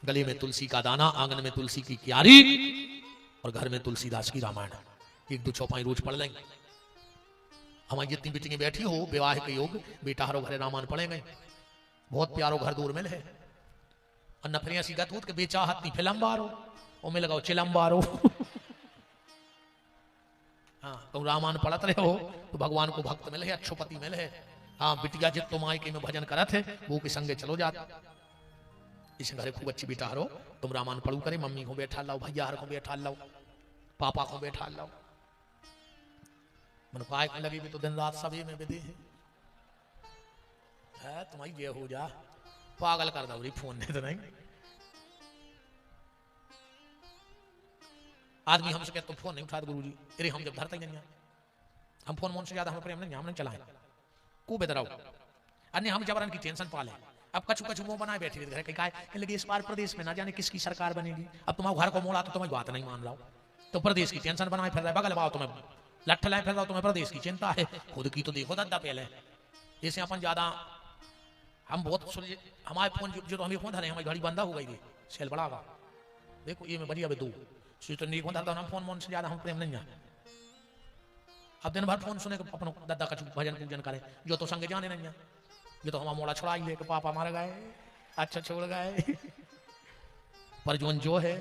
गले में तुलसी का दाना, आंगन में तुलसी की क्यारी, और घर में तुलसीदास की रामायण 1-2 चौपाई रोज पढ़ लेंगे। हमारी जितनी बेटियां बैठी हो विवाह के योग, बेटा हरो घरे रामायण पढ़ेंगे, बहुत प्यारो घर दूर मिल है। और न फिर ऐसी गत हो कि बेचा हत्ती फिल्म बारो और में लगाओ चिलम बारो। हाँ, तुम रामायण पढ़त रहे हो तो भगवान को भक्त मिले, अच्छो पति मिले। हाँ, बिटिया जित तुम आय के में भजन करत है वो के संगे चलो जात। इस घरे खूब अच्छी बेटा हरो, तुम रामायण पढ़ू करे, मम्मी को बैठा लाओ, भैया हर को बैठा लाओ, पापा को बैठा लाओ। मन काय लगी भी तो दिन रात सभी में विधि है तुम्हारी ये हो जा पागल कर दो फोन ने तो नहीं आदमी हमसे कहते तो फोन नहीं उठा गुरु जी अरे हम जब धरते नहीं हम फोन मोन से ज्यादा हम प्रेम नहीं चलाए को बेदराओ अन्य हम जबरन की टेंशन पाले अब कछु कछु मुंह बनाए बैठे घर के लगे इस बार प्रदेश में ना जाने किसकी सरकार बनेगी अब तुम्हारे घर को मोड़ा तो तुम्हें बात नहीं मान रहा तो प्रदेश की टेंशन बनाए फिर रहा बगल बाओ तुम्हें लठ लाए फिर रहा तुम्हें प्रदेश की चिंता है खुद की तो देखो दादा पहले जैसे अपन ज्यादा हम बहुत हमारे फोन जो हमें फोन धरे हमारी घड़ी बंदा हो गई थी सेल बड़ा देखो ये मैं बढ़िया दो तो नहीं धरता हम फोन मोन से ज्यादा हम प्रेम नहीं है अब दिन भर फोन सुने अपन दादा का भजन पूजन करे जो तो संग जाने नहीं है ये तो हमारा मोड़ा छुड़ा ही ले पापा मार गए अच्छा छोड़ गए पर जो है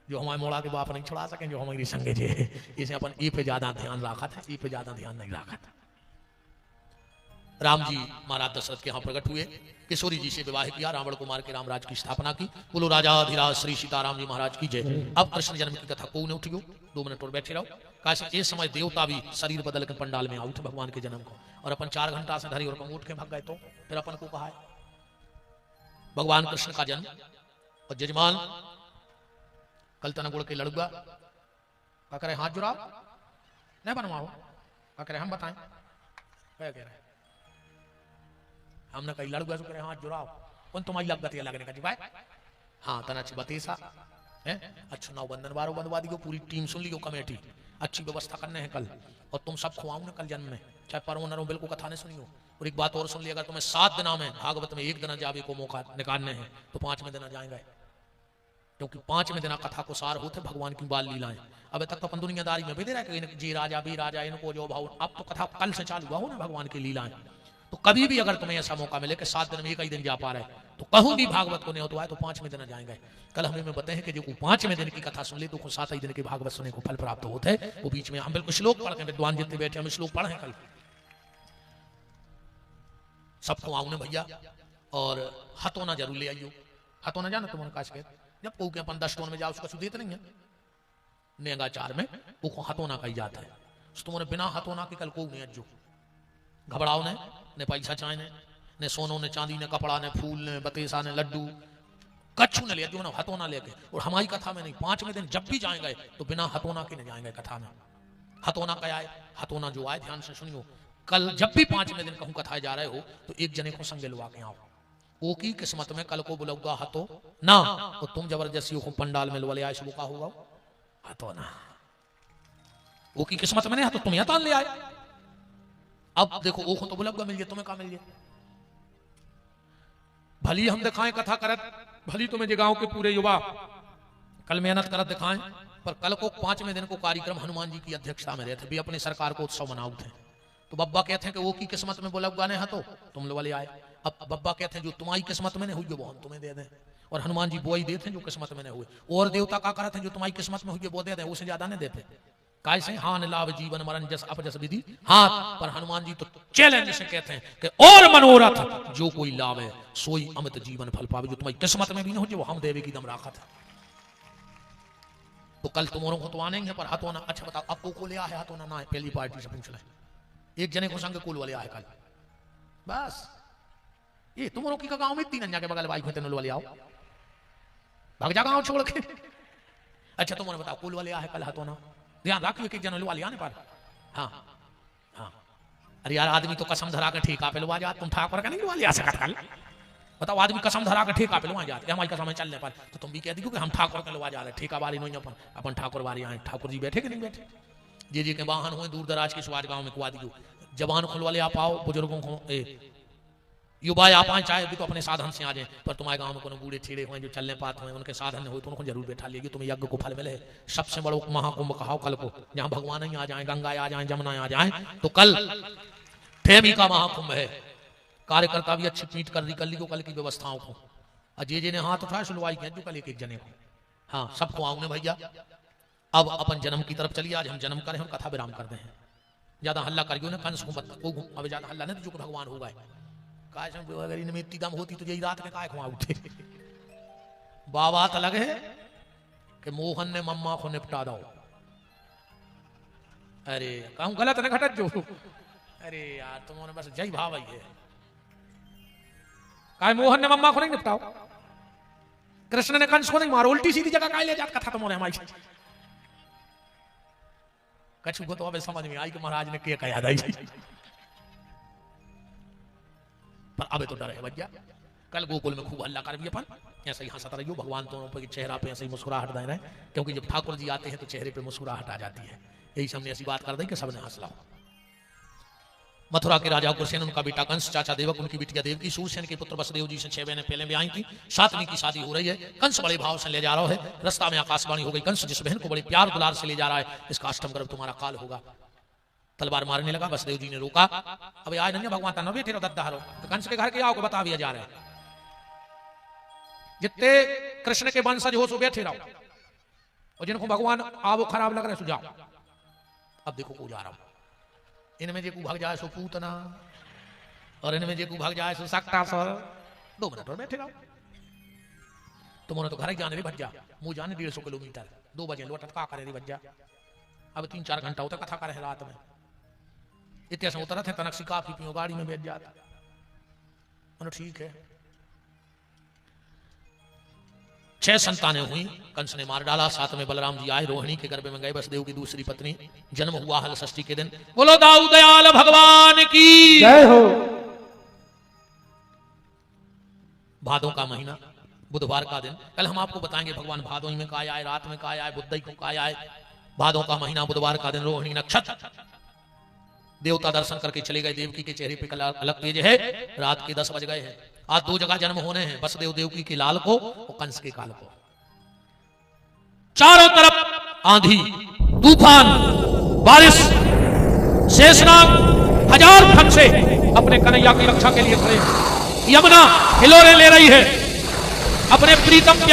जो हमारे मोड़ा के बाप नहीं छुड़ा सके जो हमारी संगे जे इसे अपन ई पे ज्यादा ध्यान रखा था ई पे ज्यादा ध्यान नहीं रखा था राम जी महाराज दशरथ के यहाँ प्रकट हुए किशोरी जी से विवाह किया रावण कुमार के रामराज की स्थापना की बोलो राजा धीराज श्री सीताराम जी महाराज की जय अब कृष्ण जन्म की कथा को ने उठियो 2 मिनट और बैठे रहो कैसे इस समय देवता भी शरीर बदल के पंडाल में आउट भगवान के जन्म को और अपन 4 घंटा से धरी और कम उठ के भाग गए तो फिर अपन को कहा है भगवान कृष्ण का जन्म और जजमान कल तनगुड़ के लड़ुआ क्या करे हाथ जुड़ाओ नहीं बनवाओ क्या करे हम बताएं क्या कह रहे हमने कहीं लड़ुआ करे हाथ जुड़ाओ कौन तुम्हारी लग गति लगने का जी भाई हाँ तना अच्छी बतेसा है अच्छा नौ बंधन बारो बंधवा दी पूरी टीम सुन लियो कमेटी अच्छी व्यवस्था करने हैं कल और तुम सब खुआओ ना कल जन्म में चाहे परो नरो बिल्कुल कथा नहीं सुनियो और एक बात और सुन लिया अगर तुम्हें 7 दिना में भागवत में 1 दिन जावे को मौका निकालने हैं तो 5वें दिन जाएंगे क्योंकि 5वें दिन कथा को सार होते भगवान की बाल लीलाएं अब तक तो अपन दुनियादारी में भी दे रहा है जी राजा भी राजा इनको जो भाव अब तो कथा कल से चालू हुआ हो ना भगवान की लीलाएं तो कभी भी अगर तुम्हें ऐसा मौका मिले कि 7 दिन में एक ही दिन जा पा रहे तो कहूं भी भागवत को नहीं होता है तो 5वें दिन जाएंगे कल हमें बताए कि जो 5वें दिन की कथा सुन ले तो 7 ही दिन की भागवत सुनने को फल प्राप्त होते है वो बीच में हम बिल्कुल श्लोक पढ़ के विद्वान जितने बैठे हम श्लोक पढ़े कल सबको आऊने भैया और हथोना जरूर ले आइयो हथोना जाना तुम्हारे काश के जब कहू के अपन 10 टोन में जाओ उसका सुदेत नहीं है नेगा 4 में वो हथोना कही जाता है तुम्हारे बिना हथोना के कल को नहीं अज्जो घबराओ ने पैसा चाहे ने सोनो ने चांदी ने कपड़ा ने फूल ने बतेसा ने लड्डू कच्छु ने ले जो ना हथोना लेके और हमारी कथा में नहीं 5वें दिन जब भी जाएंगे तो बिना हथोना के नहीं जाएंगे कथा में हथोना क्या है हथोना जो आए ध्यान से सुनियो कल जब भी 5वें दिन कहूं कथा जा रहे हो तो एक जने को संगे लुआ के आओ वो की किस्मत में कल को बुलाऊंगा हतो ना तो तुम जबरदस्ती को पंडाल में लुआ ले आए का होगा हतो ना वो की किस्मत में नहीं तो तुम्हें तान ले आए अब देखो वो तो बुलाऊंगा मिल जाए तुम्हें कहा मिल जाए भली हम दिखाएं कथा करत भली तुम्हें जगाओ के पूरे युवा कल मेहनत करत दिखाएं पर कल को 5वें दिन को कार्यक्रम हनुमान जी की अध्यक्षता में रहते भी अपनी सरकार को उत्सव मनाओ थे तो बब्बा कहते हैं कि वो की किस्मत में बुलाऊंगा नहीं तो तुम लोग वाले आए अब बब्बा कहते हैं जो तुम्हारी किस्मत में नहीं हुई वो हम तुम्हें दे दें और हनुमान जी वो ही देते हैं जो किस्मत में नहीं हुए और देवता का करते हैं जो तुम्हारी किस्मत में हुई वो दे दें उसे ज्यादा नहीं देते कैसे हाँ लाभ जीवन मरण जस अपजस विधि हाँ पर हनुमान जी तो चैलेंज से कहते हैं कि और मनोरथ जो कोई लाभ है सोई अमित जीवन फल पावे जो तुम्हारी किस्मत में भी नहीं हो वो हम देवे की दम राखा था तो कल तुम्हारों को तो आने हैं पर हथोना अच्छा बताओ आपको को ले आया हथोना ना है पहली पार्टी से पूछ ले एक जने को संग कुल वाले आए कल बस ये तुम्हारों की गांव में 3 अन्या के बगल बाइक में वाले आओ भाग जा गांव छोड़ के अच्छा तुम्हारे बताओ कुल वाले आए कल हथोना ध्यान रखिए कि जनरल वाले आने पर हाँ हाँ अरे यार आदमी तो कसम धरा के ठेका पे लवा जात तुम ठाकुर का नहीं लवा लिया सकत कल बताओ आदमी कसम धरा के ठेका पे लवा जाते हमारी कसम चलने पर तो तुम भी कह दियो कि हम ठाकुर के लवा जा रहे ठेका वाली नहीं अपन ठाकुर वाली आए ठाकुर जी बैठे कि नहीं बैठे जी के वाहन हुए दूर दराज के स्वाद गाँव में कुआ दियो जवान खुल वाले आप आओ बुजुर्गों को युवा आप आए चाहे भी तो अपने साधन से आ जाए पर तुम्हारे गांव में कोनो बूढ़े छेड़े हुए जो चलने पाते हुए उनके साधन हो तो उनको जरूर बैठा लेगी तुम्हें यज्ञ को फल मिले सबसे बड़ो महाकुंभ कहाओ कल को जहां भगवान ही आ जाए गंगा आ जाए जमुना आ जाए तो कल ठेमी का महाकुंभ है कार्यकर्ता भी अच्छी पीट कर ली को कल की व्यवस्थाओं को अजय जी ने हाथ उठाए सुनवाई किया जो कल एक जने को हाँ सबको आऊंगे भैया अब अपन जन्म की तरफ चलिए आज हम जन्म करें हम कथा विराम करते हैं ज्यादा हल्ला करियो ना कंस को अब ज्यादा हल्ला नहीं जो भगवान होगा अगर इनमें इतनी दम होती तो यही रात में काय खुआ उठे बाबा तो लगे कि मोहन ने मम्मा को निपटा दो अरे कहूं गलत न घटत जो। अरे यार तुमने बस जय भाव है। काय मोहन ने मम्मा को नहीं निपटाओ, कृष्ण ने कंस को नहीं मारो, उल्टी सीधी जगह काय ले जात कथा तुमने हमारी। कछु को तो अब समझ में आई कि महाराज ने क्या कहा दाई, पर अब तो डर है भैया। कल गोकुल में खूब हल्ला कर भी अपन ऐसे ही हंसता रहियो, भगवान दोनों पर चेहरा पे ऐसे ही मुस्कुराहट दे रहे, क्योंकि जब ठाकुर जी आते हैं तो चेहरे पे मुस्कुराहट आ जाती है। यही सबने ऐसी बात कर दी कि सबने हंस ला। मथुरा के राजा उग्रसेन, उनका बेटा कंस, चाचा देवक, उनकी बिटिया देवकी, सूरसेन के पुत्र वसुदेव जी से 6 महीने पहले ब्याह की, 7वीं की शादी हो रही है। कंस बड़े भाव से ले जा रहा है, रास्ता में आकाशवाणी हो गई, कंस जिस बहन को बड़े प्यार दुलार से ले जा रहा है इसका अष्टम गर्भ तुम्हारा काल होगा। तलवार मारने लगा, वसुदेव जी ने रोका। अब आए नन्या भगवान तना बैठे रहो दद्दारो, तो कंस के घर के आओ को बता दिया जा रहा है, जितने कृष्ण के वंशज हो सो बैठे रहो, और जिनको भगवान आवो खराब लग रहे सुझाव। अब देखो को जा रहा हूं, इनमें जे को भाग जाए सो पूतना, और इनमें जे को भाग जाए सो सकता सर। 2 मिनट और बैठे रहो, तुमने तो घर ही जाने भज जा, मुंह जाने 150 किलोमीटर, 2 बजे लौटत का करे भज जा। अब 3-4 घंटा होता कथा करे रात में, इतने से उतरत है तनक काफी पियो, गाड़ी में बैठ जाता। मैंने ठीक है। 6 संतानें हुई, कंस ने मार डाला। 7 में बलराम जी आए, रोहिणी के गर्भ में गए, वसुदेव की दूसरी पत्नी, जन्म हुआ हल षष्ठी के दिन। बोलो दाऊ दयाल भगवान की जय हो। भादों का महीना, बुधवार का दिन। कल हम आपको बताएंगे भगवान भादों में काय आए, रात में काय आए, बुद्धई को काय आए। भादों का महीना, बुधवार का दिन, रोहिणी नक्षत्र। देवता दर्शन करके चले गए, देवकी के चेहरे पे अलग तेज है। रात के 10 बज गए हैं। आज 2 जगह जन्म होने हैं, वसुदेव देवकी के लाल को और कंस के काल को। चारों तरफ आंधी, तूफान, बारिश, शेषनाग 1000 फन से अपने कन्हैया की रक्षा के लिए खड़े। यमुना हिलोरे ले रही है अपने प्रीतम